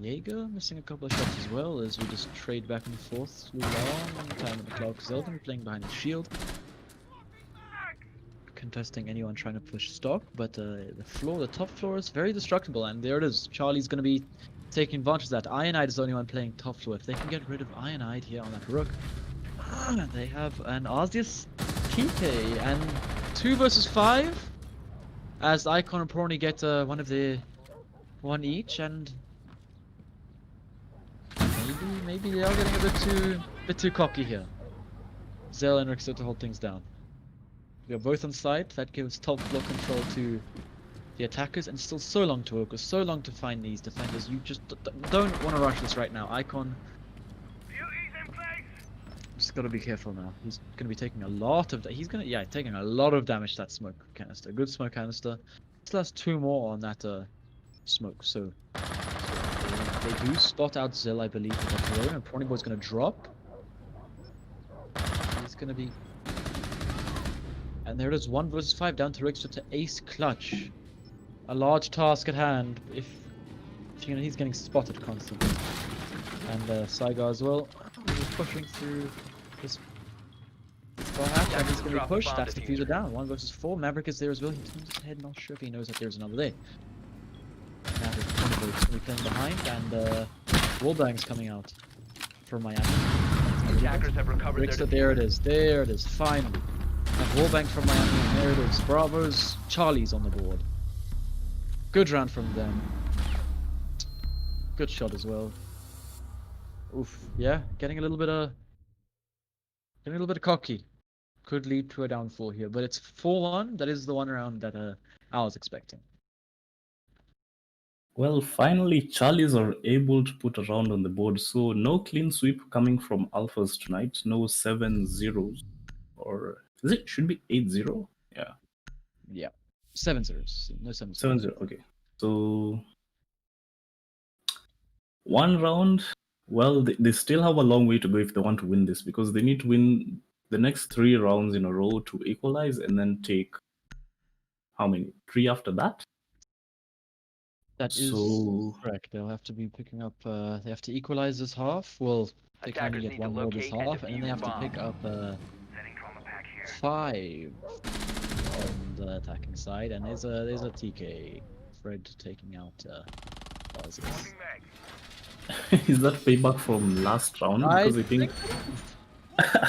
Jaeger missing a couple of shots as well, as we just trade back and forth through long time in the Cloud. Zeldin playing behind his shield, contesting anyone trying to push stock, but the top floor is very destructible, and there it is. Charlie's going to be taking advantage of that. Ironide is the only one playing top floor. If they can get rid of Ironide here on that Rook, they have an Arceus TK, and 2 versus 5. As Icon and Prawny get one each, and maybe they are getting a bit too cocky here. Zell and Rickster to hold things down. We are both on site. That gives top floor control to the attackers, and still so long to work, so long to find these defenders. You just don't want to rush this right now. Icon just gotta be careful now. He's gonna be taking a lot of taking a lot of damage to that smoke canister. Good smoke canister. Still has 2 more on that smoke. So they do spot out Zell, I believe, with that drone, and Prawny Boy's gonna drop. He's gonna be, and there it is, 1 versus 5 down to Rickster to ace clutch. A large task at hand. If he's getting spotted constantly, and Saiga as well. He's pushing through this far hatch, and he's going to be pushed. That's diffuser down. 1 versus 4. Maverick is there as well. He turns his head, not sure if he knows that there's another there. Maverick is going to be playing behind, and Wallbang's coming out from Miami. Attackers have recovered their Rickster, there it is. There it is. Finally. That Wallbang from Miami, and there it is. Bravo's Charlie's on the board. Good round from them. Good shot as well. Oof, yeah, getting a little bit cocky. Could lead to a downfall here, but it's 4-1. That is the one round that I was expecting. Well, finally, Charlies are able to put a round on the board, so no clean sweep coming from Alphas tonight. No 7-0s, or is it? Should be 8-0. Yeah, Yeah, 7-0s. No 7-0. 7-0. Okay, so 1 round. Well, they still have a long way to go if they want to win this, because they need to win the next 3 rounds in a row to equalize, and then take how many? 3 after that? That is So- correct. They'll have to be picking up. They have to equalize this half. Well, they can only Attackers get need to 1 more this locate and half, and then they defuse have to pick up 5 on the attacking side. And there's a TK. Fred taking out Arceus. Is that payback from last round? Because I think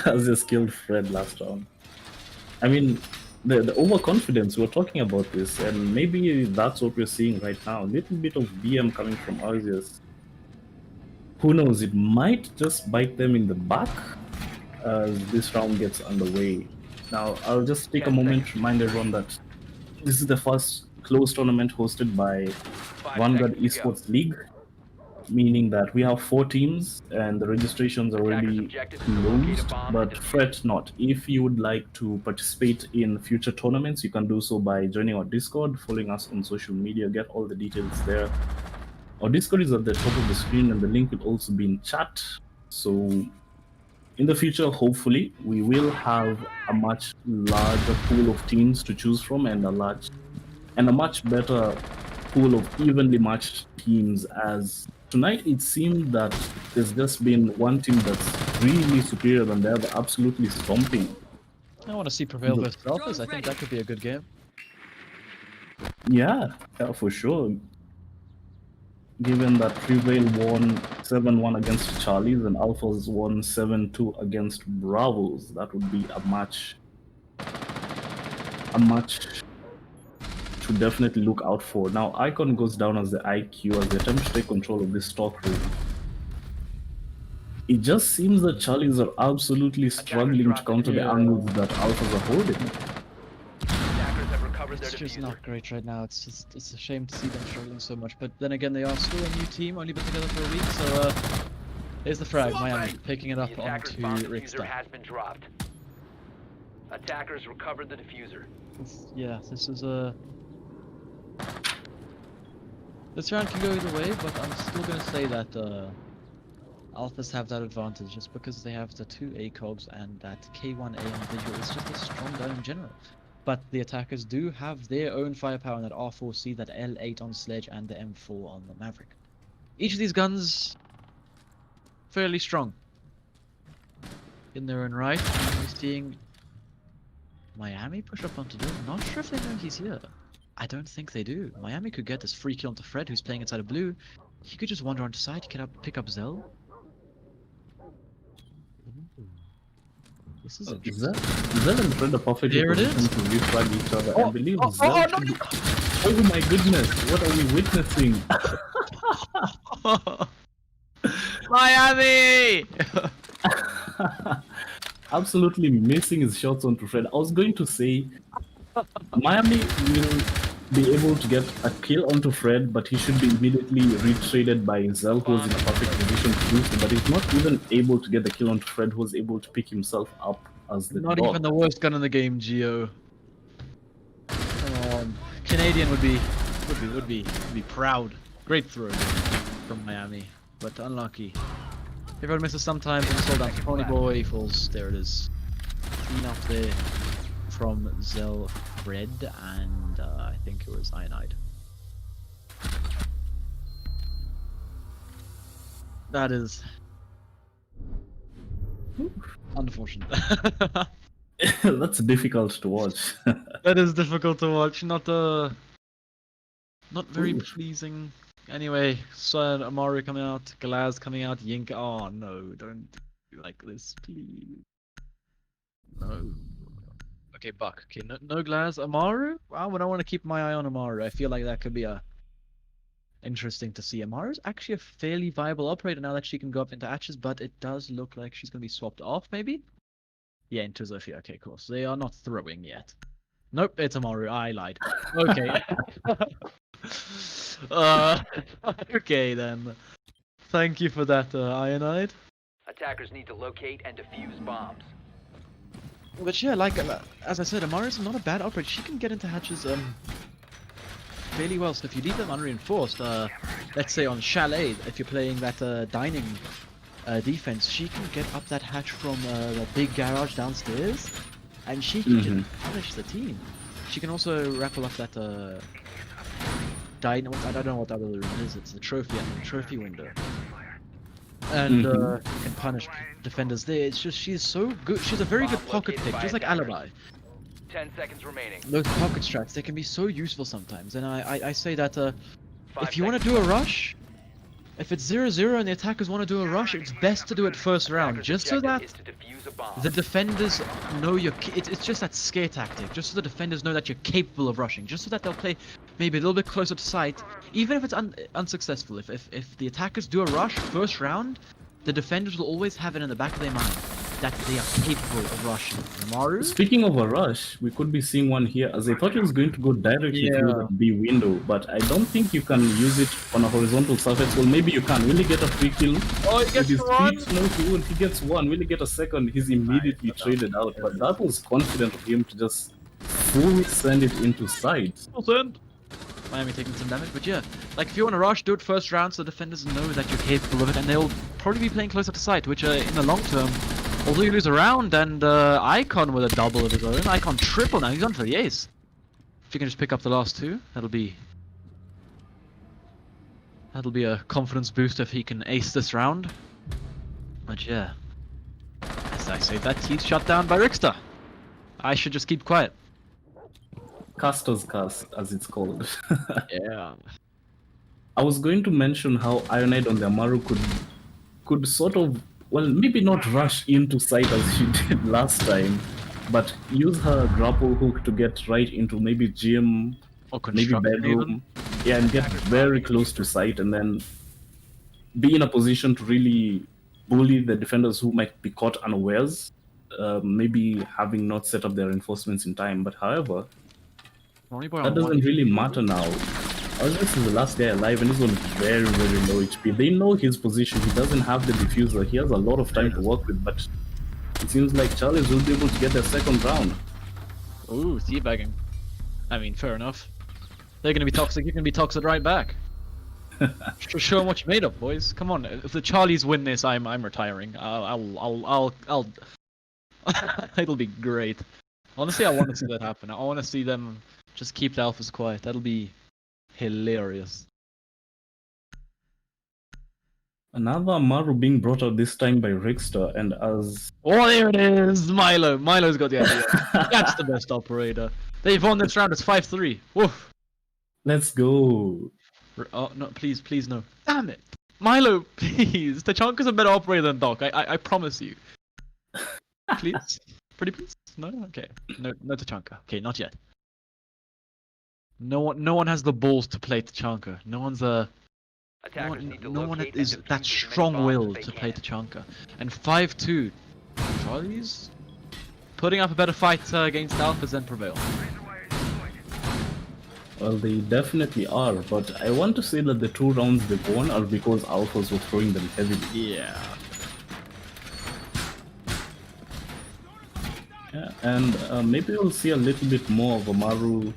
Aziz killed Fred last round. I mean, the overconfidence, we were talking about this, and maybe that's what we're seeing right now. A little bit of BM coming from Aziz. Who knows, it might just bite them in the back as this round gets underway. Now, I'll just take a moment to remind everyone that this is the first closed tournament hosted by 5 Vanguard seconds to go. Esports League, meaning that we have 4 teams and the registrations are already objective is to locate a closed, bomb and but defuse fret not. If you would like to participate in future tournaments, you can do so by joining our Discord, following us on social media, get all the details there. Our Discord is at the top of the screen, and the link will also be in chat. So, in the future, hopefully, we will have a much larger pool of teams to choose from, and a much better pool of evenly matched teams. As tonight, it seemed that there's just been one team that's really superior than the other, absolutely stomping. I want to see Prevail versus Alphas. I think that could be a good game. Yeah, for sure. Given that Prevail won 7-1 against Charlies and Alphas won 7-2 against Bravos, that would be a match to definitely look out for. Now, Icon goes down as the IQ as they attempt to take control of this stock room. It just seems that Charlies are absolutely struggling to counter the angles that Alphas are holding. Attackers have recovered their It's just diffuser. not great right now. It's a shame to see them struggling so much. But then again, they are still a new team, only been together for a week. So there's the frag. Miami picking it up The attacker's onto bomb diffuser Rickster. has been dropped. Attackers recovered the diffuser. Yeah, this is a. This round can go either way, but I'm still gonna say that Alphas have that advantage just because they have the 2 ACOGs and that K1A individual is just a strong gun in general. But the attackers do have their own firepower in that R4C, that L8 on Sledge, and the M4 on the Maverick. Each of these guns fairly strong in their own right. And we're seeing Miami push up onto Dylan. Not sure if they know he's here. I don't think they do. Miami could get this free kill onto Fred, who's playing inside of blue. He could just wander onto side, he could pick up Zell. Ooh. This is interesting. Zell and Fred are perfectly There it is. positioned to refrag each other. Oh, I believe oh, Zell oh, should be... Oh my goodness, what are we witnessing? Miami! Absolutely missing his shots onto Fred. I was going to say Miami will be able to get a kill onto Fred, but he should be immediately retraded by Zell, who's in a perfect position to do so. But he's not even able to get the kill onto Fred, who's able to pick himself up as the Not dog. even the worst gun in the game, Geo. Come on. Canadian would be proud. Great throw from Miami, but unlucky. Everyone misses sometimes and sold down to Pony Boy. Falls. There it is. Clean up there from Zell Fred, and I think it was Cyanide. That is unfortunate. That's difficult to watch. That is difficult to watch. Not very Ooh. pleasing. Anyway, Son Amari coming out, Glaz coming out, Yink. Oh no, don't do like this, please. No. Okay, Buck. Okay, no Glaz. Amaru? Wow, but I want to keep my eye on Amaru. I feel like that could be interesting to see. Amaru's actually a fairly viable operator now that she can go up into hatches, but it does look like she's gonna be swapped off, maybe? Yeah, into Zofia. Okay, cool. So they are not throwing yet. Nope, it's Amaru. I lied. Okay. Okay then. Thank you for that, Ionide. Attackers need to locate and defuse bombs. But yeah, like as I said, Amaru's not a bad operator. She can get into hatches fairly well. So if you leave them unreinforced, let's say on Chalet, if you're playing that dining defense, she can get up that hatch from the big garage downstairs, and she can just punish the team. She can also raffle off that I don't know what that other room is. It's the trophy window, and can punish defenders there. It's just she's so good. She's a very good Bomb pocket located pick, by just like attackers. Alibi. 10 seconds remaining. Those pocket strats, they can be so useful sometimes, and I say that 5 if you want to seconds do a rush, if it's 0-0 and the attackers want to do a rush, it's best to do it first round, Attackers' just so that objective is to defuse a bomb. the defenders know it's just that scare tactic, just so the defenders know that you're capable of rushing, just so that they'll play maybe a little bit closer to sight, even if it's unsuccessful. If the attackers do a rush first round, the defenders will always have it in the back of their mind that they are capable of rushing. Amaru? Speaking of a rush, we could be seeing one here, as I thought it was going to go directly through the B window, but I don't think you can use it on a horizontal surface. Well, maybe you can. Will he get a free kill? Oh, he With gets his one! feet? No, he won't. He gets one. Will he get a second? He's immediately traded out, but that was confident of him to just fully send it into sight. Miami taking some damage, but yeah, like if you want to rush, do it first round so the defenders know that you're capable of it, and they'll probably be playing closer to sight, which in the long term, although you lose a round, and Icon with a double of his own, Icon triple now, he's on for the ace. If you can just pick up the last two, that'll be a confidence boost if he can ace this round. But yeah, as I say that, he's shut down by Rixter. I should just keep quiet. Caster's cast, as it's called. Yeah. I was going to mention how Ionide on the Amaru could sort of, well, maybe not rush into sight as she did last time, but use her grapple hook to get right into maybe gym, Or maybe construction bedroom, even. yeah, and get very close to sight, and then be in a position to really bully the defenders who might be caught unawares, maybe having not set up their reinforcements in time. But however, Ronnie Boy that on one. doesn't really matter now. Ozrex is the last guy alive and he's on very, very low HP. They know his position. He doesn't have the diffuser. He has a lot of time to work with, but it seems like Charlies will be able to get their second round. Ooh, teabagging. I mean, fair enough. They're gonna be toxic. You're gonna be toxic right back. Show them what you're made of, boys. Come on. If the Charlies win this, I'm retiring. I'll It'll be great. Honestly, I want to see that happen. I want to see them just keep the alphas quiet. That'll be hilarious. Another Amaru being brought out this time by Rixter, and as Oh, there it is! Milo. Milo's got the idea. That's the best operator. They've won this round. It's 5-3. Woof. let's go. Oh, no, please, please, no. Damn it. Milo, please. Tachanka's a better operator than Doc. I promise you. Please? Pretty please? No? Okay. No Tachanka. Okay, not yet. No one has the balls to play Tachanka. No one's Attackers need to no one locate and is defuse that as many strong-willed bombs as to they play can. Tachanka. And 5-2. Charlie's putting up a better fight against Alphas than Prevail. Well, they definitely are, but I want to say that the 2 rounds they've won are because Alphas were throwing them heavily. Yeah. Yeah, and maybe we'll see a little bit more of Amaru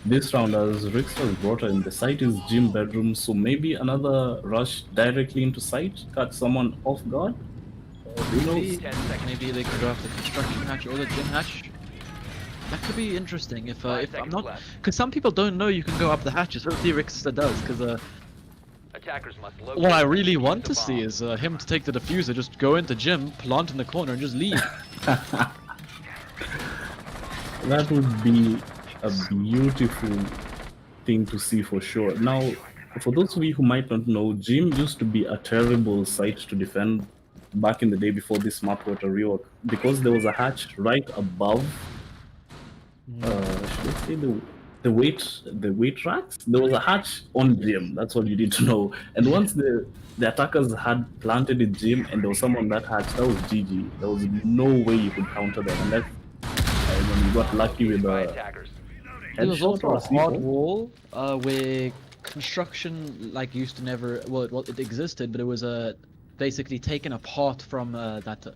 this round as Rixter is brought in. The site is gym bedroom, so maybe another rush directly into site, catch someone off guard. Who knows? 10 seconds. Maybe they could go after the construction hatch or the gym hatch. That could be interesting if 5 I'm seconds not, left. because some people don't know you can go up the hatches. Hopefully Rixter does, because Attackers must locate what I and really defuse want the to see bomb. is him to take the diffuser, just go into gym, plant in the corner, and just leave. That would be a beautiful thing to see for sure. Now, for those of you who might not know, Gym used to be a terrible site to defend back in the day before this map got a rework, because there was a hatch right above. Should I say the weight racks? There was a hatch on Gym. That's all you need to know. And once the attackers had planted in Gym and there was someone on that hatch, that was GG. There was no way you could counter them unless you got lucky with By a attackers. There was headshot also or a hard C4. wall where construction like used to never. Well, it existed, but it was basically taken apart from that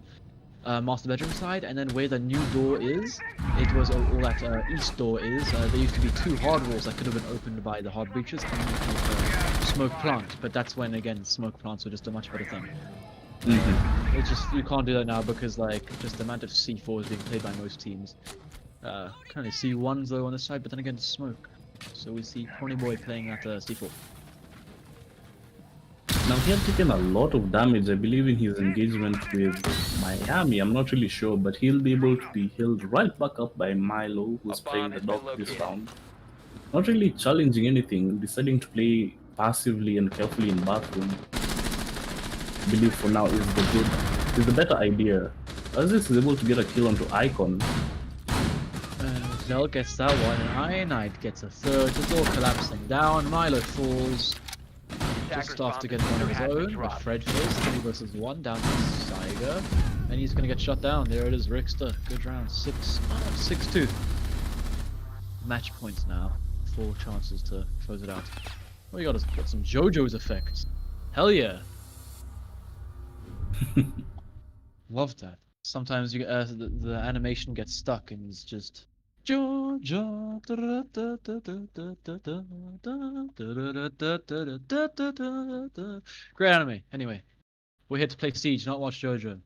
master bedroom side, and then where the new door is, it was all that east door is. There used to be 2 hard walls that could have been opened by the hard breaches and smoke plant, but that's when again smoke plants were just a much better thing. It's just you can't do that now because like just the amount of C4 is being played by most teams. Currently C1s though on this side, but then again it's smoke. So we see Pony Boy playing at C4. Now he had taken a lot of damage, I believe, in his engagement with Miami. I'm not really sure, but he'll be able to be healed right back up by Milo, who's A bomb playing the has been dock this located. round. Not really challenging anything, deciding to play passively and carefully in bathroom. I believe for now is the better idea. Aziz is able to get a kill onto Icon. Zell gets that one, and Ionite gets a third. It's all collapsing down. Milo falls just Attackers after bomb getting one of his has been own. But dropped. Fred fails 3 versus 1 down to Saiga, and he's gonna get shut down. There it is, Rixter. Good round. 6-2. Match points now. 4 chances to close it out. Oh, you got some JoJo's effects. Hell yeah. Love that. Sometimes you the animation gets stuck and it's just Georgia. Great anime. Anyway, we're here to play Siege, not watch JoJo.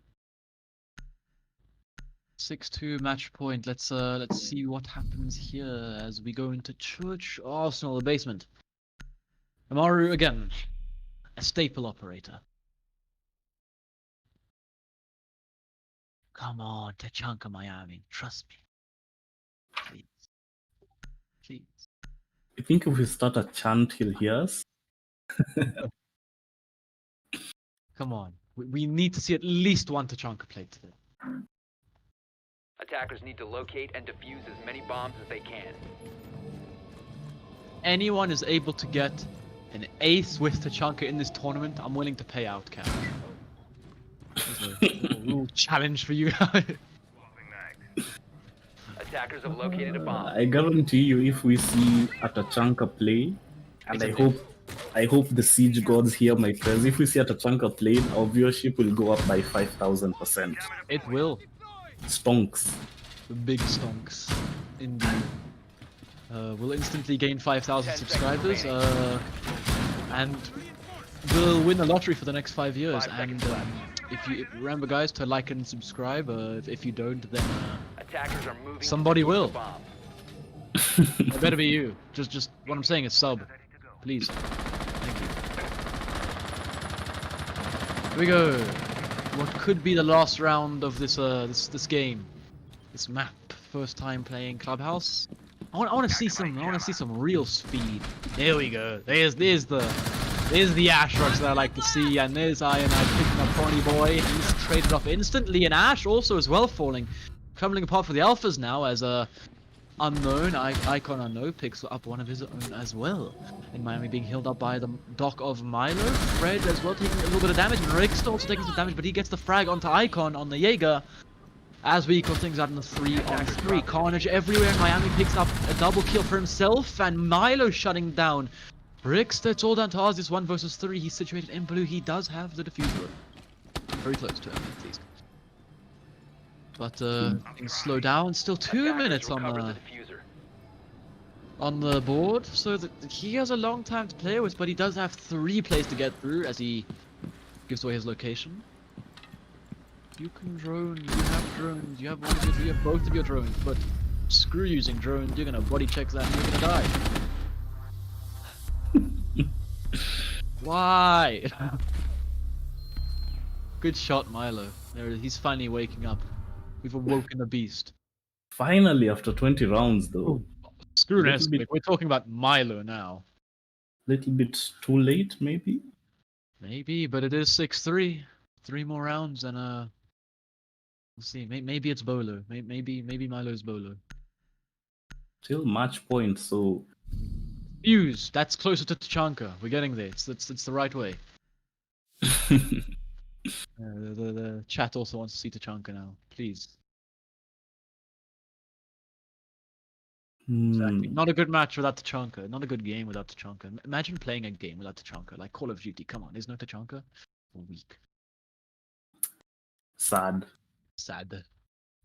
6-2 match point. Let's see what happens here as we go into Church Arsenal, the basement. Amaru again, a staple operator. Come on, Tachanka Miami, trust me. Please. Please. I think if we start a chant, he'll hear us. Come on. We need to see at least one Tachanka play today. Attackers need to locate and defuse as many bombs as they can. Anyone is able to get an ace with Tachanka in this tournament, I'm willing to pay out cash. There's a little challenge for you guys. Attackers have located a bomb. I guarantee you, if we see a Tachanka play, and I hope the Siege gods hear my prayers. If we see a Tachanka play, our viewership will go up by 5,000%. It will. Stonks. The big stonks. Indeed. We'll instantly gain 5,000 subscribers, and we'll win the lottery for the next 5 years. And if you remember, guys, to like and subscribe. If you don't, then Attackers are moving. somebody to defuse will. the bomb. It better be you. Just what I'm saying is sub, please. Thank you. Here we go. What could be the last round of this this game, this map? First time playing Clubhouse. I want to see some real speed. There we go. There's the Ashrocks that I like to see, and there's Iron picking up Pony Boy. He's traded off instantly, and Ash also as well falling, crumbling apart for the Alphas now as unknown Icon Unknown picks up one of his own as well. In Miami being healed up by the Doc of Milo. Fred as well taking a little bit of damage, and Rick's also taking some damage, but he gets the frag onto Icon on the Jaeger. As we equal things out in the 3-on-3, Carnage everywhere, and Miami picks up a double kill for himself, and Milo shutting down Rix. That's all down to Oz. This 1 versus 3. He's situated in blue. He does have the diffuser. Very close to him, at least. But things slow down. Still 2 Attackers minutes recovered the diffuser. on the board, so that he has a long time to play with, but he does have 3 plays to get through as he gives away his location. You can drone, you have drones, you have one of your, you have both of your drones, but screw using drones, you're gonna body check that and you're gonna die. Why? Good shot, Milo. There it is. He's finally waking up. We've awoken the beast. Finally, after 20 rounds, though. Screw Little Nesquik, bit- we're talking about Milo now. Little bit too late, maybe. Maybe, but it is 6-3. 3 more rounds and we'll see. Maybe it's Bolo. Maybe Milo's Bolo. Till match point, so Fuse. That's closer to Tachanka. We're getting there. It's the right way. The chat also wants to see Tachanka now. Please. Exactly. Not a good match without Tachanka. Not a good game without Tachanka. Imagine playing a game without Tachanka, like Call of Duty. Come on, there's no Tachanka. Weak. sad. Sad.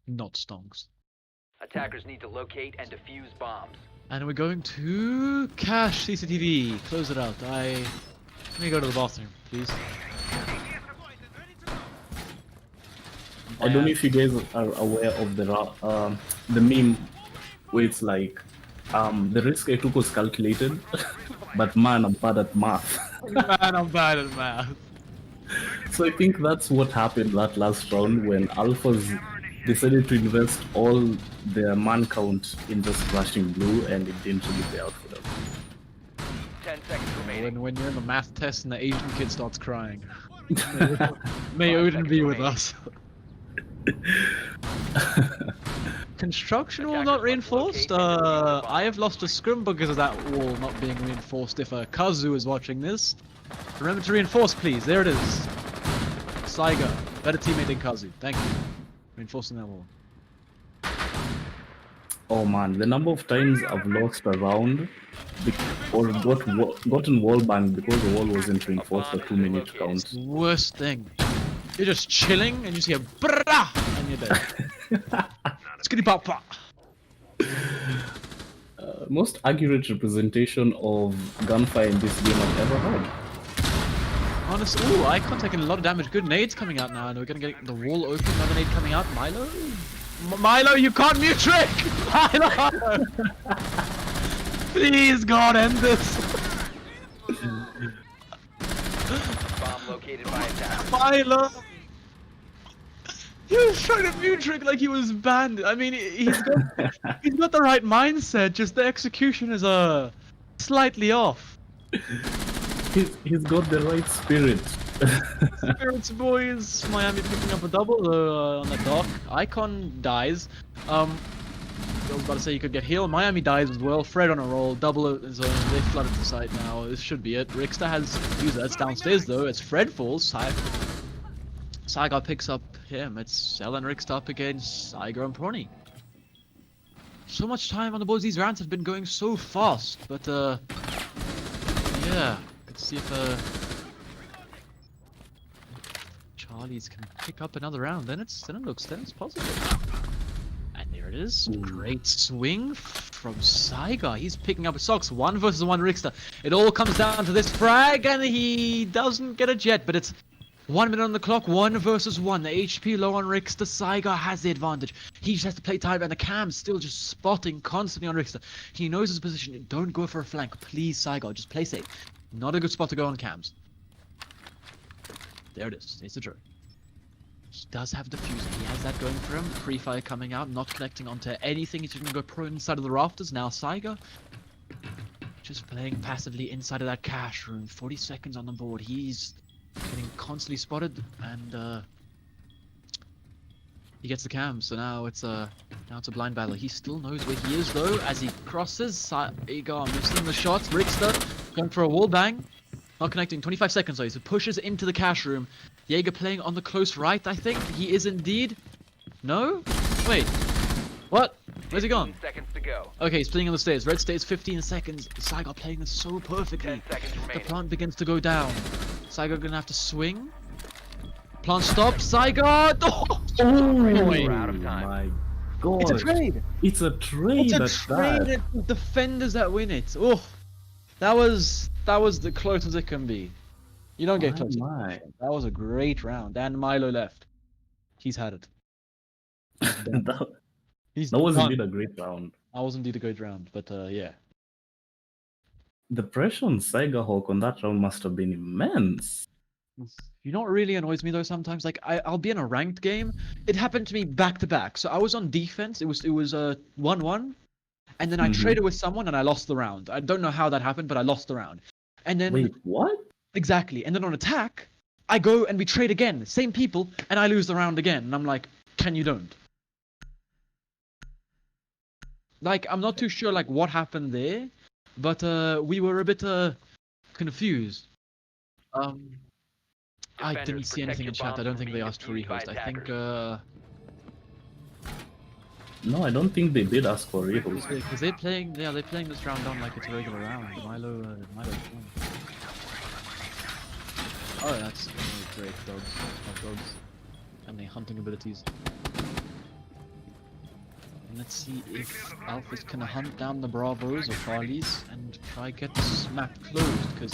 Not stonks. Attackers need to locate and defuse bombs. And we're going to cache CCTV. Close it out. Let me go to the bathroom, please. I don't know if you guys are aware of the meme where it's like, the risk I took was calculated, but man, I'm bad at math. Man, I'm bad at math. So I think that's what happened that last round when Alphas decided to invest all their man count in just rushing blue, and it didn't really pay out for them. 10 seconds remaining. When you're in the math test and the Asian kid starts crying. May Odin be with us. Construction wall not reinforced? I have lost a scrim because of that wall not being reinforced. If Kazu is watching this, remember to reinforce, please. There it is. Saiga, better teammate than Kazu. Thank you. Reinforcing that wall. Oh man, the number of times I've lost a round or gotten wall banged because the wall wasn't reinforced for 2 minute counts. Worst thing. You're just chilling and you see a brah and you're dead. Skitty pop pop. most accurate representation of gunfire in this game I've ever had. Honestly, ooh, Icon taking a lot of damage. Good nades coming out now, and we're gonna get the wall open. Another nade coming out. Milo? Milo, you can't mute trick! Milo! Please, God, end this! Bomb located by attackers. Milo! He was trying to mute trick like he was banned. I mean, he's got the right mindset, just the execution is slightly off. He's got the right spirit. Spirits boys, Miami picking up a double on the dock. Icon dies. I was about to say you could get healed. Miami dies as well. Fred on a roll. Double zone. They flooded the site now. This should be it. Rickster has user. That's downstairs though. It's Fred falls. Saiga picks up him. It's Cell and Rickster up against Saiga and Prony. So much time on the boards. These rounds have been going so fast. But yeah. Let's see if Charlie's can pick up another round. Then it looks positive. And there it is. Great swing from Saiga. He's picking up his socks. 1 versus 1 Rickster. It all comes down to this frag, and he doesn't get a jet, but it's 1 minute on the clock. 1 versus 1. The HP low on Rickster. Saiga has the advantage. He just has to play tight, and the Cam's still just spotting constantly on Rickster. He knows his position. Don't go for a flank. Please, Saiga. Just play safe. Not a good spot to go on Cams. There it is. It's a draw. He does have diffuser. He has that going for him. Free fire coming out, not connecting onto anything. He's just gonna go prone inside of the rafters. Now Saiga just playing passively inside of that cash room. 40 seconds on the board. He's getting constantly spotted, and he gets the cam. So now it's a blind battle. He still knows where he is though. As he crosses, Saiga missing the shots. Rickster going for a wall bang. Not connecting. 25 seconds though. So pushes into the cash room. Jaeger playing on the close right, I think. He is indeed. No? Wait. What? Where's he gone? 15 seconds to go. Okay, he's playing on the stairs. Red stays 15 seconds. Saiga playing this so perfectly. 10 seconds The remaining. plant begins to go down. Saiga gonna have to swing. Plant stops. Saiga! We're out of time. My God. It's a trade! It's a trade at It's a trade! that. It's the defenders that win it. Oh, that was the closest it can be. You don't get close. My. That was a great round. And Milo left. He's had it. that, He's that was done. indeed a great round. That was indeed a great round, but yeah. The pressure on Saiga Hawk on that round must have been immense. You know what really annoys me though sometimes? Like I'll be in a ranked game. It happened to me back to back. So I was on defense. It was 1-1, and then I traded with someone and I lost the round. I don't know how that happened, but I lost the round. And then Wait, what? exactly. And then on attack, I go and we trade again, same people, and I lose the round again. And I'm like, can you don't? Like I'm not too sure like what happened there, but we were a bit confused. I didn't Defenders, see protect anything your in chat. I bombs don't from think they being asked for defused by rehost. I think No, I don't think they did ask for rehost. because they're playing this round on like it's a regular round. Milo won. Oh, that's great dogs. Love dogs. And the hunting abilities. And let's see if Alphas can hunt down the Bravos or Charlies and try get this map closed, because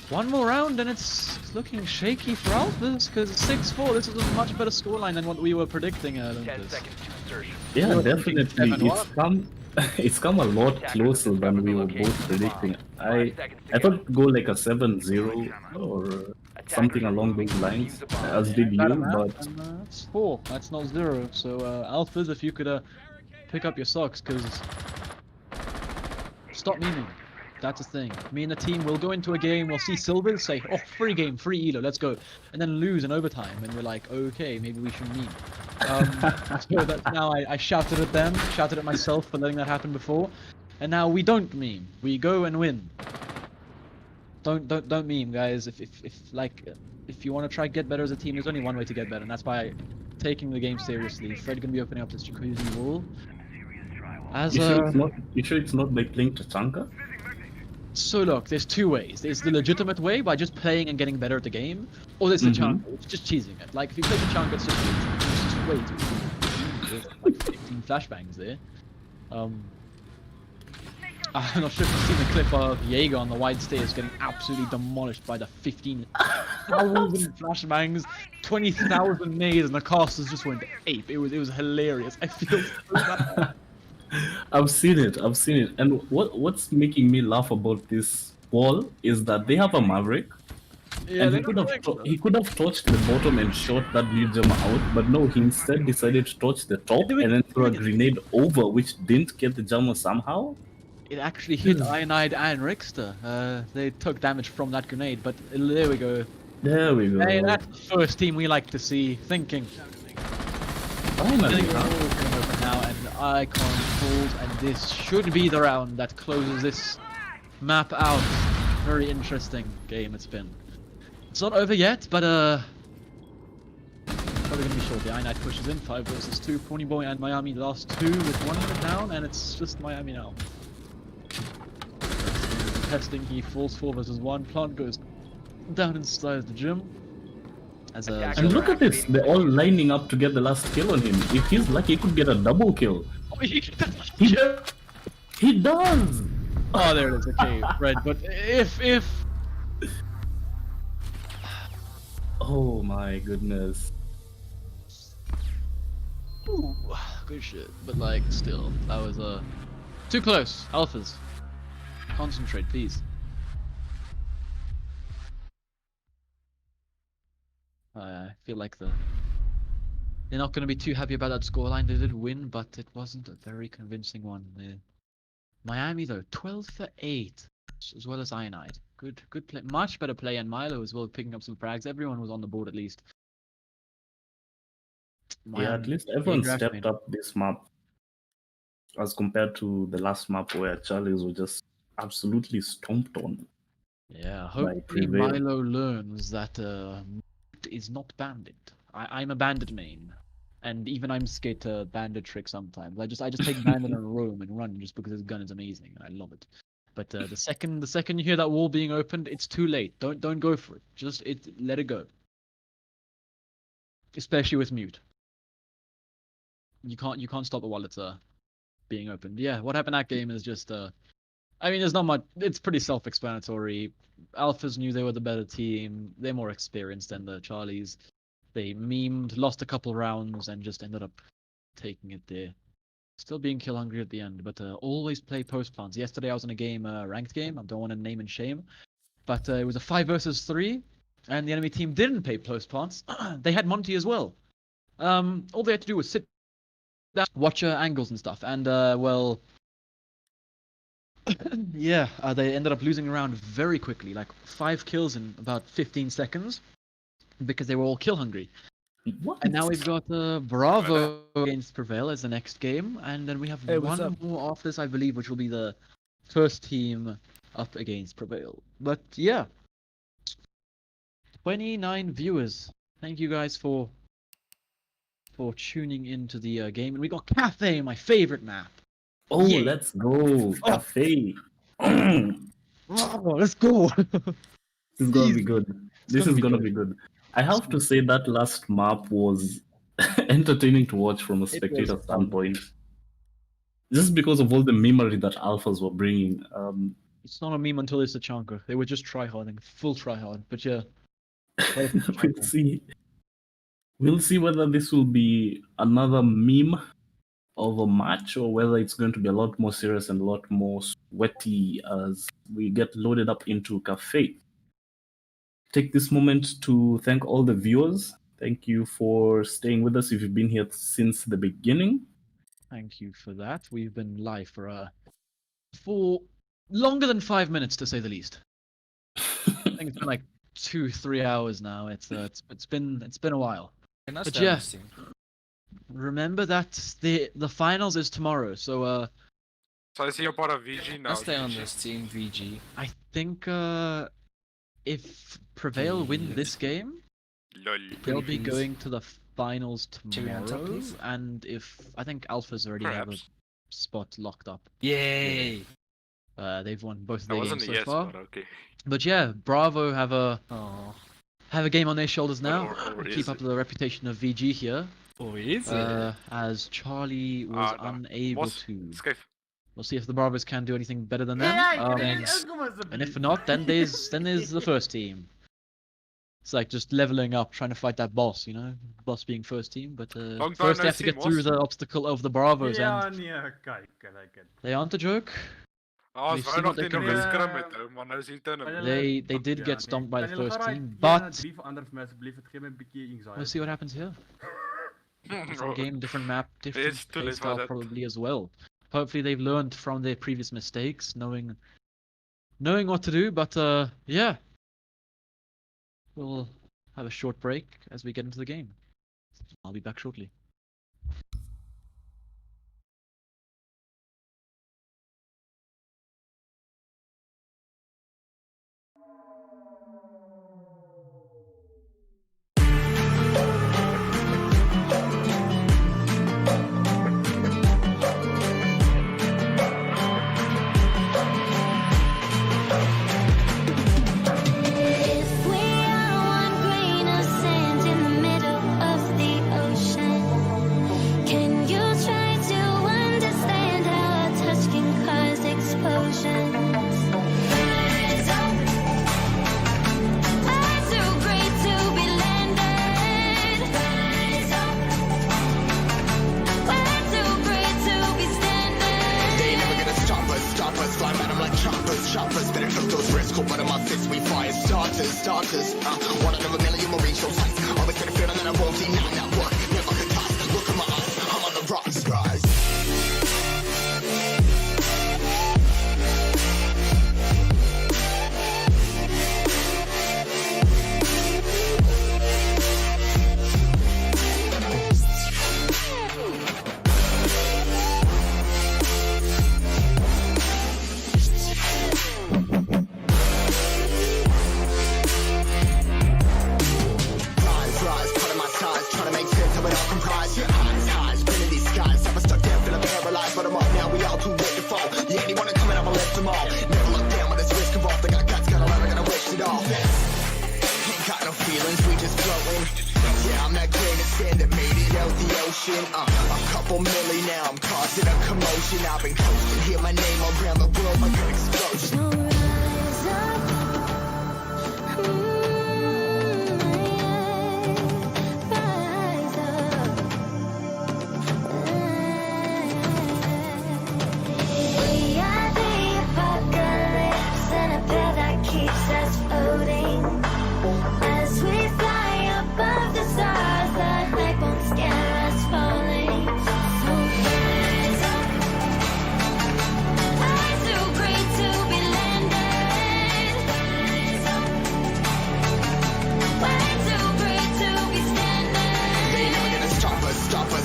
one more round and it's looking shaky for Alphas, because 6-4, this is a much better scoreline than what we were predicting at 10 Olympus. seconds to insertion. Yeah, You're definitely. thinking 7-1. It's come a lot closer than we were both predicting. I thought go like a 7-0 or something along those lines, as did you, but That's 4. That's not 0. So Alphas, if you could pick up your socks, because stop memeing. That's the thing. Me and the team will go into a game, we'll see Silvers say, oh, free game, free elo, let's go. And then lose in overtime, and we're like, okay, maybe we should meme. So that now I shouted at them, shouted at myself for letting that happen before. And now we don't meme. We go and win. Don't meme, guys. If you want to try to get better as a team, there's only one way to get better, and that's by taking the game seriously. Fred gonna be opening up this jacuzzi wall. As you sure it's not like playing Tachanka? So look, there's two ways. There's the legitimate way by just playing and getting better at the game, or there's the chunk, which is just cheesing it. Like if you play the chunk, it's just way too easy. Like 15 flashbangs there. I'm not sure if you've seen the clip of Jaeger on the wide stairs getting absolutely demolished by the 15,000 flashbangs, 20,000 nades, and the casters just went ape. It was hilarious. I feel so bad. I've seen it. And what's making me laugh about this wall is that they have a Maverick, Yeah, and they he could don't have like he could have touched the bottom and shot that new gem out, but no, he instead decided to touch the top They were and then throw a doing it. grenade over, which didn't get the jammer somehow. It actually hit Ionide and Rickster. They took damage from that grenade, but there we go. There we go. Hey, that's the first team we like to see. Thinking. Finally, We're huh? all gonna open now, and Icon falls, and this should be the round that closes this map out. Very interesting game it's been. It's not over yet, but probably gonna be short. The Ionide pushes in 5 versus 2. Ponyboy and Miami last 2 with 1 minute down, and it's just Miami now. Testing, he falls 4 versus 1. Plant goes down inside the gym. As a And look at this, they're all lining up to get the last kill on him. If he's lucky, he could get a double kill. He does! Oh, there it is. Okay, Red. But if Oh my goodness. ooh, good shit. But like, still, that was too close. Alphas, concentrate, please. I feel like they're not going to be too happy about that scoreline. They did win, but it wasn't a very convincing one. Miami though, 12 for 8, as well as Ionide. Good play, much better play, and Milo as well, picking up some frags. Everyone was on the board at least. Yeah, at Miami, least everyone draft stepped made. up this map as compared to the last map where Charlies were just absolutely stomped on. Yeah, hopefully Prevail. Milo learns that is not bandit. I'm a bandit main, and even I'm scared to bandit trick sometimes. I just take bandit and roam and run just because his gun is amazing and I love it. But the second you hear that wall being opened, it's too late. Don't go for it. Just let it go. Especially with mute. You can't stop it while it's being opened. Yeah, what happened that game is just I mean, there's not much. It's pretty self-explanatory. Alphas knew they were the better team. They're more experienced than the Charlies. They memed, lost a couple rounds, and just ended up taking it there. Still being kill hungry at the end, but always play post plants. Yesterday I was in a game, ranked game. I don't want to name and shame, but it was a 5 versus 3, and the enemy team didn't play post plants. They had Monty as well. All they had to do was sit down, watch angles and stuff, and well. Yeah, they ended up losing around very quickly, like 5 kills in about 15 seconds, because they were all kill hungry. What? And now we've got Bravo against Prevail as the next game, and then we have what's one up? more after this, I believe, which will be the first team up against Prevail. But yeah, 29 viewers. Thank you guys for tuning into the game, and we got Cafe, my favorite map. Oh, Yeah. let's go. Cafe. Oh, let's go. This is gonna be good. This gonna is be gonna good. be good. I have to say that last map was entertaining to watch from a was spectator fun. standpoint. Just because of all the memory that alphas were bringing. It's not a meme until it's a chunker. They were just tryharding, full tryhard. But yeah, we'll see. We'll see whether this will be another meme of a match or whether it's going to be a lot more serious and a lot more sweaty as we get loaded up into Cafe. Take this moment to thank all the viewers. Thank you for staying with us if you've been here since the beginning. thank you for that. We've been live for longer than 5 minutes, to say the least. I think it's been like 2-3 hours now. It's been a while. But yeah, remember that the finals is tomorrow. So So I see you're part of VG now. I'll stay on VG. this team, VG. I think if Prevail win this game, Lol. they'll be please. going to the finals Cherry on top, tomorrow. please. And if I think Alphas already have Perhaps. a spot locked up. Yay! They've won both of That their wasn't games a so yes, far. but okay. But yeah, Bravo have a Oh, game on their shoulders now. Or is Keep up it? the reputation of VG here. is As Charlie was Ah, no. unable Was to Skype. We'll see if the Bravos can do anything better than them. And if not, then there's the first team. It's like just leveling up, trying to fight that boss, you know? Boss being first team, but Long time first no they have to see, get through Moss. the obstacle of the Bravos, Ja, and nee, kyk. they aren't a joke. Ons We've wou seen nog what they teen can hom do. skrim met hom, maar nou is hier teen hom. They did get stomped by the Kan julle first geraai team, 1 en but 3 verander vir my asseblief, dit gee my 'n bietjie anxiety. we'll see what happens here. Different game, different map, different It's too late for playstyle that. probably as well. Hopefully they've learned from their previous mistakes, knowing what to do, but yeah. We'll have a short break as we get into the game. I'll be back shortly. If we are one grain of sand in the middle of the ocean, can you try to understand how a touch can cause explosions? Rise up. I'm too great to be landed. Rise up. We're too great to be standing. They ain't never gonna stop us, fly at 'em like choppers, better cook those risks, cold blood in my fists, we fire starters, one out of a million will reach those heights, always been a feeling that I won't deny, not what, never could toss, look at my eyes, I'm on the rocks, rise. Rise, part of my size, trying to make sense of it all comprised. Your eyes, spinning these skies. I've been stuck down, feeling paralyzed, but I'm up now. We all too late to fall. Yeah, anyone coming up, I'll lift them all. Never look down when there's risk involved. I got guts, got a lot, I gotta wish it all. Ain't got no feelings, we just floating. Yeah, I'm that grain of sand that made it out the ocean. A couple milli now, I'm causing a commotion. I've been coasting, hear my name all around the world like an explosion. Rise up. Rise up. We are the apocalypse and a path that keeps us floating. As we fly above the stars, the night won't scare us falling. So rise up. I'm too great to be landed. Rise up. We're too great to be standing. They ain't never gonna stop us,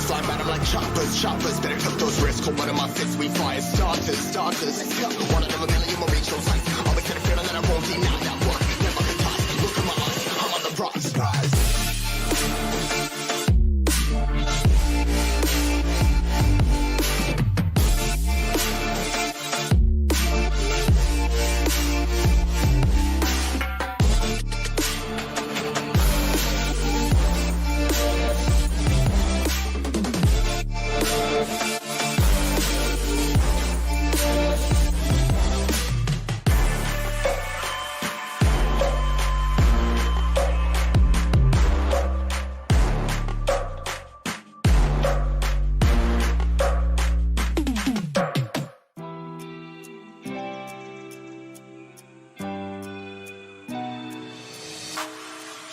fly at 'em like choppers, better cook those risks, cold blood in my fists, we fire starters, one out of a million will reach those heights, always been a feeling that I won't deny, not what, never could toss, look at my eyes, I'm on the rocks, rise.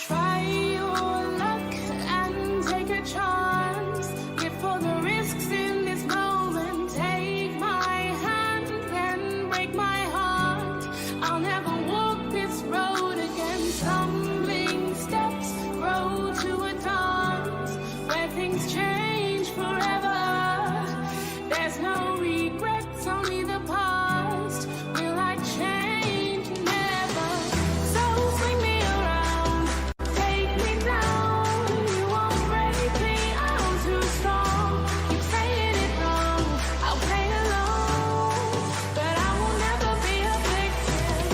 Try your luck and take a chance. Before the risks in this moment, take my hand and break my heart. I'll never walk this road again. Stumbling steps grow to a dance where things change forever. There's no regrets, only the past. Will I change? Never. So swing me around. Take me down, you won't break me, I'm too strong. Keep saying it wrong, I'll play along, but I will never be a victim.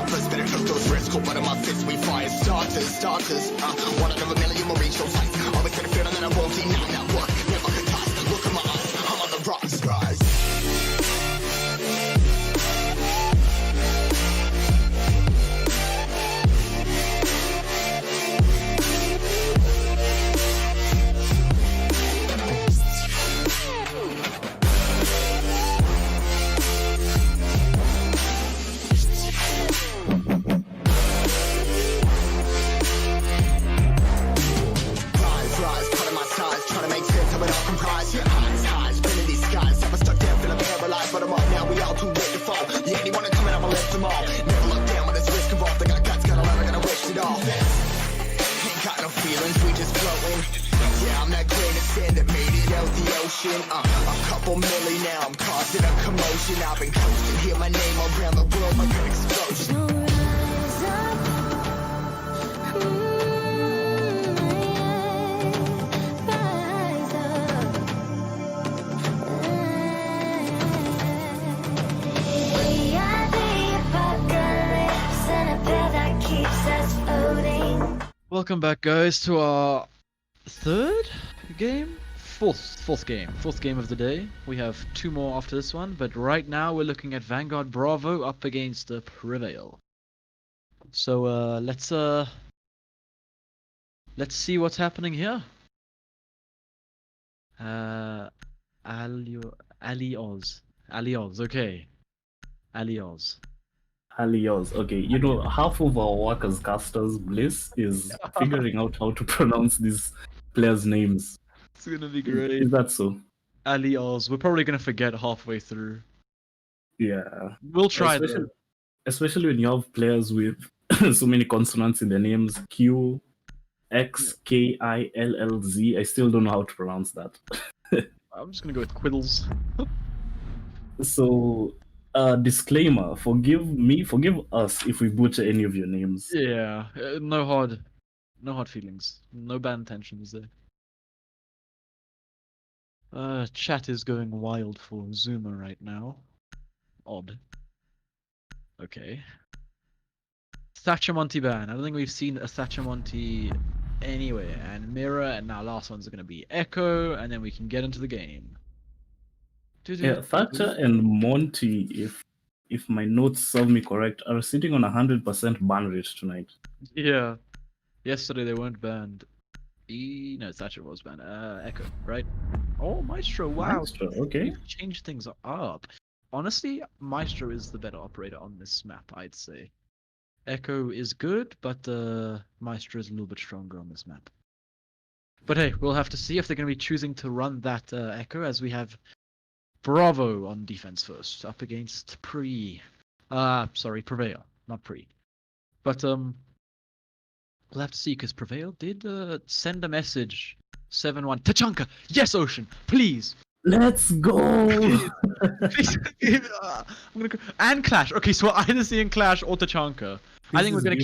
First better took those risks, cool, but in my fists we fire starters. One out of a million will reach those heights. Always get a feeling that I won't deny that work. Never could toss. Look at my eyes, I'm on the rotten skies. Rise, cutting my size, trying to make sense of it all comprised. Yeah, highs, spinning these skies. Never stuck down, feeling paralyzed, but I'm up now. We all too late to fall. Yeah, anyone coming, I'ma lift them all. Never look down when there's risk involved. They got guts, gotta learn, I gotta wish it off. Ain't got no feelings, we just floating. Yeah, I'm that grain of sand that made it out the ocean. A couple milli now, I'm causing a commotion. I've been coasting, hear my name around the world like an explosion. So rise up. Rise up. We are the apocalypse and a pair that keeps us floating. Welcome back, guys, to our third game? Fourth game of the day. We have 2 more after this one, but right now we're looking at Vanguard Bravo up against the Prevail. So let's see what's happening here. Ali Oz, okay. Ali Oz. Alios. Okay, you know, half of our work as casters, Bliss, is figuring out how to pronounce these players' names. It's gonna be great. Is that so? Ali Oz. We're probably gonna forget halfway through. Yeah. We'll try especially, though. especially when you have players with so many consonants in their names. Q, X, K, I, L, L, Z. I still don't know how to pronounce that. I'm just gonna go with Quiddles. So, disclaimer: forgive us if we butcher any of your names. Yeah, no hard feelings, no bad intentions there. Chat is going wild for Zuma right now. Odd. Okay. Thatchamonti ban. I don't think we've seen a Thatchamonti anywhere. And Mirror, and now last one's gonna be Echo, and then we can get into the game. Yeah, Thatcher and Monty, if my notes serve me correct, are sitting on 100% ban rate tonight. Yeah. Yesterday they weren't banned. No, Thatcher was banned. Echo, right? Oh, Maestro, wow. Maestro, okay. You've changed things up. Honestly, Maestro is the better operator on this map, I'd say. Echo is good, but Maestro is a little bit stronger on this map. But hey, we'll have to see if they're going to be choosing to run that Echo, as we have Bravo on defense first, up against Prevail, not Pre. But we'll have to see, because Prevail did send a message. 7-1. Tachanka! Yes, Ocean! Please! Let's go! Please. I'm gonna go. And Clash. Okay, so we're either seeing Clash or Tachanka. I think we're gonna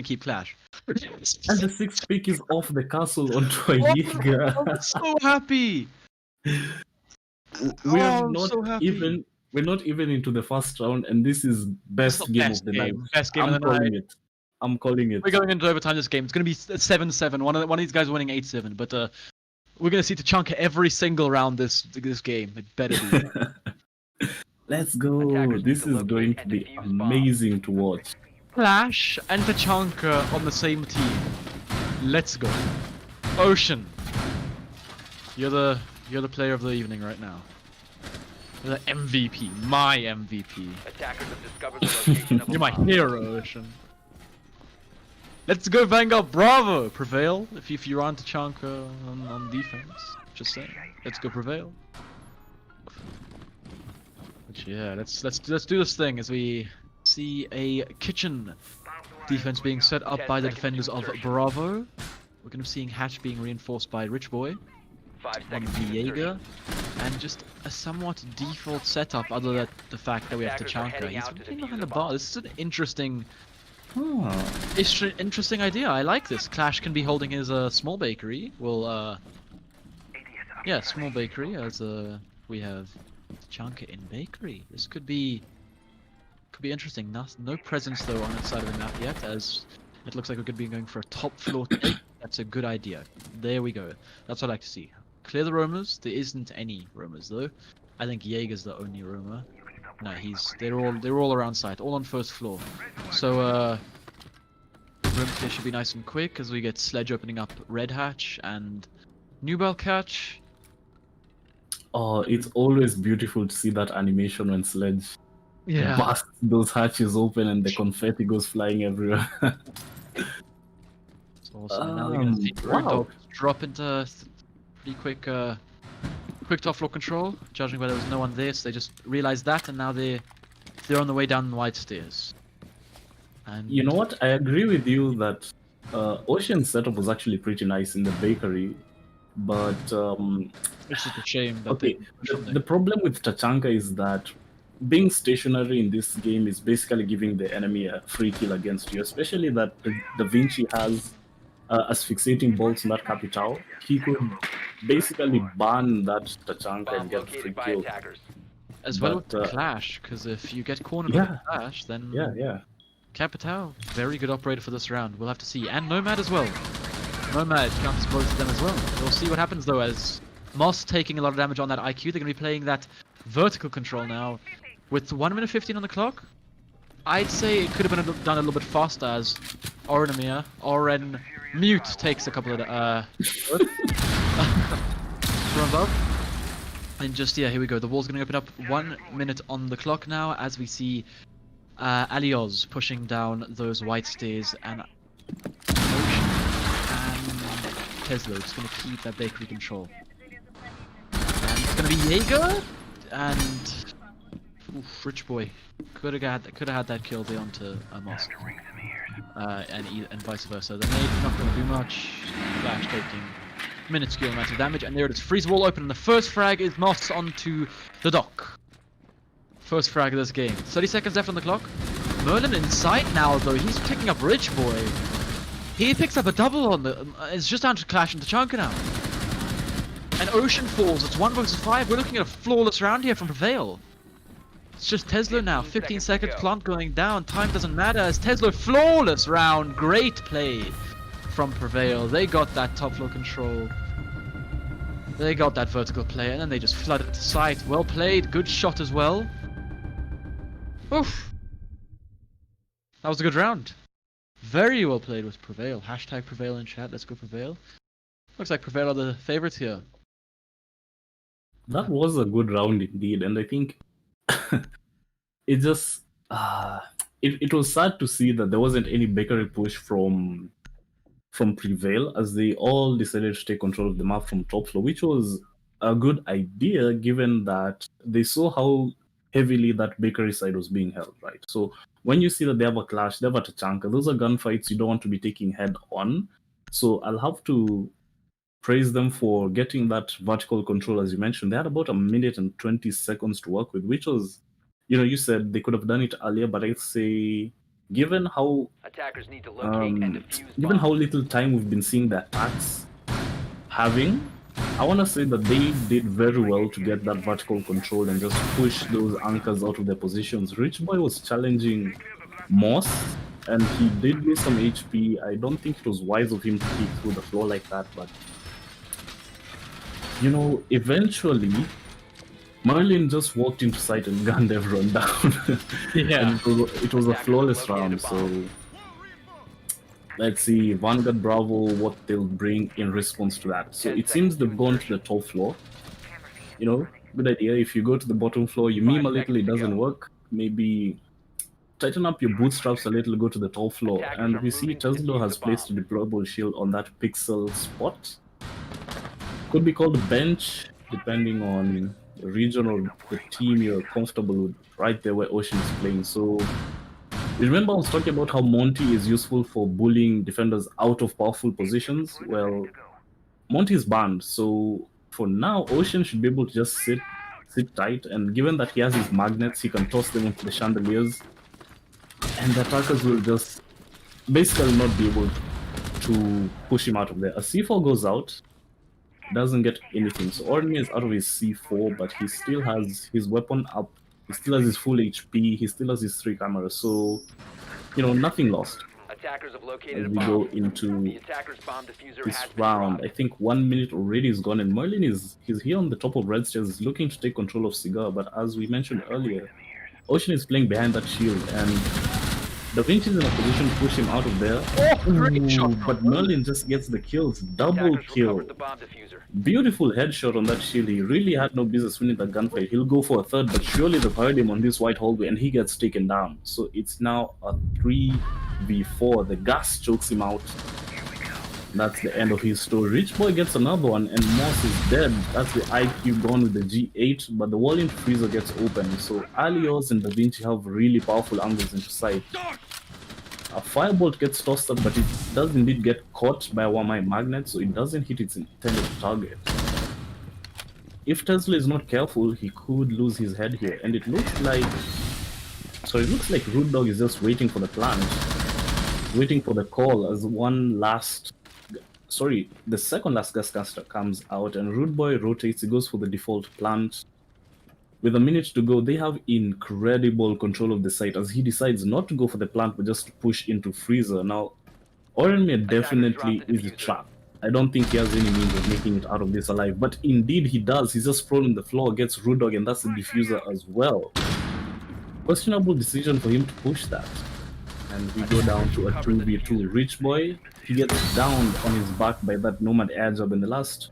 keep Clash. And the 6th pick is off the castle onto a Yiga. I'm so happy! We're not even into the first round, and this is best game of the night. Best game of the night. I'm calling it. We're going into overtime this game. It's going to be 7-7. One of these guys winning 8-7. But we're going to see Tachanka every single round this game. It better be. Let's go. This is going to be amazing to watch. Clash and Tachanka on the same team. Let's go. Ocean. You're the player of the evening right now. You're the MVP. My MVP. Attackers have discovered the location of a You're my bomb. hero, Ocean. Let's go Vanguard Bravo! Prevail, if you're on Tachanka on defense. Just saying. Let's go Prevail. But yeah, let's do this thing as we see a kitchen defense being set up by the defenders of Bravo. We're gonna be seeing Hatch being reinforced by Rich Boy 5 on seconds to the Jaeger, insertion. and just a somewhat default setup other than the fact that we have Attackers are Tachanka. heading He's out to been defuse behind the the bar. bomb. This is an interesting Oh. interesting idea. I like this. Clash can be holding his small bakery. Well, yeah, small bakery as we have Tachanka in bakery. This could be Could be interesting. No presence though on that side of the map yet, as it looks like we could be going for a top floor take. That's a good idea. There we go. That's what I like to see. Clear the roamers. There isn't any roamers though. I think Jaeger's the only roamer. No, they're all around site, all on first floor. So room clear should be nice and quick as we get Sledge opening up Red Hatch and New Catch. Oh, it's always beautiful to see that animation when Sledge busts those hatches open and the confetti goes flying everywhere. It's awesome. Now we're gonna see Road wow. Dogs drop into pretty quick top floor control, judging by there was no one there, so they just realized that, and now they're on the way down the wide stairs. And You know what? I agree with you that Ocean's setup was actually pretty nice in the bakery, but it's just a shame that okay, they the problem with Tachanka is that being stationary in this game is basically giving the enemy a free kill against you, especially that Da Vinci has asphyxiating bolts in that Capital. He could basically ban that Tachanka Bomb and get a free located by kill. attackers. as well with but, the clash, because if you get cornered with yeah. a clash, then Yeah. Capital, very good operator for this round. We'll have to see, and Nomad as well. Nomad counts both of them as well. We'll see what happens though, as Moss taking a lot of damage on that IQ. They're going to be playing that vertical control now. With 1 minute 15 on the clock, I'd say it could have been done a little bit faster as Oren Mute takes a couple of from above. And just, yeah, here we go. The wall's going to open up 1 minute on the clock now as we see Alioz pushing down those white stairs and Ocean and Tesla just going to keep that bakery control. And it's going to be Jaeger and oof, Rich Boy could have had that kill there onto Moss. And vice versa. The nade not going to do much. Flash taking minuscule amount of damage, and there it is. Freeze wall open, and the first frag is Moss onto the dock. First frag of this game. 30 seconds left on the clock. Merlin in sight now, though. He's picking up Rich Boy. He picks up a double on the. It's just down to Clash and Tachanka now. And Ocean falls. It's 1 versus 5. We're looking at a flawless round here from Prevail. It's just Tesla now. 15 seconds. Plant going down. Time doesn't matter as Tesla flawless round. Great play from Prevail. They got that top floor control. They got that vertical play, and then they just flooded the site. Well played. Good shot as well. Oof. That was a good round. Very well played with Prevail. Hashtag Prevail in chat. Let's go Prevail. Looks like Prevail are the favorites here. That was a good round indeed, and I think it just it was sad to see that there wasn't any bakery push from Prevail, as they all decided to take control of the map from top floor, which was a good idea given that they saw how heavily that bakery side was being held, right? So when you see that they have a clash, they have a Tachanka, those are gunfights you don't want to be taking head on. So I'll have to praise them for getting that vertical control, as you mentioned. They had about 1 minute and 20 seconds to work with, which was, you said they could have done it earlier, but I'd say given how Attackers need to locate and defuse given how bombs. little time we've been seeing the attacks having, I want to say that they did very well to get that vertical control and just push those anchors out of their positions. Rich Boy was challenging Moss, and he did lose some HP. I don't think it was wise of him to peek through the floor like that, but eventually Merlin just walked into sight and gunned everyone down. Yeah. And it was a flawless round, so let's see Vanguard Bravo what they'll bring in response to that. So it seems they've gone to the top floor. Good idea. If you go to the bottom floor, you meme a little, it doesn't work. Maybe tighten up your bootstraps a little, go to the top floor. And we see Tesla has placed a deployable shield on that pixel spot. Could be called a bench, depending on the region or the team you're comfortable with, right there where Ocean is playing. So remember I was talking about how Monty is useful for bullying defenders out of powerful positions? Well, Monty is banned, so for now Ocean should be able to just sit tight, and given that he has his magnets, he can toss them into the chandeliers, and the attackers will just basically not be able to push him out of there. A C4 goes out, doesn't get anything, so Orny is out of his C4, but he still has his weapon up He still has his full HP. He still has his 3 cameras. So, nothing lost Attackers have located as a we go bomb. into The attacker's bomb diffuser this has been round. dropped. I think 1 minute already is gone, and Merlin he's here on the top of red stairs, he's looking to take control of Cigar. But as we mentioned earlier, Ocean is playing behind that shield, and Da Vinci is in a position to push him out of there. Great shot. But Merlin just gets the kills, double Attackers kill. recovered the bomb diffuser. Beautiful headshot on that shield. He really had no business winning the gunfight. He'll go for a third, but surely they've heard him on this white hallway, and he gets taken down. So it's now a 3v4. The gas chokes him out. That's the end of his story. Rich Boy gets another one, and Moss is dead. That's the IQ gone with the G8, but the wall into Freezer gets open. So Alios and Da Vinci have really powerful angles into sight. A firebolt gets tossed up, but it does indeed get caught by a Wamai magnet, so it doesn't hit its intended target. If Tesla is not careful, he could lose his head here, and it looks like Root Dog is just waiting for the plant, waiting for the call as the second last gas caster comes out, and Rude Boy rotates. He goes for the default plant. With a minute to go, they have incredible control of the site as he decides not to go for the plant but just to push into Freezer. Now, Orenmir definitely is a trap. I don't think he has any means of making it out of this alive, but indeed he does. He's just sprawling the floor, gets Rude Dog, and that's the diffuser as well. Questionable decision for him to push that. And we go down to a 2v2. Rich Boy, he gets downed on his back by that Nomad air job, and the last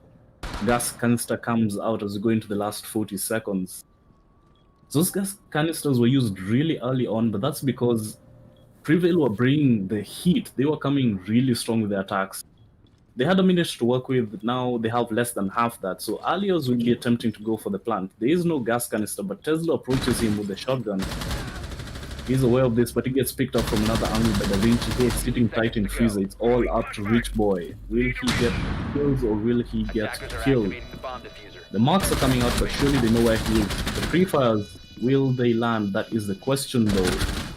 gas canister comes out as we go into the last 40 seconds. Those gas canisters were used really early on, but that's because Prevail were bringing the heat. They were coming really strong with their attacks. They had a minute to work with, now they have less than half that, so Alios will be attempting to go for the plant. There is no gas canister, but Tesla approaches him with a shotgun. He's aware of this, but he gets picked up from another angle by Da Vinci. He's sitting tight in Freezer. It's all up to Rich Boy. Will he get kills or will he get Attackers are killed? activating the bomb diffuser. The marks are coming out, but surely they know where he is. The pre-fires, will they land? That is the question though.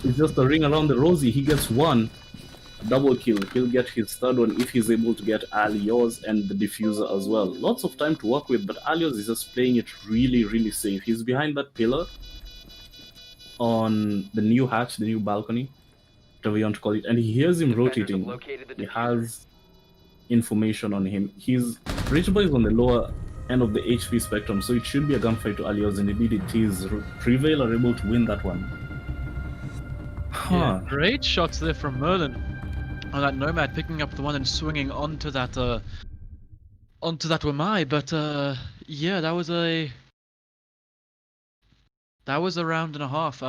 It's just a ring around the rosy. He gets one. Double kill. He'll get his third one if he's able to get Alios and the diffuser as well. Lots of time to work with, but Alios is just playing it really, really safe. He's behind that pillar on the new hatch, the new balcony, whatever you want to call it, and he hears him Defenders have rotating. located the He diffuser. has information on him. Rich Boy is on the lower end of the HP spectrum, so it should be a gunfight to Alios, and indeed it is. Prevail are able to win that one. Yeah, great shots there from Merlin. On that Nomad picking up the one and swinging onto that Wamai, but yeah, that was a round and a half.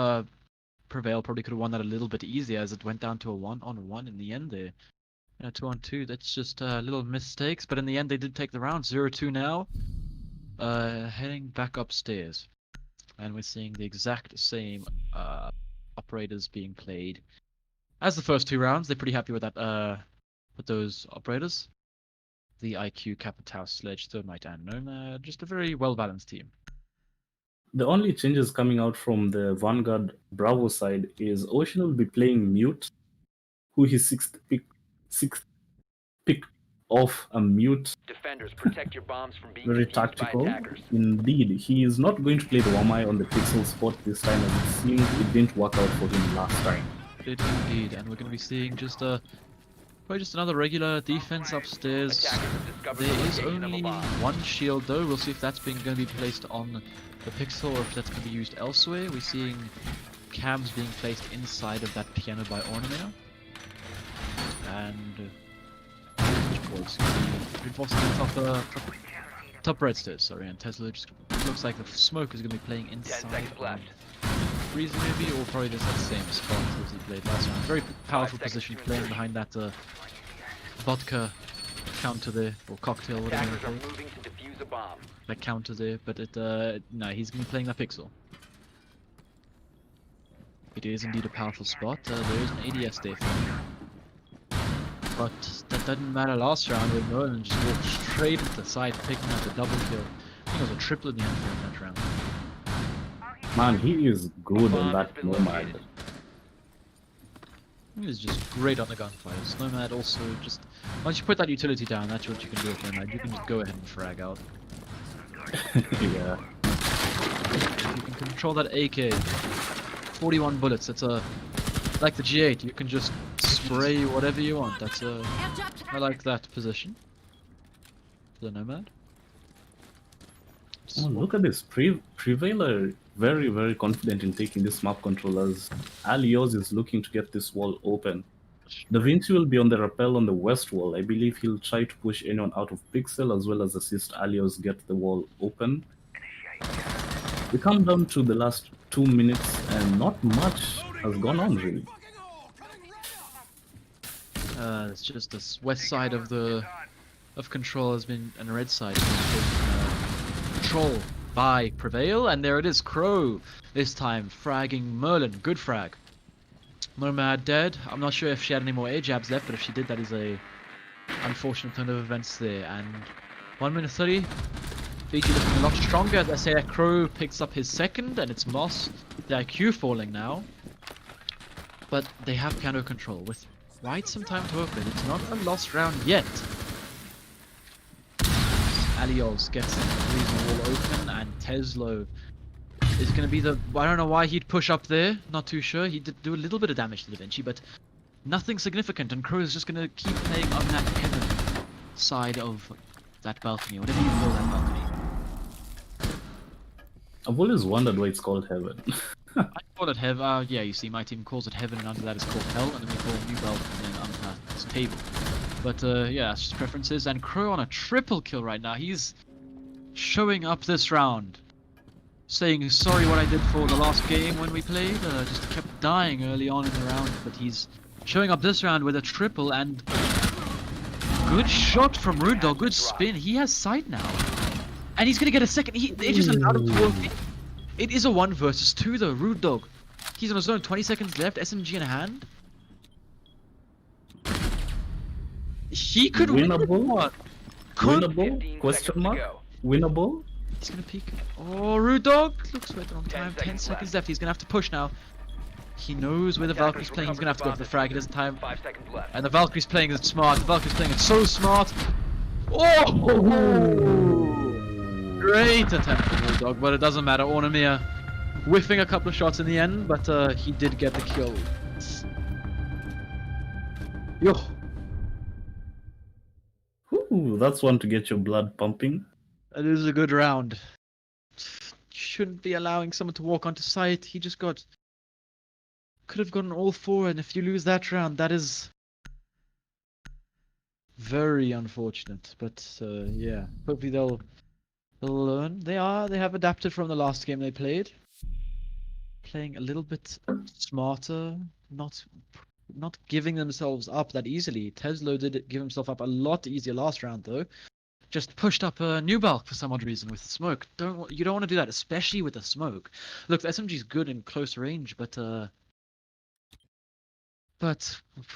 Prevail probably could have won that a little bit easier as it went down to a 1-on-1 in the end there. 2-on-2, that's just little mistakes, but in the end they did take the round. 0-2 now. Heading back upstairs. And we're seeing the exact same operators being played as the first 2 rounds. They're pretty happy with that, with those operators. The IQ, Capitao, Sledge, Thermite, and Nomad. Just a very well-balanced team. The only changes coming out from the Vanguard Bravo side is Ocean will be playing Mute, who his sixth pick off a Mute. Defenders, protect your bombs from being Very defused by tactical. attackers. Indeed, he is not going to play the Wamai on the pixel spot this time, as it seems it didn't work out for him last time. It indeed, and we're going to be seeing just probably just another regular defense upstairs. Attackers have discovered There the is location of a only bomb. one shield though. We'll see if that's going to be placed on the pixel or if that's going to be used elsewhere. We're seeing cams being placed inside of that piano by Ornamir. And it's going to be reinforcing top red stairs, sorry, and Tesla just looks like the smoke is going to be playing 10 inside seconds left. Freezer maybe, or probably just that same spot as he played last round. Very powerful 5 seconds position to playing insertion. behind that vodka counter there, or cocktail, whatever you Attackers are want to call it. moving to defuse a bomb. That counter there, but no, he's going to be playing that pixel. It is indeed a powerful spot. There is an ADS there for him. But that didn't matter last round when Merlin just walked straight into the side, picking up the double kill. I think it was a triple in the end for him that round. Man, he is good on Bomb that has been Nomad. located. He was just great on the gunfires. Nomad also just, once you put that utility down, that's what you can do with Nomad. You can just go ahead and frag out. Yeah. If you can control that AK, 41 bullets. It's like the G8. You can just spray whatever you want. That's I like that position. The Nomad. Oh, look at this. Prevail are very, very confident in taking this map control as Alios is looking to get this wall open. Da Vinci will be on the rappel on the west wall. I believe he'll try to push anyone out of Pixel as well as assist Alios get the wall open. We come down to the last 2 minutes and not much has gone on really. It's just this west side of control has been, and red side has been control by Prevail, and there it is, Crow this time fragging Merlin. Good frag. Nomad dead. I'm not sure if she had any more A-jabs left, but if she did, that is a unfortunate turn of events there. And 1 minute 30. Fiji looking a lot stronger. As I say, Crow picks up his second, and it's Moss. The IQ falling now. But they have piano control with quite some time to open. It's not a lost round yet. Alios gets the wall open, and Teslo is going to be the... I don't know why he'd push up there. Not too sure. He did do a little bit of damage to Da Vinci, but nothing significant. And Crow is just going to keep playing on that heaven side of that balcony, whatever you call that balcony. I've always wondered why it's called heaven. I call it heaven. Yeah, you see, my team calls it heaven, and under that is called hell, and then we call it new belt, and then under that it's table. But yeah, that's just preferences. And Crow on a triple kill right now. He's showing up this round, saying sorry what I did for the last game when we played. Just kept dying early on in the round, but he's showing up this round with a triple, and good shot from Rude Dog. Good spin. He has sight now, and he's gonna get a second. They just allowed him to work. It is a 1 versus 2 though. Rude Dog. He's on his own. 20 seconds left. SMG in hand. He could win this one. Winnable? Question mark? Winnable? He's gonna peek. Oh, Rude Dog looks right on time. 10 seconds left. He's gonna have to push now. He knows where the Valkyrie's playing. He's gonna have to go for the frag. He doesn't time. 5 seconds left. And the Valkyrie's playing it smart. The Valkyrie's playing it so smart. Oh! Great attempt from Rude Dog, but it doesn't matter. Ornamir whiffing a couple of shots in the end, but he did get the kill. Yo. Ooh, that's one to get your blood pumping. That is a good round. Shouldn't be allowing someone to walk onto site. He just got... Could have gotten all 4, and if you lose that round, that is... very unfortunate. But yeah, hopefully they'll learn. They have adapted from the last game they played. Playing a little bit smarter, not giving themselves up that easily. Teslo did give himself up a lot easier last round though. Just pushed up a new bulk for some odd reason with smoke. You don't want to do that, especially with the smoke. Look, the SMG's good in close range, but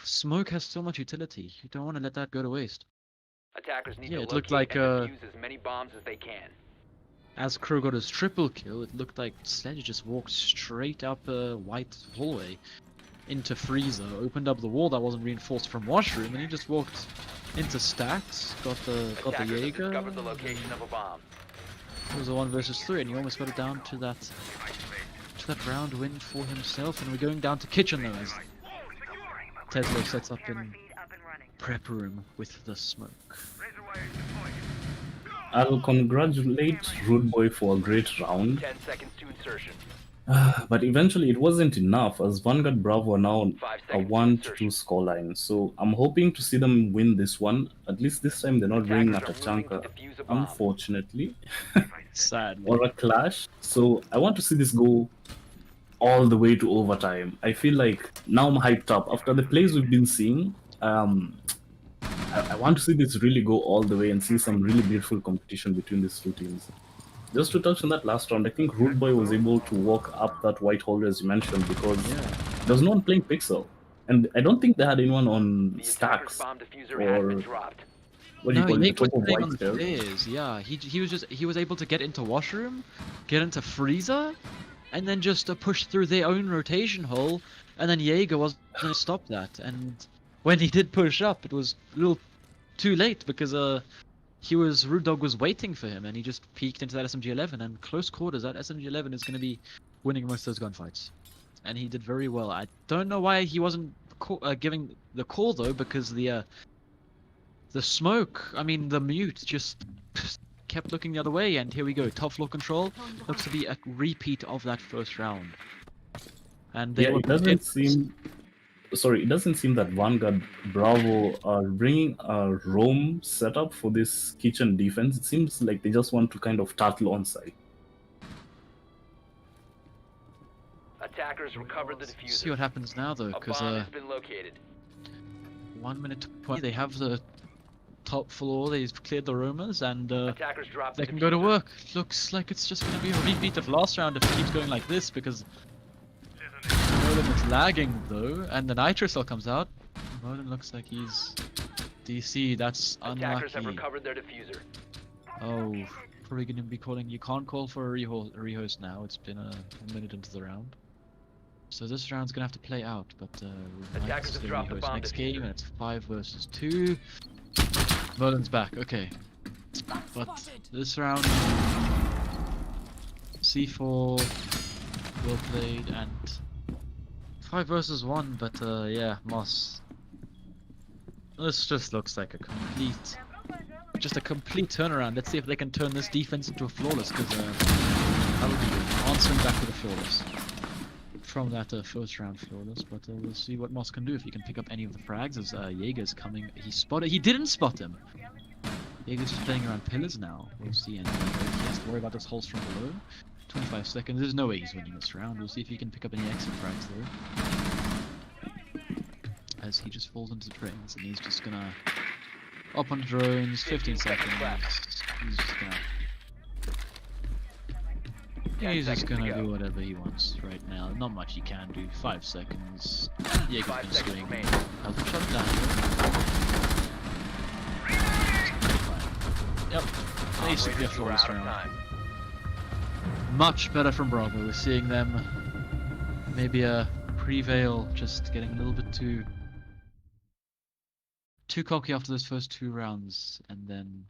smoke has so much utility. You don't want to let that go to waste. Attackers need Yeah, to it looked locate like, and defuse as many bombs as they can. As Crow got his triple kill, it looked like Sledge just walked straight up a white hallway into Freezer, opened up the wall that wasn't reinforced from Washroom, and he just walked into Stacks, got the Attackers have Jaeger. discovered the location of a bomb. It was a 1 versus 3, and he almost got it down to that round win for himself. And we're going down to kitchen though, as Tesla sets up in prep room with the smoke. I'll congratulate Rude Boy for a great round. 10 seconds to insertion. But eventually it wasn't enough, as Vanguard Bravo are now 5 a seconds 1-2 scoreline. So I'm hoping to see them win this one. At least this time they're not bringing Attackers at a are moving to chunker, defuse a bomb. unfortunately, Sad. or a clash. So I want to see this go all the way to overtime. I feel like now I'm hyped up. After the plays we've been seeing, I want to see this really go all the way and see some really beautiful competition between these two teams. Just to touch on that last round, I think Rude Boy was able to walk up that white hole as you mentioned because there was no one playing Pixel. And I don't think they had anyone on The Stacks attacker's bomb diffuser has or been dropped. what do you No, call it, he the top was of playing on white the stairs. stairs. Yeah, he was able to get into Washroom, get into Freezer, and then just push through their own rotation hole. And then Jaeger wasn't going to stop that. And when he did push up, it was a little too late because Rude Dog was waiting for him, and he just peeked into that SMG-11, and close quarters, that SMG-11 is going to be winning most of those gunfights. And he did very well. I don't know why he wasn't giving the call though, because the smoke, I mean the mute, just kept looking the other way. And here we go, top floor control looks to be a repeat of that first round. And they Yeah, were it doesn't seem. Sorry, it doesn't seem that Vanguard Bravo are bringing a roam setup for this kitchen defense. It seems like they just want to kind of turtle on site. Attackers recovered the diffuser. See what happens now though, A because bomb has been located. 1 minute 20. They have the top floor. They've cleared the roamers, and Attackers dropped they the can go to diffuser. work. Looks like it's just gonna be a repeat of last round if it keeps going like this, because Merlin is lagging though, and the nitro cell comes out. Merlin looks like he's DC. That's Attackers have unlucky. recovered their diffuser. Oh, probably gonna be calling. You can't call for a rehost now. It's been a minute into the round. So this round's gonna have to play out, but we might Attackers have stay dropped the rehost bomb next diffuser. game, and it's 5 versus 2. Merlin's back, okay. But this round, C4, well played, and 5 versus 1. But yeah, Moss. This just looks like a complete turnaround. Let's see if they can turn this defense into a flawless, because that would be good. Answering back to the flawless from that first round flawless, but we'll see what Moss can do if he can pick up any of the frags as Jaeger's coming. He didn't spot him. Jaeger's just playing around pillars now. We'll see, and he has to worry about this holes from below. 25 seconds. There's no way he's winning this round. We'll see if he can pick up any extra frags though, as he just falls into the trains, and he's just gonna up on the drones. 15 seconds. He's just gonna. He's just gonna do whatever he wants right now. Not much he can do. 5 seconds. Jaeger's 5 gonna seconds swing. remaining. Hasn't shut down. Yep. Basically a Operators, you are flawless out of round. time. Much better from Bravo. We're seeing them maybe prevail, just getting a little bit too cocky after those first 2 rounds, and then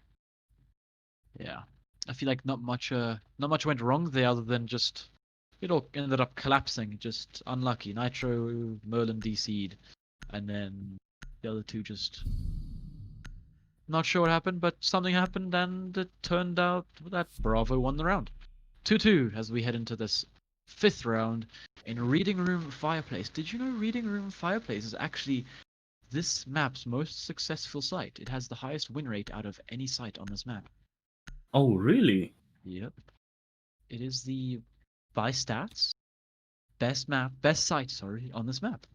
yeah. I feel like not much went wrong there, other than just it all ended up collapsing. Just unlucky. Nitro, Merlin DC'd, and then the other 2 just not sure what happened, but something happened, and it turned out that Bravo won the round. 2-2 as we head into this 5th round in Reading Room Fireplace. Did you know Reading Room Fireplace is actually this map's most successful site? It has the highest win rate out of any site on this map. Oh, really? Yep. It is the, by stats, best site, on this map.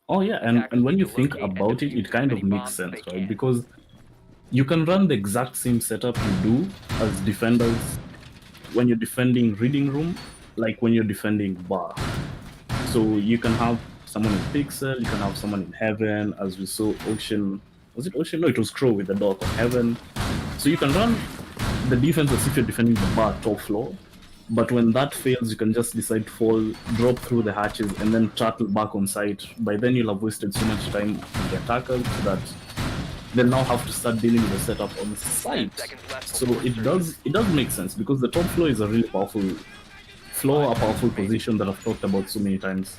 Oh, yeah, and when you think about it, it kind of makes sense, right? Because you can run the exact same setup you do as defenders when you're defending Reading Room, like when you're defending Bar. So you can have someone in Pixel, you can have someone in Heaven, as we saw Ocean. Was it Ocean? No, it was Crow with the Dark of Heaven. So you can run the defense as if you're defending the Bar top floor, but when that fails, you can just decide to drop through the hatches, and then turtle back on site. By then, you'll have wasted so much time with the attackers that they'll now have to start dealing with the setup on the site. So it does make sense, because the top floor is a really powerful floor, a powerful position that I've talked about so many times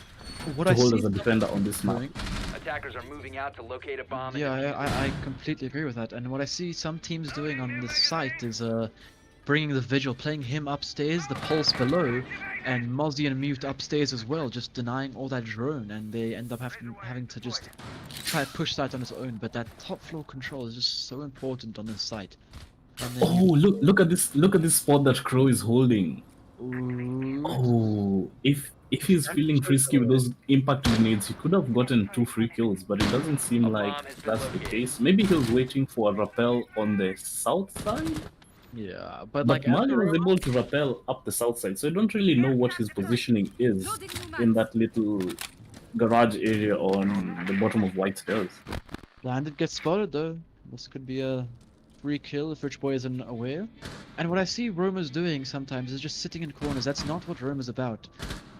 What to I hold see as a defender on this map. Attackers are moving out to locate a bomb. and Yeah, defuse it. I completely agree with that. And what I see some teams doing on this site is bringing the Vigil, playing him upstairs, the Pulse below, and Mozzie and Mute upstairs as well, just denying all that drone, and they end up having to just try to push that on its own. But that top floor control is just so important on this site. And then Oh, look at this spot that Crow is holding. Ooh. Oh, if he's feeling frisky with those impact grenades, he could have gotten 2 free kills, but it doesn't seem like that's the case. Maybe he was waiting for a rappel on the south side? Yeah, but But like Mali was after- able to rappel up the south side, so I don't really know what his positioning is in that little garage area on the bottom of White Stairs. Landed gets spotted though. This could be a free kill if Rich Boy isn't aware. And what I see roamers doing sometimes is just sitting in corners. That's not what roam is about.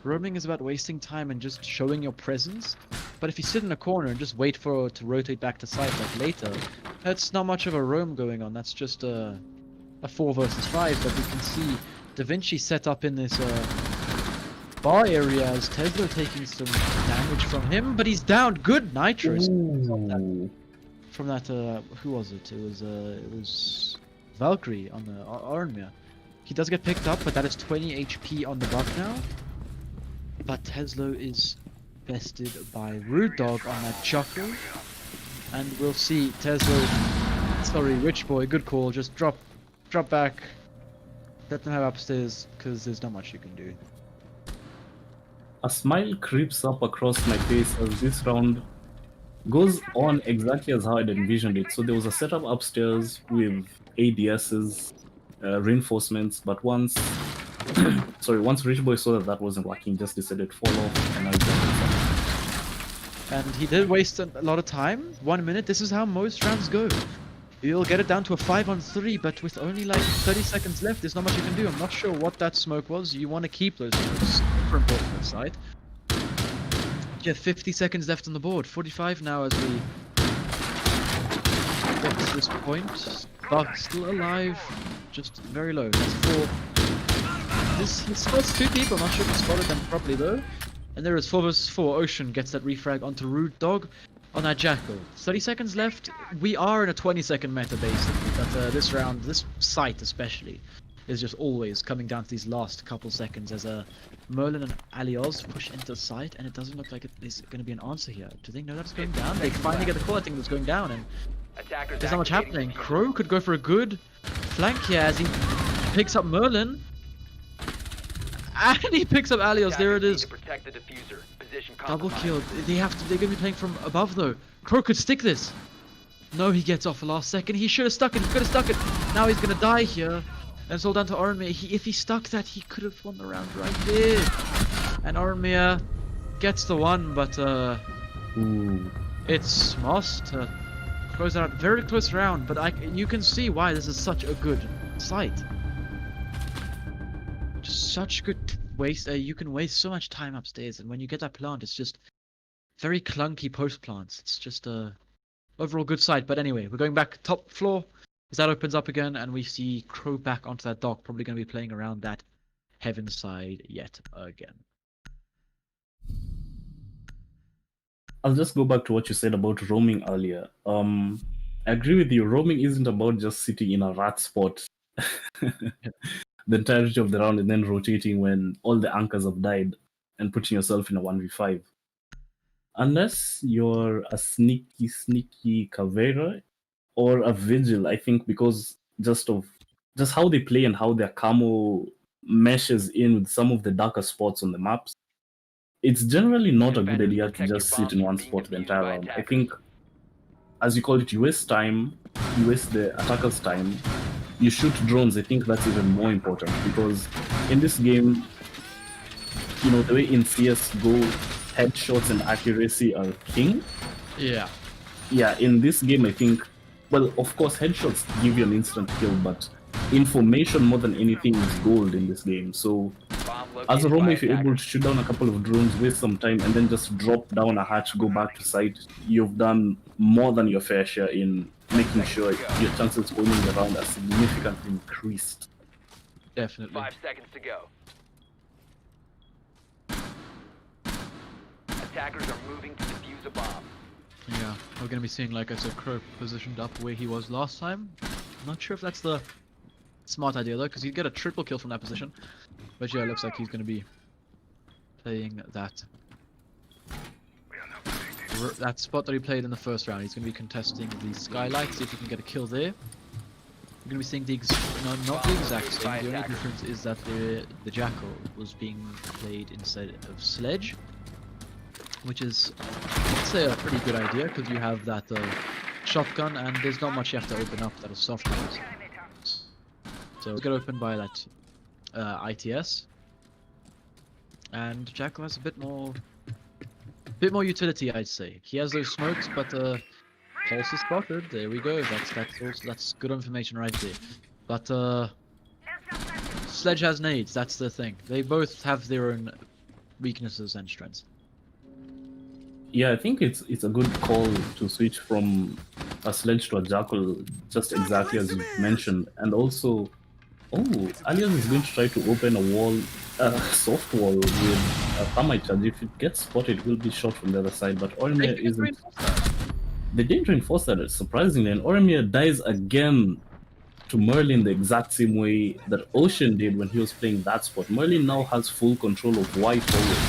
Roaming is about wasting time and just showing your presence. But if you sit in a corner and just wait for it to rotate back to site like later, That's not much of a roam going on. That's just a 4 versus 5. But we can see Da Vinci set up in this bar area as Tesla taking some damage from him, but he's down. Good nitros from that. Who was it? It was Valkyrie on the Arnmir. He does get picked up, but that is 20 HP on the buck now. But Tesla is bested by Rude Dog on that Chuckle. And we'll see Tesla, sorry, Rich Boy, good call, just drop back. Let them have upstairs, because there's not much you can do. A smile creeps up across my face as this round goes on exactly as how I'd envisioned it. So there was a setup upstairs with ADS's reinforcements, but once Rich Boy saw that wasn't working, just decided to fall off, and I jumped inside. And he did waste a lot of time. 1 minute, this is how most rounds go. You'll get it down to a 5-on-3, but with only like 30 seconds left, there's not much you can do. I'm not sure what that smoke was. You want to keep those smokes. Super important on the side. You have 50 seconds left on the board. 45 now as we get to this point. Buck still alive. Just very low. That's 4. He spots 2 people. Not sure if he spotted them properly though. And there is 4 versus 4. Ocean gets that refrag onto Rude Dog on that Jackal. 30 seconds left. We are in a 20-second meta basically, but this round, this site especially, is just always coming down to these last couple seconds as Merlin and Alioz push into the site, and it doesn't look like it is going to be an answer here. Do they know that's going down? They finally get the call. I think that's going down, and Attackers there's not much activating happening. Crow could go for a good flank here as he picks up Merlin. And he picks up Alioz. There it Attackers need is. to protect the diffuser. Position Double compromised. kill. They're gonna be playing from above though. Crow could stick this. No, he gets off the last second. He should have stuck it. He could have stuck it. Now he's gonna die here. And it's all down to Arnmir. If he stuck that, he could have won the round right there. And Arnmir gets the one, but Ooh. it's Moss to close out. Very close round, but you can see why this is such a good sight. Just such good waste. You can waste so much time upstairs, and when you get that plant, it's just very clunky post plants. It's just a overall good sight. But anyway, we're going back top floor as that opens up again, and we see Crow back onto that dock. Probably going to be playing around that heaven side yet again. I'll just go back to what you said about roaming earlier. I agree with you. Roaming isn't about just sitting in a rat spot the entirety of the round and then rotating when all the anchors have died and putting yourself in a 1v5. Unless you're a sneaky Caveira or a Vigil, I think, because just how they play and how their camo meshes in with some of the darker spots on the maps, it's generally not a good idea to just sit in one spot the entire round. I think, as you call it, you waste time, you waste the attacker's time, you shoot drones. I think that's even more important because in this game, you know, the way in CSGO, headshots and accuracy are king. Yeah. Yeah, in this game, I think, well, of course, headshots give you an instant kill, but information more than anything is gold in this game. So, as a roamer, if you're able to shoot down a couple of drones, waste some time, and then just drop down a hatch, go back to site, you've done more than your fair share in making sure your chances of winning the round are significantly increased. Definitely. 5 seconds to go. Attackers are moving to defuse a bomb. Yeah, we're gonna be seeing, like I said, Crow positioned up where he was last time. I'm not sure if that's the smart idea though, because he'd get a triple kill from that position. But yeah, it looks like he's gonna be playing that spot that he played in the first round. He's gonna be contesting the skylight, see if he can get a kill there. We're gonna be seeing not the exact same. The only difference is that the Jackal was being played instead of Sledge, which is, I'd say, a pretty good idea because you have that shotgun and there's not much you have to open up that is soft guns. So it's get opened by that ITS, and Jackal has a bit more utility, I'd say. He has those smokes, but pulse is spotted. There we go. That's good information right there. But Sledge has nades. That's the thing. They both have their own weaknesses and strengths. Yeah, I think it's a good call to switch from a sledge to a jackal, just exactly as you mentioned. And also, Alias is going to try to open a wall, a soft wall with a thermite charge. If it gets spotted, it will be shot from the other side. But Oremir isn't. They didn't reinforce that, surprisingly, and Oremir dies again to Merlin the exact same way that Ocean did when he was playing that spot. Merlin now has full control of white always.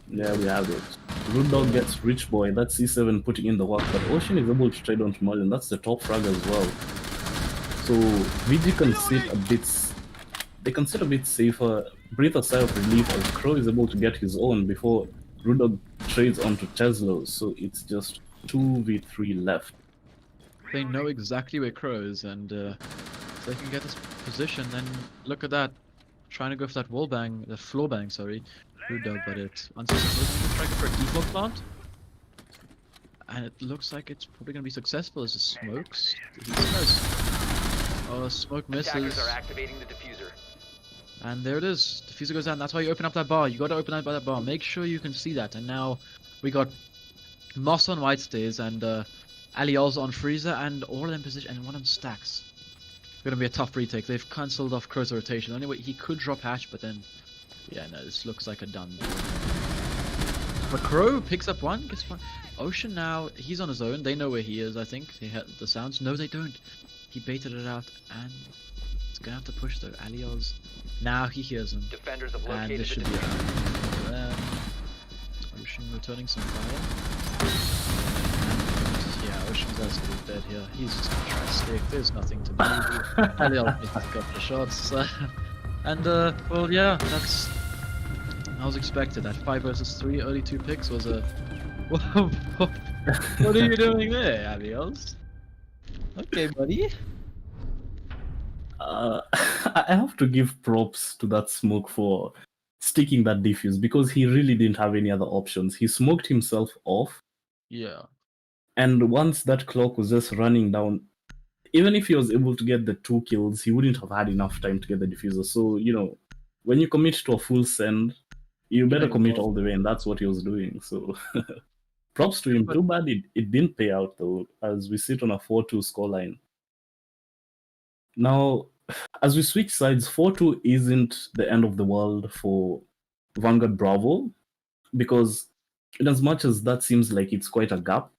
There we have it. Rude Dog gets Rich Boy, that's C7 putting in the work, but Ocean is able to trade onto Merlin, that's the top frag as well. So VG can sit a bit, they can sit a bit safer, breathe a sigh of relief as Crow is able to get his own before Rude Dog trades onto Tesla, so it's just 2v3 left. They know exactly where Crow is, and if they can get this position, then look at that. Trying to go for that wall bang, the floor bang, sorry. Rude Dog, but it's unsuccessful. Trying for a default plant. And it looks like it's probably going to be successful as it smokes. Oh, smoke misses. Attackers are activating the diffuser. And there it is. Diffuser goes down. That's why you open up that bar. You got to open up that bar. Make sure you can see that. And now we got Moss on White Stairs and Aliol's on Freezer, and all of them position and one of them stacks. Gonna be a tough retake. They've cancelled off Crow's rotation. Anyway, he could drop Hatch, but then yeah, no, this looks like a done deal. But Crow picks up one, gets one. Ocean now, he's on his own. They know where he is, I think. They heard the sounds. No, they don't. He baited it out, and it's gonna have to push though. Aliol's now he hears him, Defenders have and located this should the be diffuser. Ocean returning some fire. Yeah, Ocean's absolutely dead here. He's just gonna try to stick. There's nothing to do. Aliol missed a couple of shots. And well, yeah, that's as expected. That 5 versus 3 early 2 picks was a. What are you doing there, Alios? Okay, buddy. I have to give props to that smoke for sticking that defuse because he really didn't have any other options. He smoked himself off, Yeah. and once that clock was just running down, even if he was able to get the 2 kills, he wouldn't have had enough time to get the diffuser. So, you know, when you commit to a full send, you better commit all the way, and that's what he was doing. So, props to him. Too bad it didn't pay out, though, as we sit on a 4-2 scoreline. Now, as we switch sides, 4-2 isn't the end of the world for Vanguard Bravo, because in as much as that seems like it's quite a gap,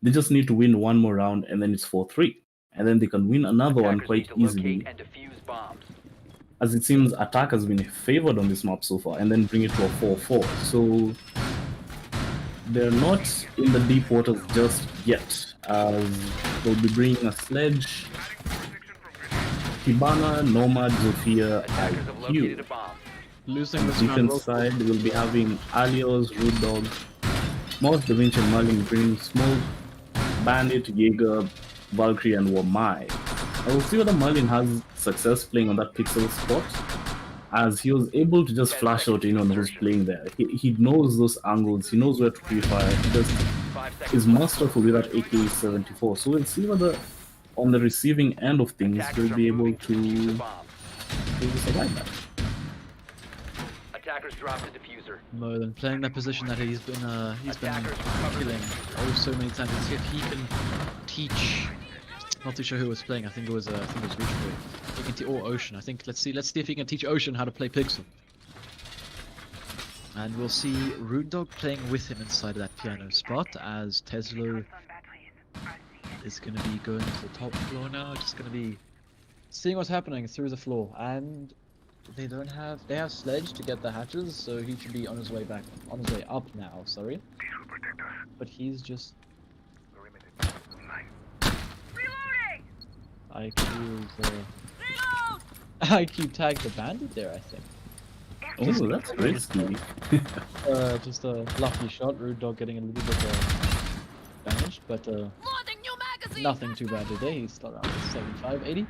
they just need to win one more round, and then it's 4-3. And then they can win another one Attackers quite need to easily, locate and defuse bombs. as it seems Attack has been favored on this map so far, and then bring it to a 4-4. So they're not in the deep waters just yet, as they'll be bringing a Sledge, Hibana, Nomad, Zofia, Attackers have located a IQ. bomb. Losing this Defense round. side, we'll be having Alios, Rude Dog, Moss, Da Vinci, and Merlin bring Smoke, Bandit, Jaeger, Valkyrie, and Wamai. I will see whether Merlin has success playing on that pixel spot, as he was able to just flash out anyone who's playing there. He knows those angles, he knows where to pre-fire, he just 5 seconds. is masterful with that AK-74. So we'll see whether on the receiving end of things Attackers we'll are be able moving to defuse the to bomb. survive that. Attackers dropped the diffuser. Merlin playing that position that he's been Attackers recovered killing the diffuser. so many times. Let's see if he can teach. Not too sure who was playing. I think it was Rich Boy. He can or Ocean. I think let's see if he can teach Ocean how to play Pixel. And we'll see Rude Dog playing with him inside of that piano spot as Tesla is going to be going to the top floor now. Just going to be seeing what's happening through the floor. And they have Sledge to get the hatches, so he should be on his way up now, sorry. But he's just IQ tagged the bandit there, I think. Oh, that's risky. Just a lucky shot. Rude Dog getting a little bit damaged, but nothing too bad today. He's still around 75, 80.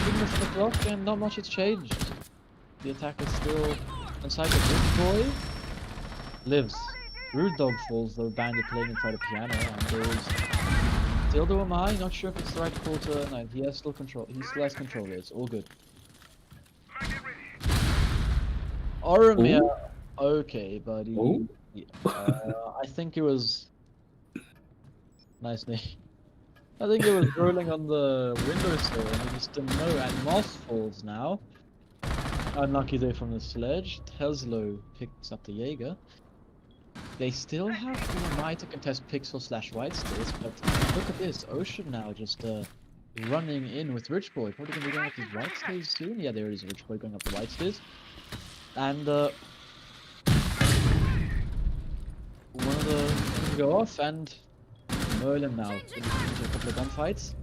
Goodness of the clock, and not much has changed. The attack is still inside the Rich Boy. Lives. Rude Dog falls though, Bandit playing inside a piano, and there's still the Wamai, not sure if it's the right call to no, he has still control. He still has control there, it's all good. Oremir, okay, buddy. Oh. I think it was. Nice name. I think it was rolling on the windowsill and he just didn't know. And Moss falls now. Unlucky there from the sledge. Teslo picks up the Jaeger. They still have BMI to contest Pixel / White Stairs, but look at this. Ocean now just running in with Rich Boy. Probably gonna be going up these White Stairs soon. Yeah, there it is. Rich Boy going up the White Stairs. And one of the go off and Merlin now into a couple of gunfights.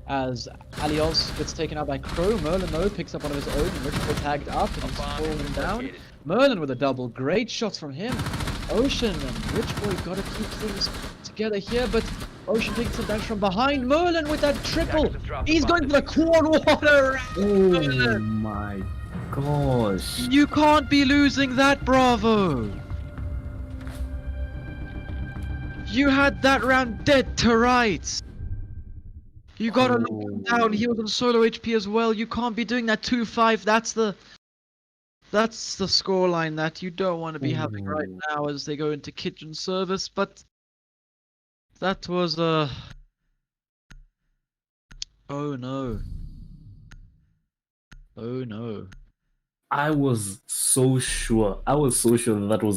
As Alios gets taken out by Crow, Merlin though picks up one of his own, and Rich Boy tagged up and he's falling down. Merlin with a double, great shots from him. Ocean and Rich Boy gotta keep things together here, but Ocean takes some damage from behind. Merlin with that triple, he's going for the quad water. Oh my gosh. You can't be losing that, Bravo. You had that round dead to rights. You gotta knock him down. He was on solo HP as well. You can't be doing that 2-5. That's the scoreline that you don't want to be having right now as they go into kitchen service. But that was oh no. Oh no. I was so sure that was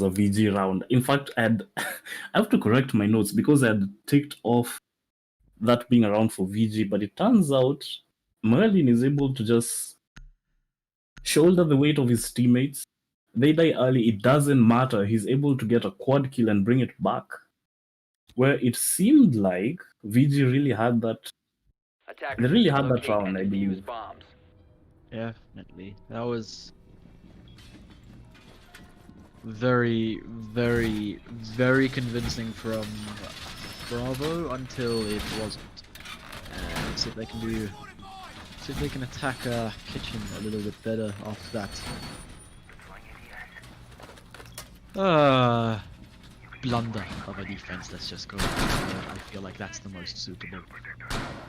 a VG round. In fact, I have to correct my notes because I had ticked off that being around for VG, but it turns out Merlin is able to just shoulder the weight of his teammates. They die early, it doesn't matter. He's able to get a quad kill and bring it back. Where it seemed like VG really had that. They really had that round, I believe. Definitely. That was very, very, very convincing from Bravo until it wasn't. See if they can do. See if they can attack kitchen a little bit better after that. Blunder of a defense. Let's just go. I feel like that's the most suitable.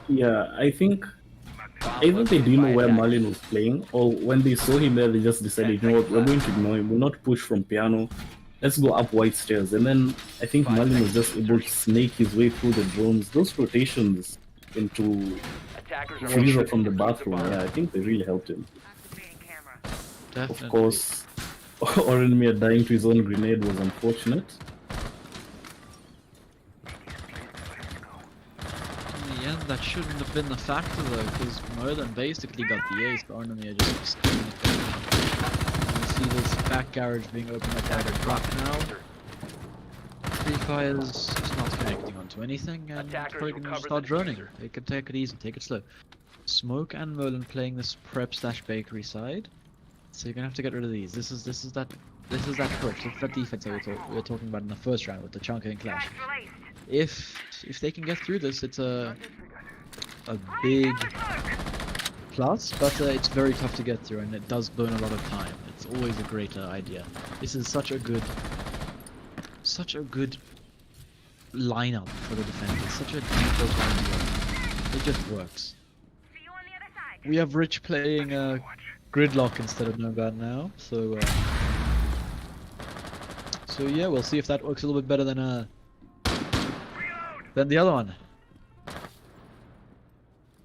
Yeah, I think either they didn't know where Merlin was playing, or when they saw him there, they just decided, you know what, we're going to ignore him. We'll not push from piano. Let's go up White Stairs. And then I think Merlin was just able to snake his way through the drones. Those rotations into Freezer from the bathroom, yeah, I think they really helped him. Definitely. Of course, Orenmir dying to his own grenade was unfortunate. In the end, that shouldn't have been the factor though, because Merlin basically got the ace, but Orenmir just extended it. You see this back garage being opened up by the truck now. Free Fire's just not connecting onto anything, and probably gonna start droning. They can take it easy, take it slow. Smoke and Merlin playing this prep / bakery side, so you're gonna have to get rid of these. This is that push. This is that defense that we were talking about in the first round with the Chunker and Clash. If they can get through this, it's a big plus, but it's very tough to get through, and it does burn a lot of time. It's always a great idea. This is such a good lineup for the defenders. Such a default idea. It just works. We have Rich playing Gridlock instead of Nomad now, so yeah, we'll see if that works a little bit better than the other one.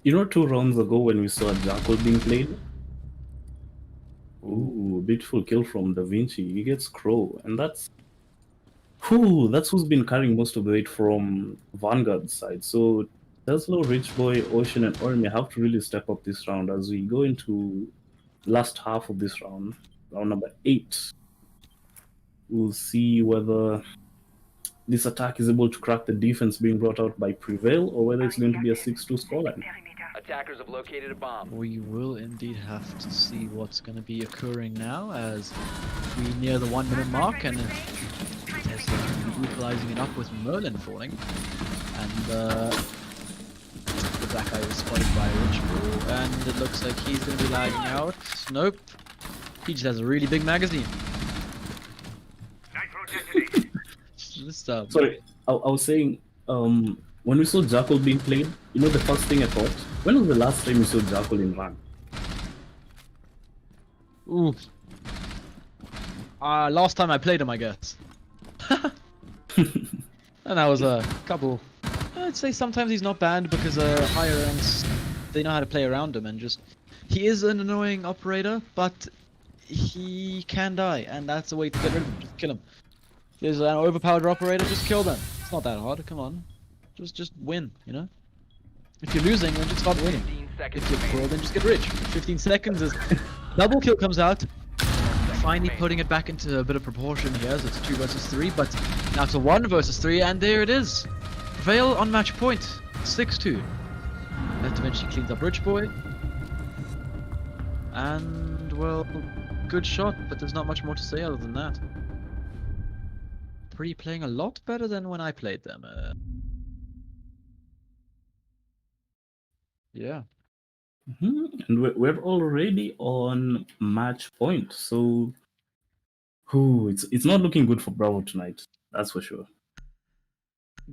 You know, 2 rounds ago when we saw Jackal being played? Ooh, beautiful kill from Da Vinci. He gets Crow, and that's who's been carrying most of the weight from Vanguard's side. So Tesla, Rich Boy, Ocean, and Orenmir have to really step up this round as we go into the last half of this round, round number 8. We'll see whether this attack is able to crack the defense being brought out by Prevail, or whether it's going to be a 6-2 scoreline. Attackers have located a bomb. We will indeed have to see what's going to be occurring now as we near the 1 minute mark, and Tesla going to be equalizing it up with Merlin falling, and the black guy was spotted by Rich Bull, and it looks like he's going to be lagging out. Nope, he just has a really big magazine. Sorry, I was saying, when we saw Jackal being played, you know, the first thing I thought, when was the last time you saw Jackal in Van? Ooh. Last time I played him, I guess. And that was a couple. I'd say sometimes he's not banned because higher ranks, they know how to play around him and just. He is an annoying operator, but he can die, and that's the way to get rid of him. Just kill him. There's an overpowered operator, just kill them. It's not that hard. Come on, just win. You know. If you're losing, then just start winning. 15 seconds If you're poor, remaining. then just get rich. 15 seconds is double kill comes out. Finally putting it back into a bit of proportion here, so it's 2 versus 3, but now to 1 versus 3, and there it is. Prevail on match point, 6-2. That eventually cleans up Rich Boy. And, well, good shot, but there's not much more to say other than that. Pretty playing a lot better than when I played them. Yeah. And we're already on match point, so it's not looking good for Bravo tonight. That's for sure.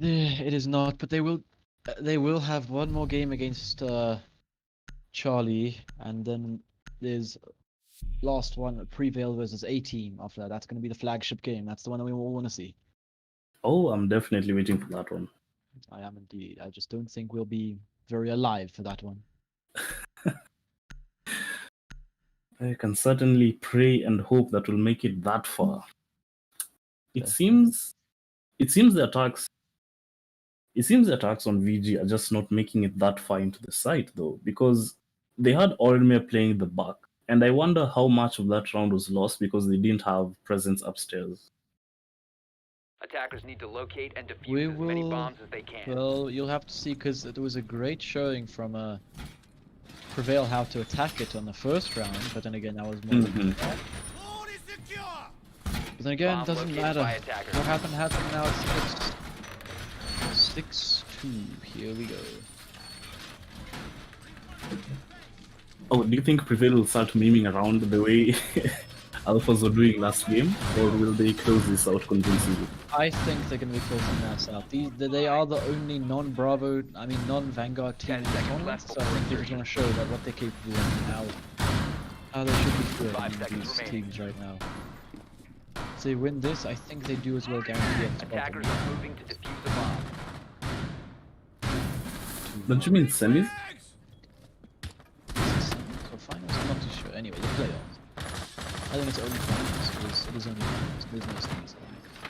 It is not, but they will have one more game against Charlie, and then there's last one, Prevail versus A-Team after that. That's going to be the flagship game. That's the one that we all want to see. Oh, I'm definitely waiting for that one. I am indeed. I just don't think we'll be very alive for that one. I can certainly pray and hope that we'll make it that far. It Definitely. seems the attacks on VG are just not making it that far into the site though, because they had Ormir playing the back, and I wonder how much of that round was lost because they didn't have presence upstairs. Attackers need to locate and defuse We as many will- bombs as they can. Well, you'll have to see, because there was a great showing from Prevail how to attack it on the first round, but then again that was more. Mhm. But then again, Bomb it doesn't located matter. by attackers. What happened now. It's 6-2. Here we go. Oh, do you think Prevail will start memeing around the way Alphas were doing last game, or will they close this out convincingly? I think they're going to be closing this out. They are the only non-Bravo, non-Vanguard team in 10 the seconds tournament, left so I think they're just going to show that what they're capable of and how they should be good 5 in seconds these remaining. teams right now. If they win this, I think they do as well guarantee it. Attackers are moving to defuse a bomb. Don't you mean semis? So finals, I'm not too sure. Anyway, the playoffs. I think it's only finals, because it is only finals. There's no semis.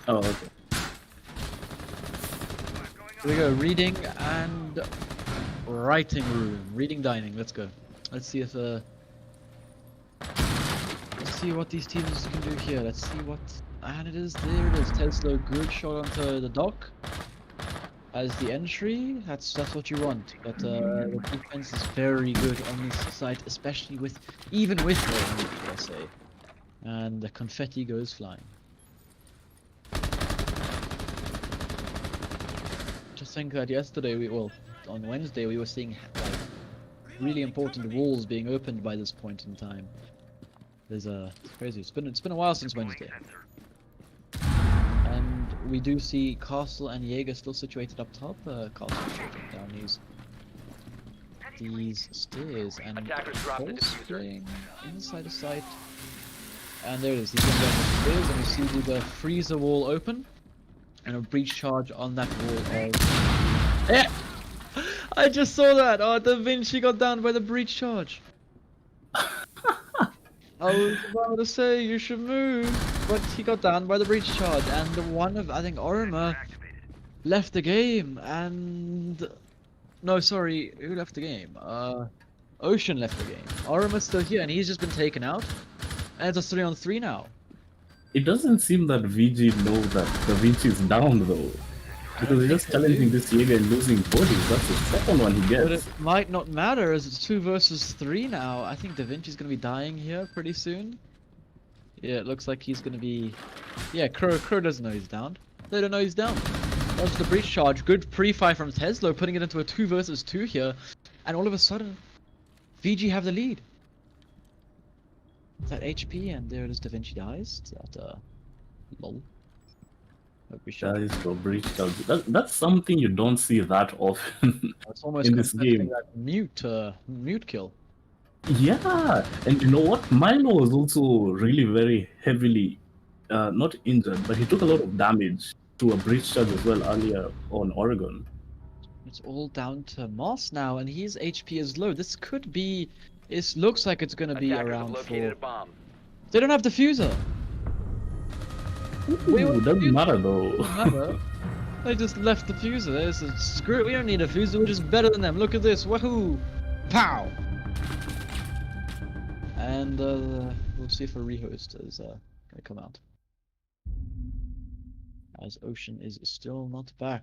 Oh, okay. Here we go, reading and writing room. Reading dining, let's go. Let's see if let's see what these teams can do here. Let's see what, and there it is. Tesla, good shot onto the dock. As the entry, that's what you want. But the defense is very good on this side, especially even with the I say. And the confetti goes flying. Just think that yesterday, on Wednesday, we were seeing like really important walls being opened by this point in time. It's crazy. It's been a while since Wednesday. And we do see Castle and Jaeger still situated up top. Castle down these stairs, and Attackers drop the Pulse diffuser. playing inside the site. And there it is. He's going down the stairs, and we see the freezer wall open, and a breach charge on that wall. Yeah, I just saw that. Oh, Da Vinci got down by the breach charge. I was about to say you should move, but he got down by the breach charge, and the one of I think Orima left the game, and no, sorry, who left the game? Ocean left the game. Orima's still here, and he's just been taken out, and it's a 3-on-3 now. It doesn't seem that VG know that Da Vinci is down though. Because they're just challenging this Jaeger and losing bodies. That's the second one he But gets. it might not matter as it's 2 versus 3 now. I think Da Vinci's gonna be dying here pretty soon. Yeah, it looks like he's gonna be. Yeah, Crow doesn't know he's down. They don't know he's down. That's the breach charge. Good pre-fire from Tesla, putting it into a 2 versus 2 here, and all of a sudden, VG have the lead. That HP, and there it is. Da Vinci dies. That lol. Hope we should. That is for breach charge. That's something you don't see that often. It's almost in this converting game. that mute kill. Yeah, and you know what? Milo was also really very heavily, not injured, but he took a lot of damage to a breach charge as well earlier on Oregon. It's all down to Moss now, and his HP is low. This could be. It looks like it's gonna be Attackers have around located 4. a bomb. They don't have diffuser. Ooh, doesn't matter though. Doesn't matter. They just left the fuser. They said, screw it, we don't need a fuser, we're just better than them. Look at this, wahoo! Pow! And we'll see if a rehost is gonna come out. As Ocean is still not back.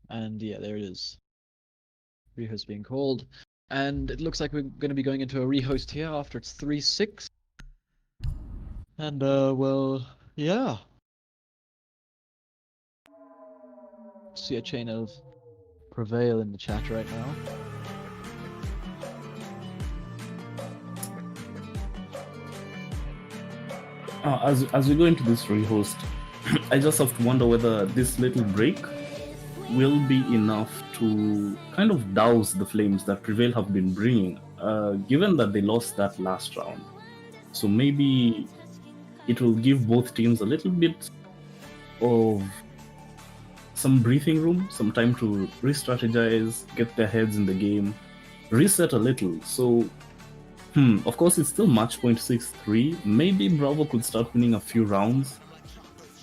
And yeah, there it is. Rehost being called. And it looks like we're going to be going into a rehost here after it's 3-6. And, well, yeah. See a chain of Prevail in the chat right now. As we go into this rehost, I just have to wonder whether this little break will be enough to kind of douse the flames that Prevail have been bringing, given that they lost that last round. So maybe it will give both teams a little bit of some breathing room, some time to re-strategize, get their heads in the game, reset a little. So, of course, it's still match point 6-3. Maybe Bravo could start winning a few rounds.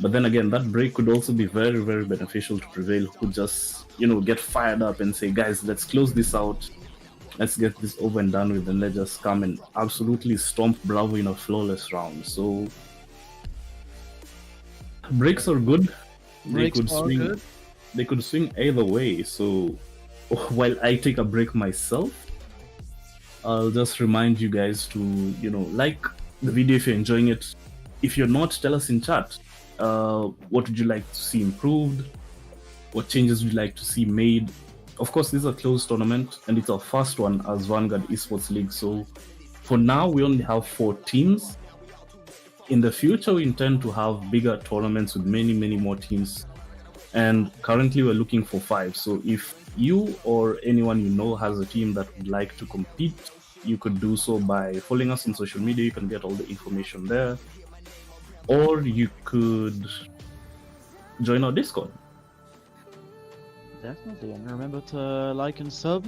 But then again, that break could also be very, very beneficial to Prevail, who could just, get fired up and say, guys, let's close this out. Let's get this over and done with, and let's just come and absolutely stomp Bravo in a flawless round. So, breaks are good. Breaks are good. They could swing either way. So, while I take a break myself, I'll just remind you guys to, like the video if you're enjoying it. If you're not, tell us in chat. What would you like to see improved? What changes would you like to see made? Of course, this is a closed tournament, and it's our first one as Vanguard Esports League. So, for now, we only have 4 teams. In the future, we intend to have bigger tournaments with many, many more teams. And currently, we're looking for 5. So, if you or anyone you know has a team that would like to compete, you could do so by following us on social media. You can get all the information there. Or you could join our Discord. Definitely, and remember to like and sub,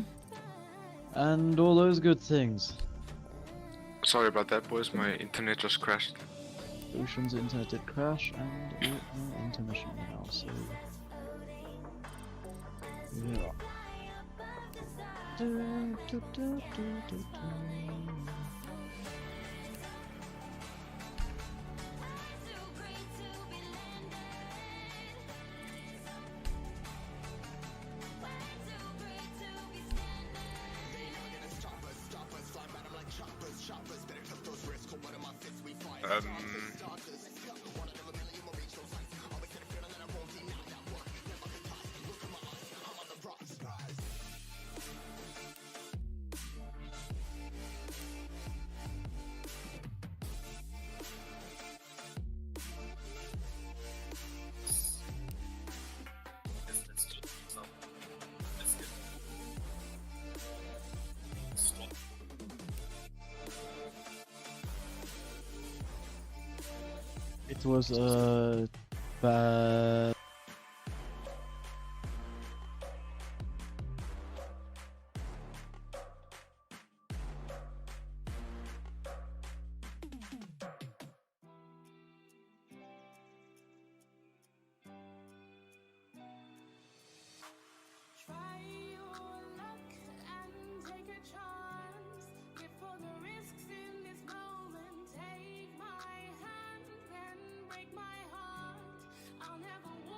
and all those good things. Sorry about that, boys. My internet just crashed. Ocean's internet did crash, and we're in intermission now, so... Yeah. It was bad. Try your luck and take a chance. Before the risks in this moment, take my hand, then break my heart. I'll never walk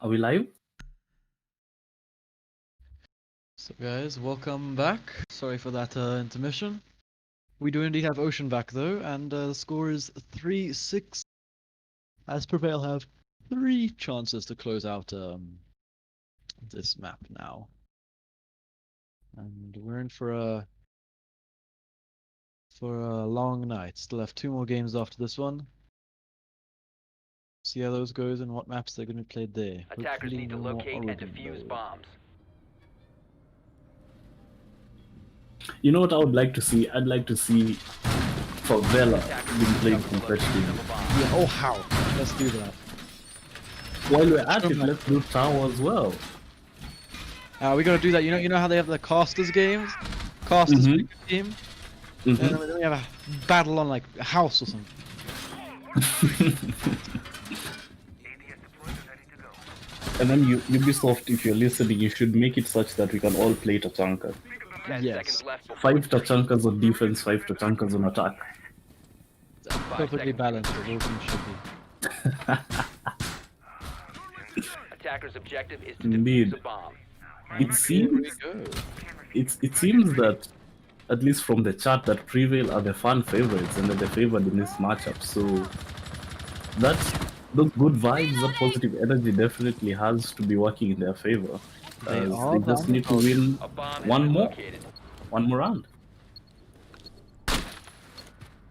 Are we live? So guys, welcome back. Sorry for that intermission. We do indeed have Ocean back though, and the score is 3-6. As Prevail have 3 chances to close out this map now. And we're in for a long night. Still have 2 more games after this one. See how those goes and what maps they're going to be played there. Attackers Hopefully need to no more locate and Origin, defuse though. bombs. You know what I would like to see? I'd like to see Favela being played competitively. Yeah, oh how? Let's do that. While we're at it, let's do Tower as well. We gotta do that. You know how they have the casters games? Casters Mhm. pretty good game. Mhm. And then we have a battle on like a house or something. And then Ubisoft, if you're listening, you should make it such that we can all play Tachanka. 10 Yes. seconds left before 5 Tachankas on defense, 5 Tachankas on attack. 5 Perfectly seconds. balanced, as all teams should be. Attacker's objective is to Indeed. defuse a bomb. It Here we seems go. it seems that, at least from the chat, that Prevail are the fan favorites and that they're favored in this matchup. So those good vibes, that positive energy definitely has to be working in their favor. They As are they just the need to win A bomb has one been more. located. one more round.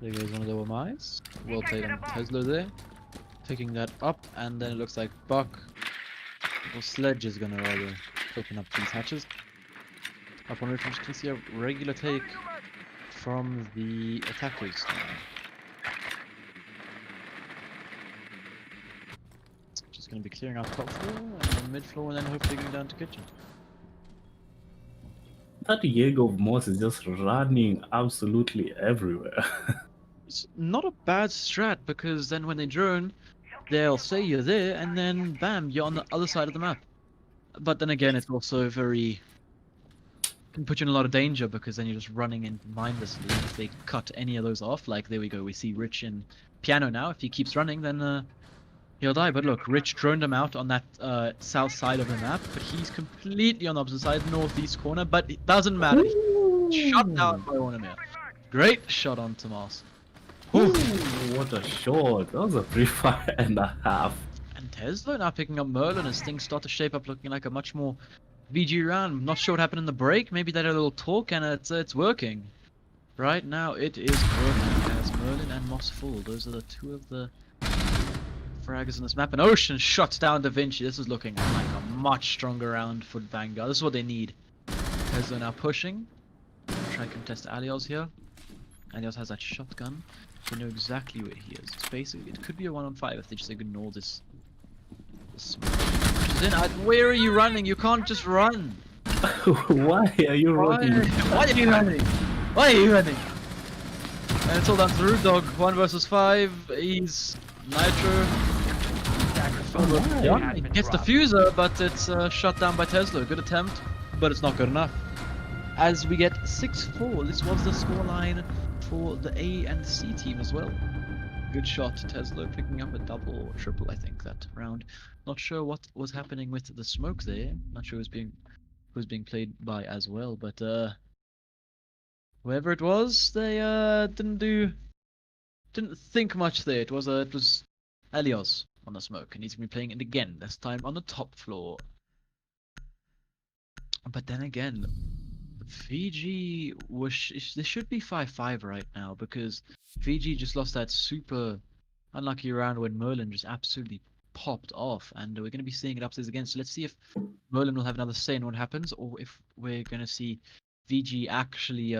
There goes one of the Wamais. Well played on Tesla there. Picking that up, and then it looks like Buck or Sledge is gonna rather open up these hatches. Up on roof, I'm just gonna see a regular take from the attackers now. Just gonna be clearing out top floor and then mid floor, and then hopefully going down to kitchen. That Jaeger of Moss is just running absolutely everywhere. It's not a bad strat, because then when they drone, they'll say you're there, and then bam, you're on the other side of the map. But then again, it's also can put you in a lot of danger, because then you're just running in mindlessly. If they cut any of those off, like there we go, we see Rich in Piano now. If he keeps running, then he'll die. But look, Rich droned him out on that south side of the map, but he's completely on the opposite side, northeast corner. But it doesn't matter. Shot down by Ornamir. Great shot on Tomas. Ooh, what a shot! That was a 3-fire and a half. And Tesla now picking up Merlin as things start to shape up, looking like a much more VG round. Not sure what happened in the break. Maybe they had a little talk, and it's working. Right now, it is working as Merlin and Moss fall. Those are the 2 of the fraggers on this map. And Ocean shuts down Da Vinci. This is looking like a much stronger round for Vanguard. This is what they need. Tesla now pushing. Try to contest Alios here. Alios has that shotgun. They know exactly where he is. It's basically, it could be a 1-on-5 if they just ignore this. Then where are you running? You can't just run. Why are you running? Why are you running? Why are you running? And it's all down to Root Dog. 1 versus 5. He's Nitro. Yeah. He gets the fuser, but it's shut down by Tesla. Good attempt, but it's not good enough. As we get 6-4, this was the scoreline for the A and C team as well. Good shot, Tesla picking up a double or triple, I think, that round. Not sure what was happening with the smoke there. Not sure who was being played by as well, but whoever it was, they didn't think much there. It was Alios on the smoke, and he's gonna be playing it again. This time on the top floor. But then again, Fiji they should be 5-5 right now, because Fiji just lost that super unlucky round when Merlin just absolutely popped off, and we're going to be seeing it upstairs again. So let's see if Merlin will have another say in what happens, or if we're going to see Fiji actually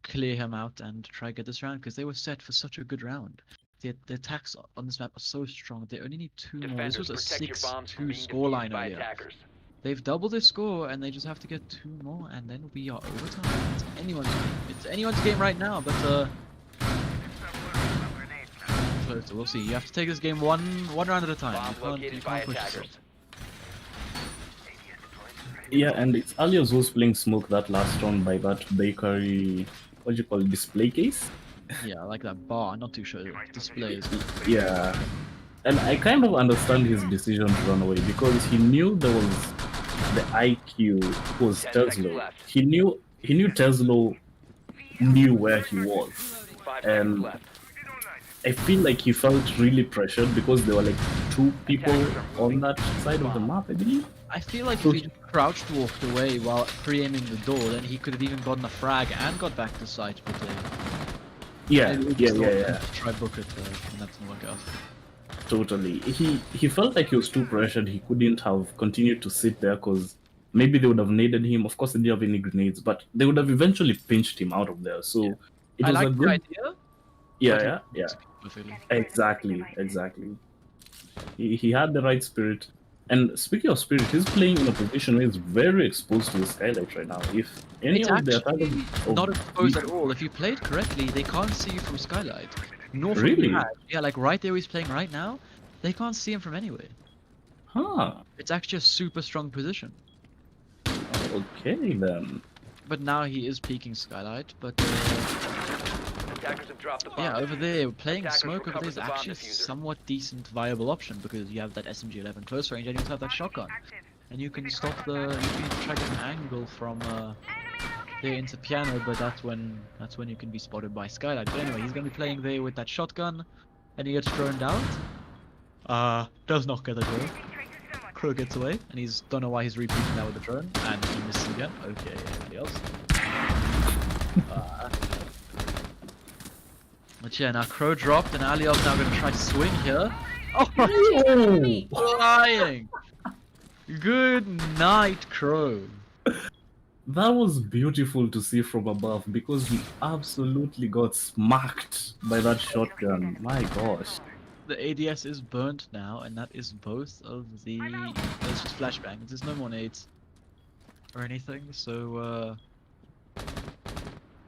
clear him out and try to get this round, because they were set for such a good round. The attacks on this map are so strong. They only need 2 more. This Defenders, was a protect your bombs from 6-2 being scoreline defused by earlier. attackers. They've doubled their score, and they just have to get 2 more, and then we are overtime. It's anyone's game. It's anyone's game right now, but close. We'll see. You have to take this game one round at a time. Bomb You located by can't push attackers. yourself. Yeah, and it's Alios who's playing smoke that last round by that bakery, what do you call it, display case? Yeah, I like that bar. I'm not too sure. Displays. Yeah. And I kind of understand his decision to run away because he knew there was the IQ was 10 seconds Tesla. left. He knew Tesla knew where he was. 5 seconds And left. I feel like he felt really pressured because there were like 2 people on that side of the map, I believe. I feel like So if he just crouched walked away while pre-aiming the door, then he could have even gotten a frag and got back to site, but Yeah, maybe we yeah, just yeah, thought, yeah. try book it, and that didn't work out. Totally. He felt like he was too pressured. He couldn't have continued to sit there because maybe they would have needed him. Of course, they didn't have any grenades, but they would have eventually pinched him out of there. So it I was a like the good. idea. Yeah, but yeah, it yeah. works perfectly. Exactly. He had the right spirit. And speaking of spirit, he's playing in a position where he's very exposed to the skylight right now. If any It's of the actually attackers not exposed at all. If you play it correctly, they can't see you from skylight. Nor from Really? the pad. Yeah, like right there where he's playing right now, they can't see him from anywhere. Huh. It's actually a super strong position. Okay then. But now he is peeking skylight, but Attackers have dropped the bomb. yeah, over there, playing Attackers smoke over recovered there is the bomb actually a diffuser. somewhat decent viable option because you have that SMG-11 close range and you also have that shotgun. And you can stop the, you can try to get an angle from there into piano, but that's when you can be spotted by skylight. But anyway, he's gonna be playing there with that shotgun, and he gets droned out. Does not get a drone. Crow gets away, and he's don't know why he's repeating that with the drone, and he misses again. Okay, anybody else? But yeah, now Crow dropped, and Aliov's now gonna try to swing here. Oh, flying! Good night, Crow. That was beautiful to see from above because he absolutely got smacked by that shotgun. My gosh. The ADS is burnt now, and that is both of the. There's just flashbangs. There's no more nades or anything. So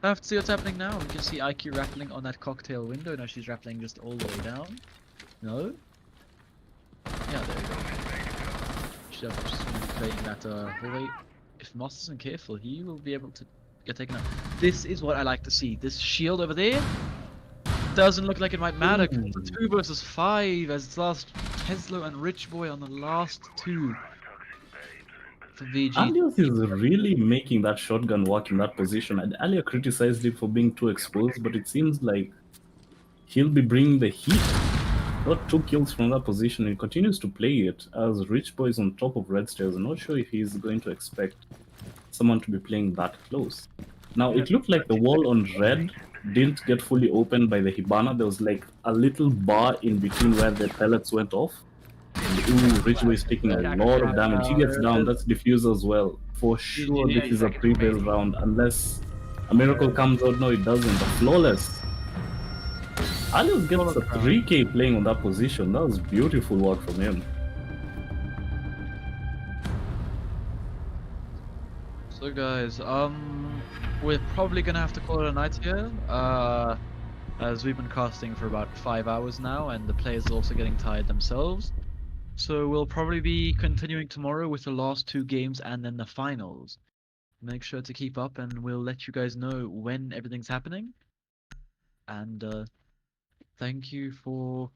I have to see what's happening now. We can see IQ rattling on that cocktail window. Now she's rattling just all the way down. No. Yeah, there we go. She's just playing that. Wait. If Moss isn't careful, he will be able to get taken out. This is what I like to see. This shield over there doesn't look like it might matter. 'Cause it's 2 versus 5 as it's last Tesla and Rich Boy on the last 2 for VG. Alios is really making that shotgun work in that position. And earlier criticized him for being too exposed, but it seems like he'll be bringing the heat. Got 2 kills from that position and continues to play it as Rich Boy is on top of Red Stairs. I'm not sure if he's going to expect someone to be playing that close. Now, it looked like the wall on Red didn't get fully opened by the Hibana. There was like a little bar in between where the pellets went off. And ooh, Rich Boy is taking a lot of damage. He gets down, that's Diffuser as well. For sure, this is a previous round, unless a miracle comes out. No, it doesn't. A flawless. Alios gets a 3k playing on that position. That was beautiful work from him. So guys, we're probably gonna have to call it a night here. As we've been casting for about 5 hours now, and the players are also getting tired themselves. So we'll probably be continuing tomorrow with the last 2 games and then the finals. Make sure to keep up, and we'll let you guys know when everything's happening. And thank you for